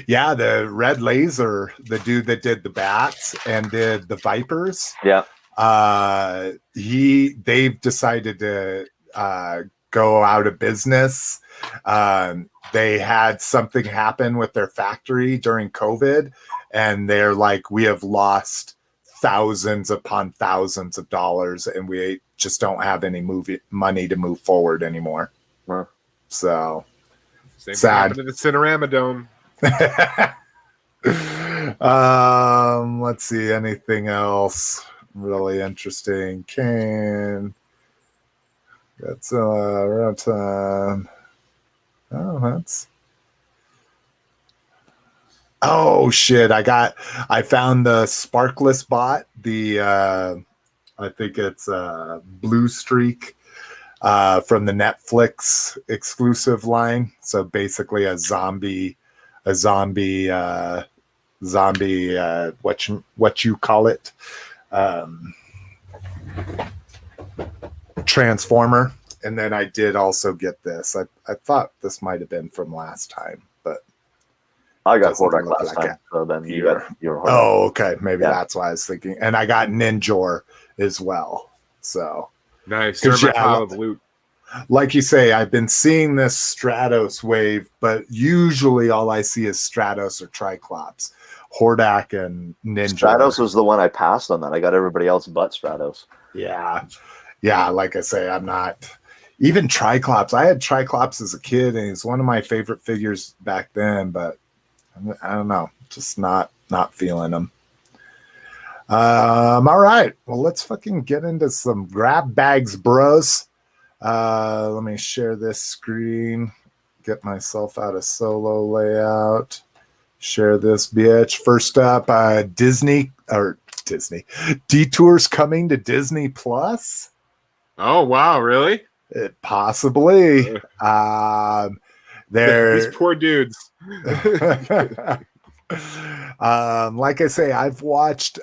Yeah, the red laser, the dude that did the bats and did the Vipers. Yeah. They've decided to go out of business. They had something happen with their factory during COVID, and they're like, we have lost thousands upon thousands of dollars, and we just don't have any money to move forward anymore. Huh. So Same sad. happened to the Cinerama Dome. Let's see, anything else really interesting? That's around time. Oh shit, I found the Sparkless bot, I think it's Blue Streak from the Netflix exclusive line. So basically a zombie zombie what you call it, transformer. And then I did also get this. I thought this might have been from last time, but I got Hordak last time. So then you got your Hordak. Oh, okay. Maybe that's why I was thinking. And I got Ninjor as well. So nice. They're my pile of loot. Like you say, I've been seeing this Stratos wave, but usually all I see is Stratos or Triclops. Hordak and Ninja. Stratos was the one I passed on that. I got everybody else but Stratos. Yeah. Yeah, like I say, I'm not... Even Triclops. I had Triclops as a kid, and he's one of my favorite figures back then, but I don't know. Just not feeling him. All right. Well, let's fucking get into some grab bags, bros. Let me share this screen. Get myself out of solo layout. Share this bitch. First up, Disney. Detours coming to Disney Plus. Oh wow, really? Possibly. These poor dudes. Like I say, I've watched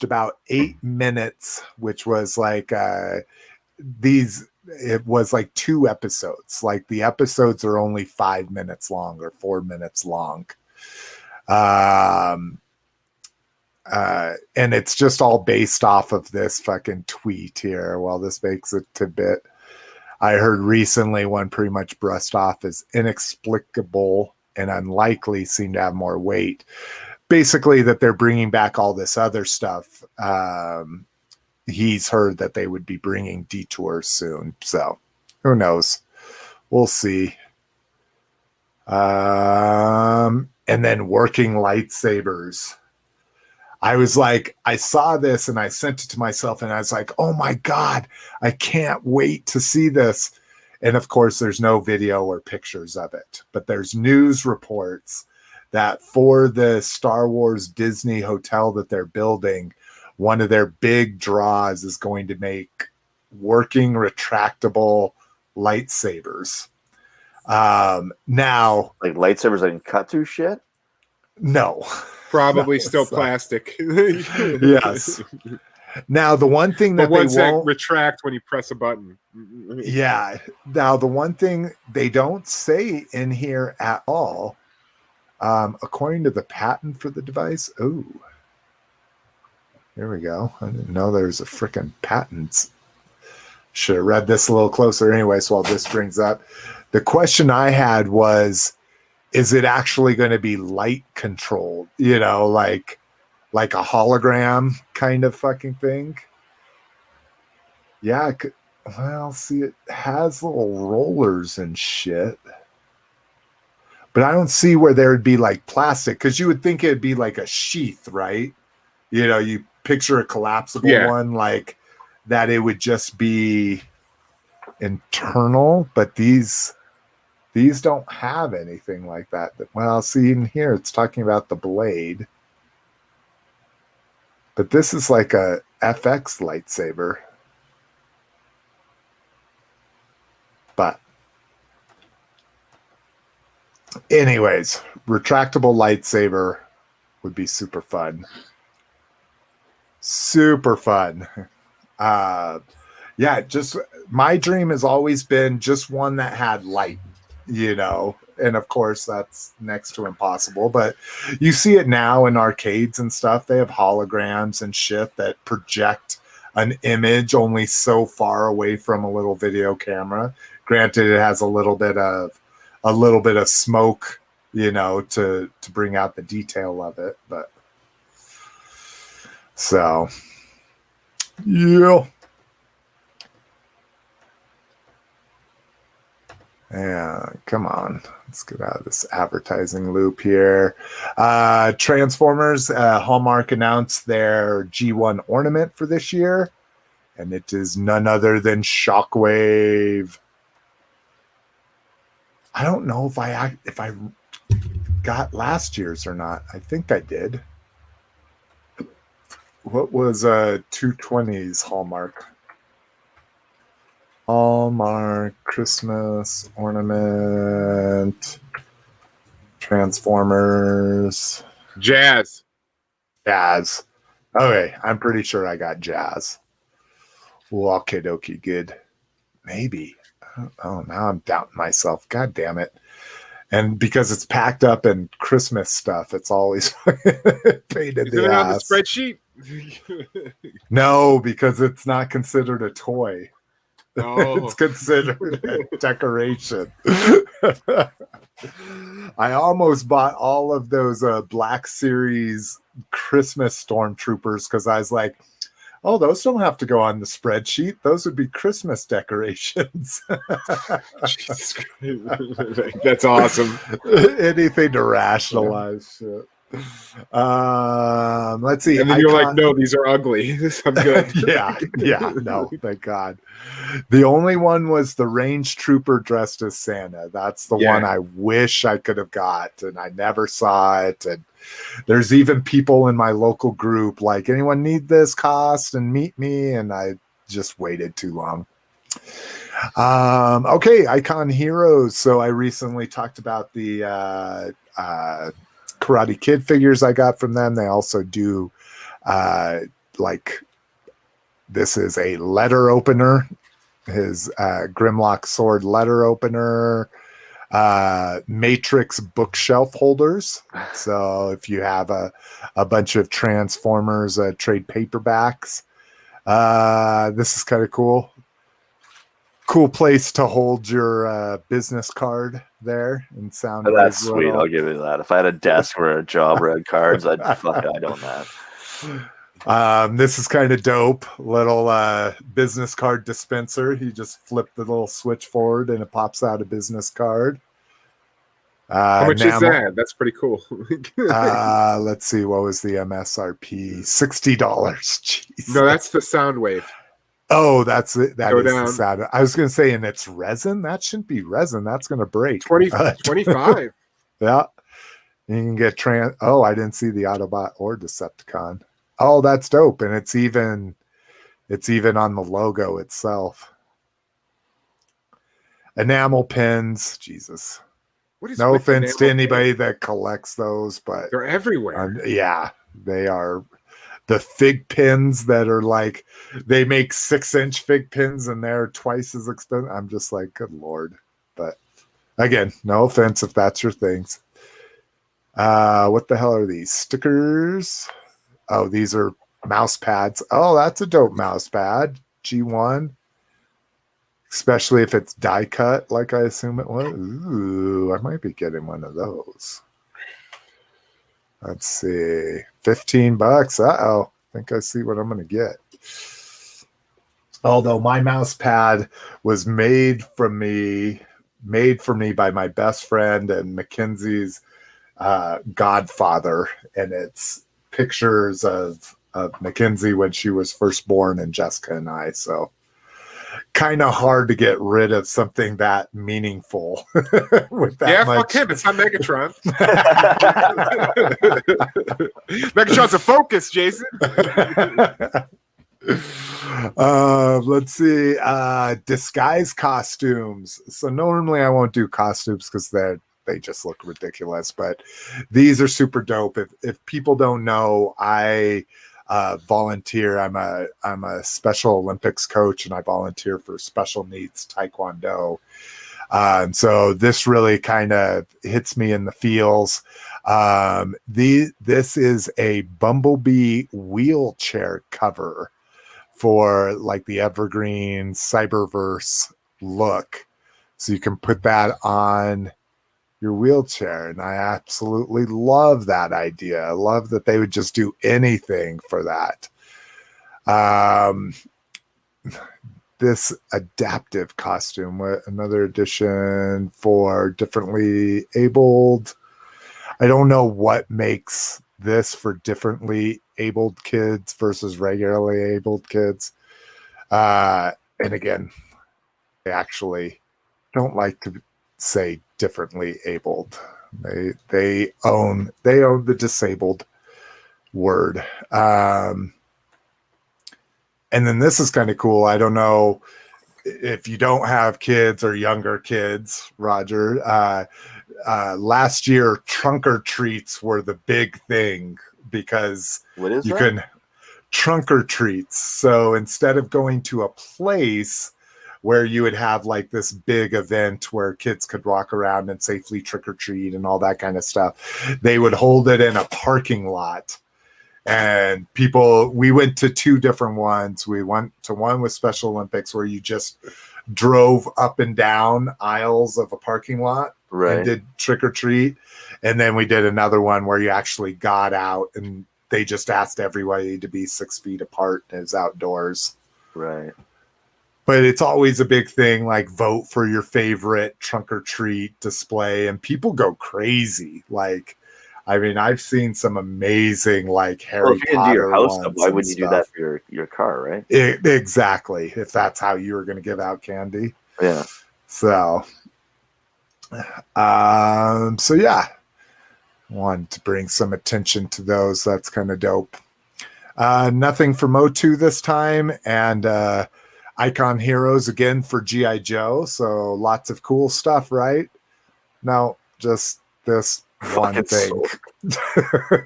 about 8 minutes, which was like it was like 2 episodes. Like the episodes are only 5 minutes long or 4 minutes long. And it's just all based off of this fucking tweet here. Well, this makes it a bit. I heard recently one pretty much brushed off as inexplicable and unlikely seem to have more weight. Basically, that they're bringing back all this other stuff. He's heard that they would be bringing Detours soon. So who knows? We'll see. And then working lightsabers. I was like, I saw this and I sent it to myself and I was like, oh my God, I can't wait to see this. And of course, there's no video or pictures of it, but there's news reports that for the Star Wars Disney hotel that they're building, one of their big draws is going to make working retractable lightsabers. Now, like lightsabers I can cut through shit? No. Probably still plastic. Yes. Now, the one thing that they won't retract when you press a button. Yeah. Now, the one thing they don't say in here at all, according to the patent for the device. Oh, here we go. I didn't know there was a freaking patent. Should have read this a little closer anyway. So while this brings up, the question I had was, is it actually going to be light controlled? You know, like a hologram kind of fucking thing? Yeah. Well, see, it has little rollers and shit. But I don't see where there would be like plastic, because you would think it'd be like a sheath, right? You know, you picture a collapsible one like that, it would just be internal, but these don't have anything like that. Well, see, in here it's talking about the blade, but this is like a FX lightsaber. But anyways, retractable lightsaber would be super fun. Super fun. Yeah, just my dream has always been just one that had light, you know, and of course that's next to impossible, but you see it now in arcades and stuff. They have holograms and shit that project an image only so far away from a little video camera. Granted, it has a little bit of smoke, you know, to bring out the detail of it, but so yeah. Yeah, come on. Let's get out of this advertising loop here. Transformers, Hallmark announced their G1 ornament for this year, and it is none other than Shockwave. I don't know if I got last year's or not. I think I did. What was 220's Hallmark? Hallmark Christmas ornament Transformers. Jazz. Jazz. Okay, I'm pretty sure I got Jazz. Well, okie dokie, good. Maybe. Oh, now I'm doubting myself. God damn it. And because it's packed up in Christmas stuff, it's always pain in Isn't the it on the ass. spreadsheet? No, because it's not considered a toy. Oh. It's considered a decoration. I almost bought all of those Black Series Christmas Stormtroopers because I was like, oh, those don't have to go on the spreadsheet. Those would be Christmas decorations. Jesus Christ. That's awesome. Anything to rationalize shit. Let's see. And then you're like, no, these are ugly. I'm good. yeah, no, thank God. The only one was the range trooper dressed as Santa. That's the one I wish I could have got, and I never saw it. And there's even people in my local group like, anyone need this cost and meet me? And I just waited too long. Okay, Icon Heroes. So I recently talked about the Karate Kid figures I got from them. They also do like, this is a letter opener, his Grimlock sword letter opener, Matrix bookshelf holders. So if you have a bunch of Transformers trade paperbacks, this is kind of cool. Cool place to hold your business card there and sound. Oh, that's sweet. I'll give you that. If I had a desk or a job where I had cards, I'd own that. This is kind of dope. Little business card dispenser. You just flip the little switch forward and it pops out a business card. How much is that? That's pretty cool. Let's see. What was the MSRP? $60. Jeez. No, that's the Soundwave. Oh, that's it. That Go is down. the sound. I was going to say, and it's resin. That shouldn't be resin. That's going to break. 25. Yeah. You can get Oh, I didn't see the Autobot or Decepticon. Oh, that's dope. And it's even on the logo itself. Enamel pins. Jesus. No offense to anybody that collects those, but they're everywhere. Yeah, they are. The fig pins that are like, they make 6-inch fig pins and they're twice as expensive. I'm just like, good Lord. But again, no offense if that's your things. What the hell are these? Stickers? Oh, these are mouse pads. Oh, that's a dope mouse pad. G1. Especially if it's die cut, like I assume it was. Ooh, I might be getting one of those. Let's see. $15. Uh-oh. I think I see what I'm going to get. Although my mouse pad was made for me by my best friend and Mackenzie's godfather. And it's pictures of Mackenzie when she was first born and Jessica and I. So kind of hard to get rid of something that meaningful with that much. Fuck him. It's not Megatron. Megatron's a focus, Jason. Let's see. Disguise costumes. So normally I won't do costumes because they just look ridiculous, but these are super dope. If people don't know, I volunteer. I'm a Special Olympics coach, and I volunteer for special needs Taekwondo. And so this really kind of hits me in the feels. This is a Bumblebee wheelchair cover for like the Evergreen Cyberverse look. So you can put that on your wheelchair, and I absolutely love that idea. I love that they would just do anything for that. This adaptive costume, another edition for differently abled. I don't know what makes this for differently abled kids versus regularly abled kids. And again, I actually don't like to say differently abled. They own the disabled word. And then this is kind of cool. I don't know if you don't have kids or younger kids, Roger. last year, trunk or treats were the big thing because What is you that? can trunk or treats. So instead of going to a place where you would have like this big event where kids could walk around and safely trick or treat and all that kind of stuff, they would hold it in a parking lot. And we went to 2 different ones. We went to one with Special Olympics where you just drove up and down aisles of a parking lot and did trick or treat. And then we did another one where you actually got out and they just asked everybody to be 6 feet apart and it was outdoors. Right. But it's always a big thing, like vote for your favorite trunk or treat display, and people go crazy. Like, I mean, I've seen some amazing like Harry if you're Potter into your house ones stuff, why and wouldn't you do stuff. that for your car, right? Exactly. If that's how you were going to give out candy. Yeah. So yeah, wanted to bring some attention to those. That's kind of dope. Nothing for Motu this time, and Icon Heroes again for G.I. Joe. So lots of cool stuff, right? No, just this one thing.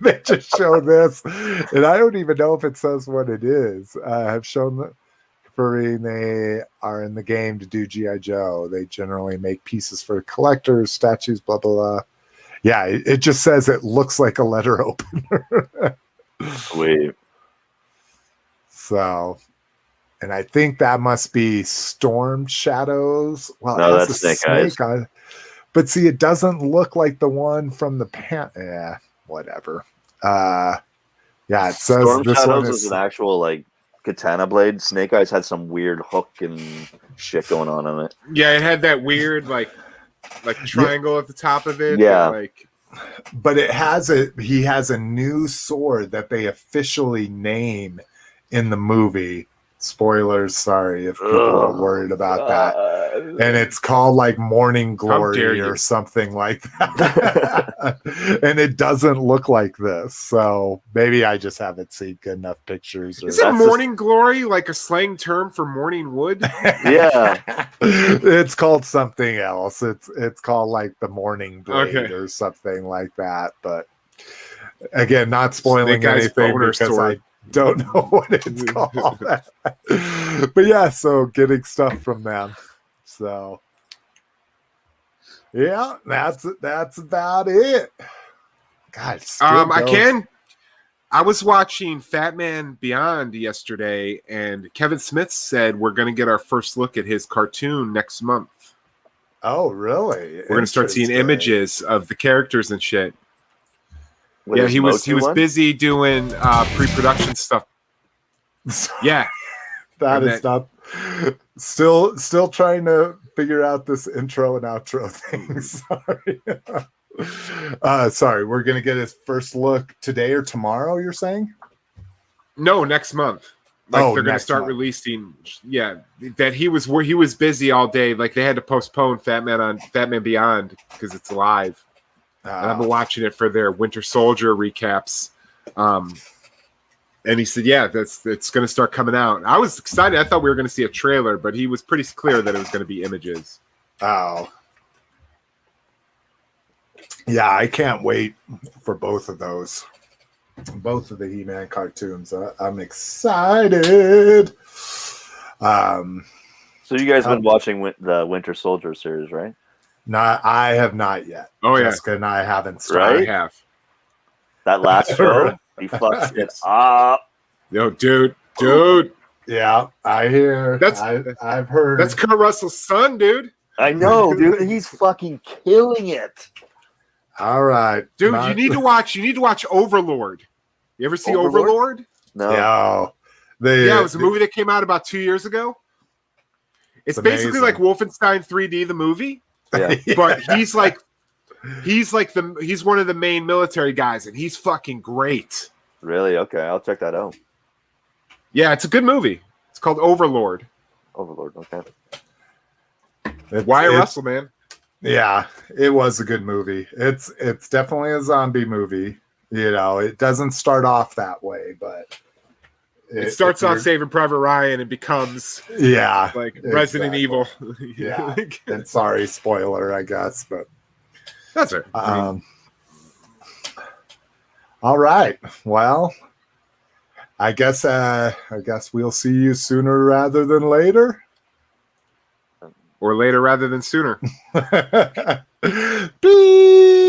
They just show this, and I don't even know if it says what it is. Have shown that they are in the game to do G.I. Joe. They generally make pieces for collectors, statues, blah, blah, blah. Yeah, it just says it looks like a letter opener. Wait. So, and I think that must be Storm Shadows. Well, No, it has that's a Snake Eyes. on. But see, it doesn't look like the one from the whatever. Yeah, it says Storm this Shadows one is is an actual like katana blade. Snake Eyes had some weird hook and shit going on it. Yeah, it had that weird like triangle at the top of it. Yeah. But he has a new sword that they officially name in the movie. Spoilers, sorry if people are worried about that. And it's called like Morning Glory or something like that. And it doesn't look like this. So maybe I just haven't seen good enough pictures. Isn't Morning Glory like a slang term for morning wood? Yeah. It's called something else. It's called like the Morning Blade or something like that. But again, not spoiling anything because I don't know what it's called. But yeah, so getting stuff from them. So yeah, that's about it. God, I was watching Fat Man Beyond yesterday, and Kevin Smith said we're going to get our first look at his cartoon next month. Oh, really? We're going to start seeing images of the characters and shit. What, yeah, he was busy doing pre-production stuff. Yeah, that is not. Still trying to figure out this intro and outro thing. Sorry, we're gonna get his first look today or tomorrow. You're saying? No, next month. Like they're gonna start releasing. Yeah, that he was busy all day. Like they had to postpone Fat Man Beyond because it's live. And I've been watching it for their Winter Soldier recaps. And he said, yeah, it's going to start coming out. I was excited. I thought we were going to see a trailer, but he was pretty clear that it was going to be images. Oh. Yeah, I can't wait for both of those. Both of the He-Man cartoons. I'm excited. So you guys been watching the Winter Soldier series, right? No, I have not yet. Oh, yeah. Jessica and I haven't started. Right? I have. That last show, he fucks it up. Yo, dude. Yeah, I hear. I've heard. That's Kurt Russell's son, dude. I know, dude. He's fucking killing it. All right, dude. You need to watch Overlord. You ever see Overlord? No. Yeah, it was a movie that came out about 2 years ago. It's basically like Wolfenstein 3D, the movie. Yeah. But he's one of the main military guys, and he's fucking great. Really? Okay, I'll check that out. Yeah, it's a good movie. It's called Overlord. Okay. Wyatt Russell, man. Yeah, it was a good movie. It's definitely a zombie movie. You know, it doesn't start off that way, but it starts off Saving Private Ryan and becomes like Resident Evil. Yeah. And sorry, spoiler, I guess, but That's it. All right. Well, I guess we'll see you sooner rather than later. Or later rather than sooner. Beep.